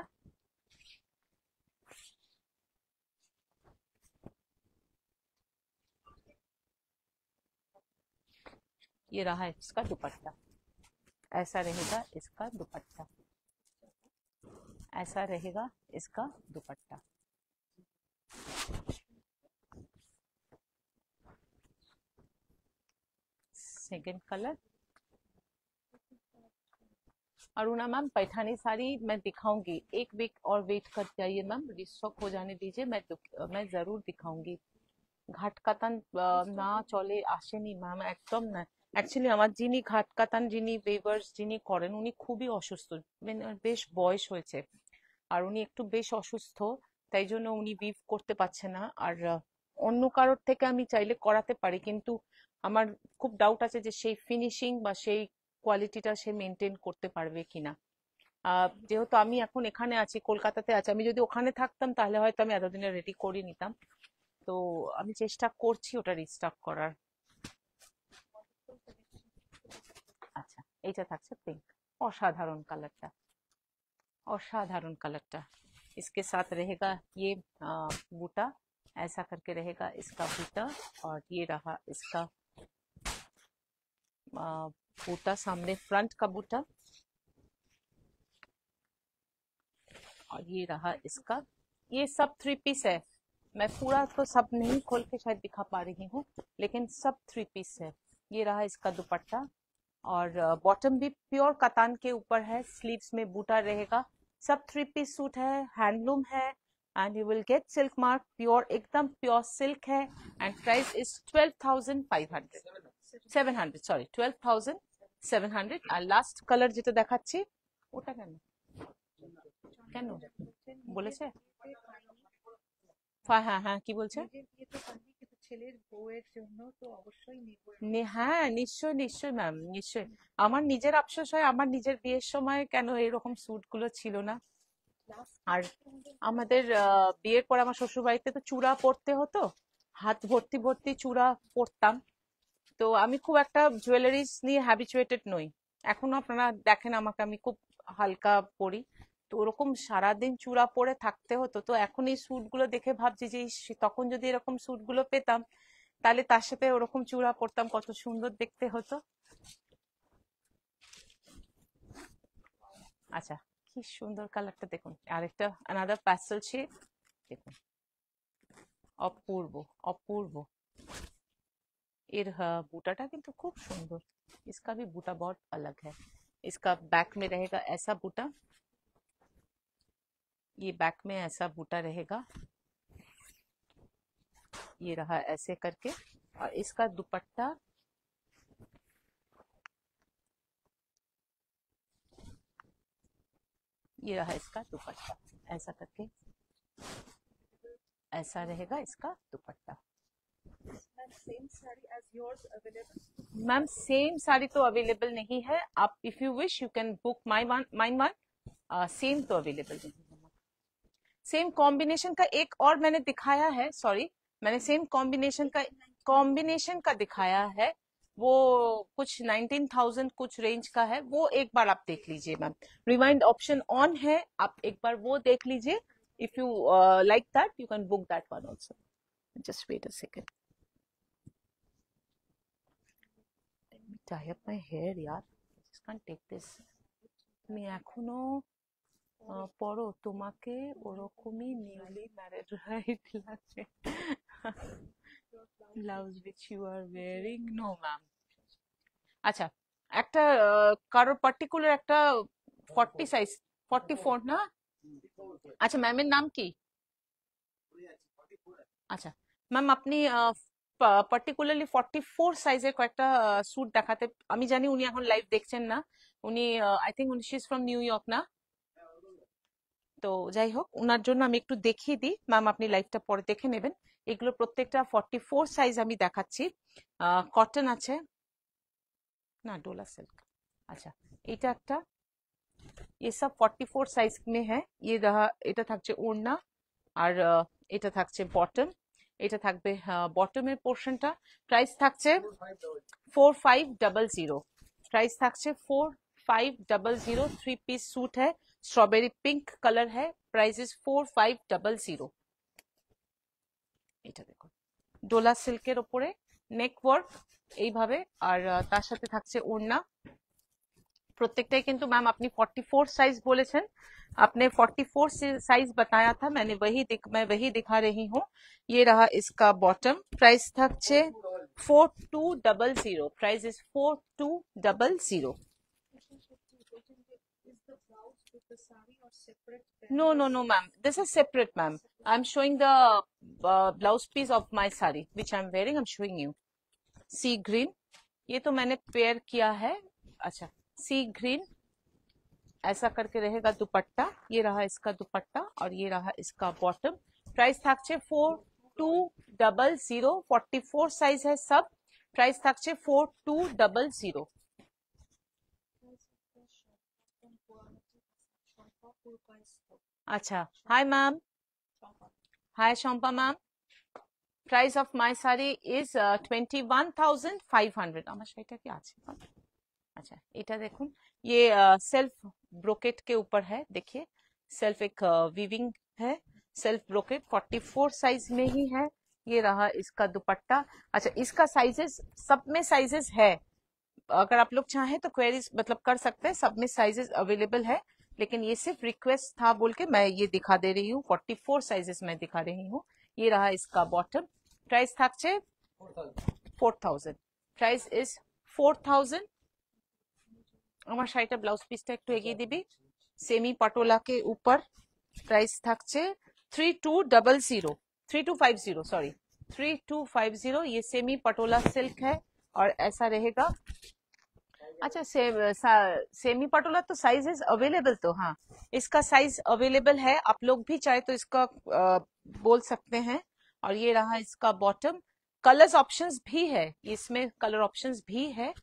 ये रहा इसका दुपट्टा. ऐसा रहेगा इसका दुपट्टा. ऐसा रहेगा इसका दुपट्टा. Second colour Aruna ma'am, Paithani sari मैं दिखाऊंगी. एक वीक और वेट कर जाइए मैम, रिस्टॉक हो जाने दीजिए. मैं जरूर दिखाऊंगी. ঘাট কাতান না চলে আসেনি ম্যাম, একদম না. অ্যাকচুয়ালি আমার যিনি ঘাট কাতান, যিনি ওয়েভার্স যিনি করেন, উনি খুবই অসুস্থ, বেশ বয়স হয়েছে, আর উনি একটু বেশ অসুস্থ, তাই জন্য উনি উইভ করতে পারছে না. আর অন্য কারোর থেকে আমি চাইলে করাতে পারি, কিন্তু আমার খুব ডাউট আছে যে সেই ফিনিশিং বা সেই কোয়ালিটিটা সে মেনটেন করতে পারবে কিনা. যেহেতু আমি এখন এখানে আছি, কলকাতাতে আছি, আমি যদি ওখানে থাকতাম তাহলে হয়তো আমি এতদিনে রেডি করে নিতাম. তো আমি চেষ্টা করছি ওটা রিস্টক করার. আচ্ছা, এইটা থাকছে পিঙ্ক. অসাধারণ কালারটা, অসাধারণ কালারটা. इसके साथ रहेगा ये बूटा. ऐसा करके रहेगा इसका बूटा. और ये रहा इसका बूटा, सामने फ्रंट का बूटा. और ये रहा इसका. ये सब 3 पीस है. मैं पूरा तो सब नहीं खोल के शायद दिखा पा रही हूँ, लेकिन सब 3 पीस है. ये रहा इसका दुपट्टा. और बॉटम भी प्योर कतान के ऊपर है, स्लीव्स में बूटा रहेगा. सब 3 पीस सूट है, हैंडलूम है, and you will get silk mark. Pure, एकदम प्योर सिल्क है. And price is 12,500, 700, sorry 12,700. আর লাস্ট কালার যেটা দেখাচ্ছি, ওটা কেন কেন বলেছে? হ্যাঁ হ্যাঁ, কি বলছে? হ্যাঁ, নিশ্চয় নিশ্চয় ম্যাম, নিশ্চয়. আমার নিজের আফসোস হয়, আমার নিজের বিয়ের সময় কেন এরকম স্যুট গুলো ছিল না. আর আমাদের বিয়ের পর আমার শ্বশুর বাড়িতে তো চূড়া পরতে হতো, হাত ভর্তি ভর্তি চূড়া পরতাম. তো আমি খুব একটা জুয়েলারিজ নিয়ে হ্যাবিচুয়েটেড নই. এখনো আপনারা দেখেন আমাকে, আমি খুব হালকা পরি. তো ওরকম সারাদিন চূড়া পরে থাকতে হতো. তো এখন এই স্যুট গুলো দেখে ভাবছি যে তখন যদি এরকম স্যুট গুলো পেতাম, তাহলে তার সাথে ওরকম চূড়া পরতাম, কত সুন্দর দেখতে হতো. আচ্ছা, কি সুন্দর কালারটা দেখুন. আরেকটা আনাদার প্যাস্টেল শেড দেখুন, অপূর্ব অপূর্ব. এর बूटाटा किंतु खूब सुंदर. इसका भी बूटा बहुत अलग है. इसका बैक में रहेगा ऐसा बूटा. ये बैक में ऐसा बूटा रहेगा, ये रहा ऐसे करके। और इसका दुपट्टा ये रहा, इसका दुपट्टा ऐसा करके ऐसा रहेगा इसका दुपट्टा। And same saree as yours available? Ma'am same sari तो अवेलेबल नहीं है, आप if you wish you can book mine one. Same तो अवेलेबल नहीं है। सेम कॉम्बिनेशन का एक और मैंने दिखाया है, सॉरी, मैंने सेम कॉम्बिनेशन का दिखाया है, वो कुछ 19,000 कुछ रेंज का है, वो एक बार आप देख लीजिए मैम। रिवाइंड ऑप्शन ऑन है, आप एक बार वो देख लीजिए। If you like that you can book that one also. Just wait a second, tie up my hair यार, just can't take this। তুমি এখনো পড়ো, তোমাকে ওরকমই নিউলি ম্যারিড রাইট লাগে। Blouse which you are wearing, no ma'am. আচ্ছা, একটা কারোর পার্টিকুলার একটা 40 সাইজ, 44 না? আচ্ছা, ম্যামের নাম কি? আচ্ছা ম্যাম, আপনি পার্টিকুলারলি 44 সাইজের কয়েকটা স্যুট দেখাতে, আমি জানি উনি এখন লাইভ দেখছেন না, উনি আই থিঙ্ক উনি she is from new York না? তো যাই হোক, ওনার জন্য আমি একটু দেখিয়ে দিই ম্যাম, আপনি লাইভটা পরে দেখে নেবেন। এগুলো প্রত্যেকটা 44 সাইজ আমি দেখাচ্ছি। কটন আছে না, ডোলা সিল্ক। আচ্ছা, এটা একটা, ये सब 44 সাইজ में है। ये रहा, এটা থাকছে ওড়না, আর এটা থাকছে বটম, এটা থাকবে বটমের পোর্শনটা। প্রাইস থাকছে 4500, प्राइस থাকছে 4500। 3 पीस सूट है, स्ट्रॉबेरी पिंक कलर है, प्राइस इज 4500। এটা দেখুন, ডোলা সিল্কের উপরে নেক ওয়ার্ক এইভাবে, আর তার সাথে থাকছে ওড়না। প্রত্যেকটাই কিন্তু ম্যাম আপনি 44 সাইজ বলেছেন, आपने 44 साइज बताया था, मैं वही दिखा रही हूँ। ये रहा इसका बॉटम, प्राइस থাকছে 4200, price is 4200। Is the blouse with the saree or separate? No, no, no, ma'am. This is separate, ma'am. I'm showing the blouse piece of my sari, which I'm wearing. I'm showing you. Sea green. ये तो मैंने pair किया है। अच्छा, सी green ऐसा करके रहेगा दुपट्टा। ये रहा इसका दुपट्टा और ये रहा इसका बॉटम। प्राइस থাকছে 4200, 44 साइज है सब। प्राइस থাকছে 4200। अच्छा, hi ma'am, hi Shampa ma'am. Price of my sari is 21,500। আমার শাড়িটা কি আছে? अच्छा, এটা দেখুন, ये सेल्फ ब्रोकेट के ऊपर है, देखिए सेल्फ एक वीविंग है, सेल्फ ब्रोकेट 44 साइज में ही है। ये रहा इसका दुपट्टा। अच्छा, इसका साइजेस सब में साइजेस है, अगर आप लोग चाहें तो क्वेरीज मतलब कर सकते हैं, सब में साइजेस अवेलेबल है, लेकिन ये सिर्फ रिक्वेस्ट था बोल के मैं ये दिखा दे रही हूँ। 44 साइजेस मैं दिखा रही हूँ। ये रहा इसका बॉटम, प्राइस থাকছে 4000, प्राइस इज 4000। আমার শাড়িটা ব্লাউজ পিসটা একটু এগিয়ে দিবি। সেমি পাটোলাকে ऊपर, प्राइस থাকছে 3200, 3250, सॉरी 3250। ये सेमी पटोला सिल्क है और ऐसा रहेगा। अच्छा, सेमी पटोला तो साइजेस अवेलेबल, तो हाँ इसका साइज अवेलेबल है, आप लोग भी चाहे तो इसका बोल सकते हैं। और ये रहा इसका बॉटम। कलर्स ऑप्शंस भी है, इसमें कलर ऑप्शंस भी है।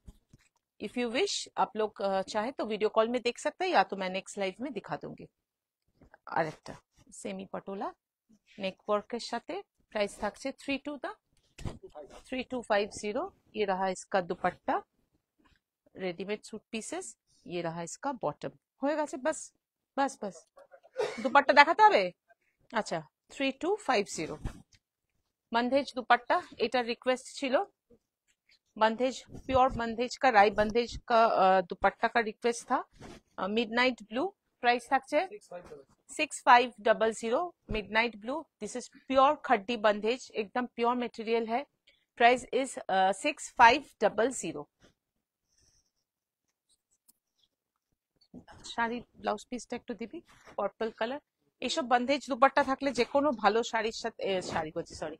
इफ यू विश आप लोग चाहे तो वीडियो कॉल में देख सकते हैं, या तो मैं नेक्स्ट लाइव में दिखा दूंगी। আরেকটা সেমি পটোলা নেক ওয়ার্কের সাথে, প্রাইস থাকছে 3250। ये रहा इसका दुपट्टा, रेडीमेड सूट पीसेस। ये रहा इसका बॉटम। হয়ে গেছে, বাস বাস বাস, দুপাট্টা দেখাতে হবে। আচ্ছা, 3250 बंधेज दुपट्टा, এটা রিকোয়েস্ট ছিল। बंधेज प्योर बंधेज का, राई बंधेज का दुपट्टा का रिक्वेस्ट था। मिडनाइट ब्लू, प्राइस থাকছে 6500। Midnight blue, this is pure khaddi bandhej, एकदम प्योर मटेरियल है। Price is 6500। শাড়ি ব্লাউজ পিসটা একটু দিবি, পার্পল কালার। এইসব বন্ধেজ দুপাট্টা থাকলে যে কোনো ভালো শাড়ির সাথে শাড়ি করছি সরি,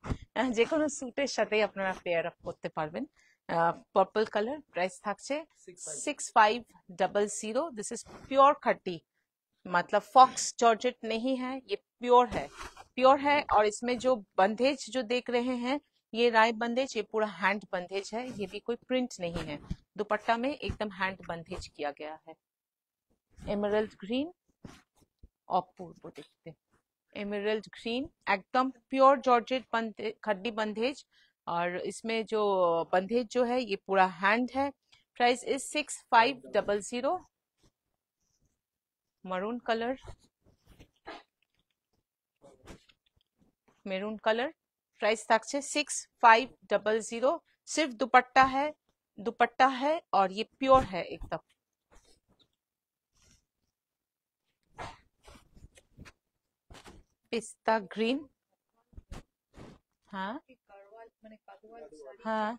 যে কোনো স্যুটের সাথেই আপনারা পেয়ার আপ করতে পারবেন। पर्पल कलर, प्राइस থাকছে 6500। दिस इज प्योर खट्टी, मतलब फॉक्स जॉर्जेट नहीं है, ये प्योर है, प्योर है। और इसमें जो बंदेज जो देख रहे हैं ये राय बंदेज, ये पूरा हैंड बंदेज है, ये भी कोई प्रिंट नहीं है। दुपट्टा में एकदम हैंड बंदेज किया गया है। एमरल्ड ग्रीन, अपूर्व देखते, एमरल्ड ग्रीन एकदम प्योर जॉर्जेट खड्डी बंदेज। और इसमें जो बंदेज जो है ये पूरा हैंड है। Price is 6500। Maroon colour, maroon colour, price থাকছে 6500। सिर्फ दुपट्टा है, दुपट्टा है और ये प्योर है एकदम। पिस्ता ग्रीन, हाँ हाँ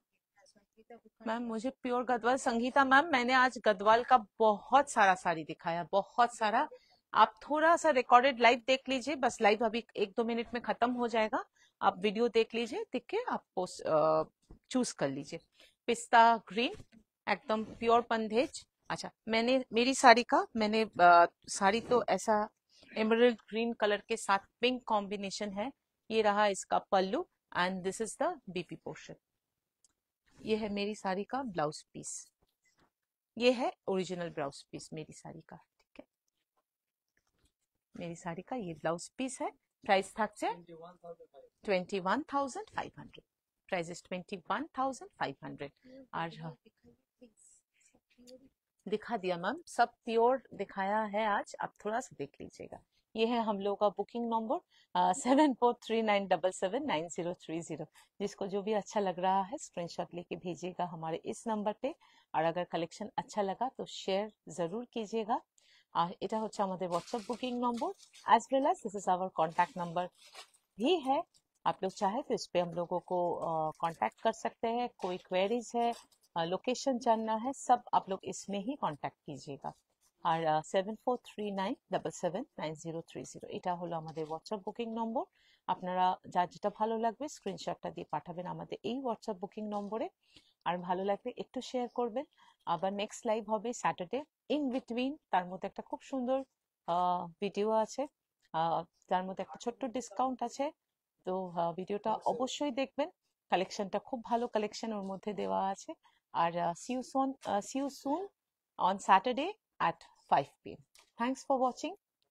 मैम, मुझे प्योर गदवाल संगीता मैम, मैंने आज गदवाल का बहुत सारा साड़ी दिखाया, बहुत सारा। आप थोड़ा सा रिकॉर्डेड लाइव देख लीजिए, बस लाइव अभी 1-2 मिनट में खत्म हो जाएगा। आप वीडियो देख लीजिए, देख के आप चूज कर लीजिए। पिस्ता ग्रीन एकदम प्योर बंदेज। अच्छा, मैंने मेरी साड़ी का मैंने साड़ी तो ऐसा एमरल्ड ग्रीन कलर के साथ पिंक कॉम्बिनेशन है। ये रहा इसका pallu and this is the BP portion. ये है मेरी साड़ी का ब्लाउज पीस, ये है ओरिजिनल ब्लाउज पीस मेरी साड़ी का, ठीक है। मेरी साड़ी का ये ब्लाउज पीस है। प्राइस থাকছে 21,500। Price is 21,500। और दिखा दिया मैम, सब प्योर दिखाया है आज, आप थोड़ा सा देख लीजिएगा। ये है हम लोग का बुकिंग नंबर 7439779030। जिसको जो भी अच्छा लग रहा है स्क्रीनशॉट लेके भेजिएगा हमारे इस नंबर पे। और अगर कलेक्शन अच्छा लगा तो शेयर जरूर कीजिएगा। और এটা হচ্ছে আমাদের WhatsApp booking number, as well as this is our contact number भी है। आप लोग चाहे तो इस पे हम लोगों को कांटेक्ट कर सकते हैं। कोई क्वेरीज है, लोकेशन जानना है, सब आप लोग इसमें ही कांटेक्ट कीजिएगा। আর 7439779030 এটা হলো আমাদের হোয়াটসঅ্যাপ বুকিং নম্বর। আপনারা যার যেটা ভালো লাগবে স্ক্রিনশটটা দিয়ে পাঠাবেন আমাদের এই হোয়াটসঅ্যাপ বুকিং নম্বরে। আর ভালো লাগলে একটু শেয়ার করবেন। আবার নেক্সট লাইভ হবে স্যাটারডে ইন বিটুইন, তার মধ্যে একটা খুব সুন্দর ভিডিও আছে, তার মধ্যে একটা ছোট্ট ডিসকাউন্ট আছে। তো ভিডিওটা অবশ্যই দেখবেন, কালেকশনটা খুব ভালো কালেকশন ওর মধ্যে দেওয়া আছে। আর see you soon on Saturday at 5 p.m. Thanks for watching.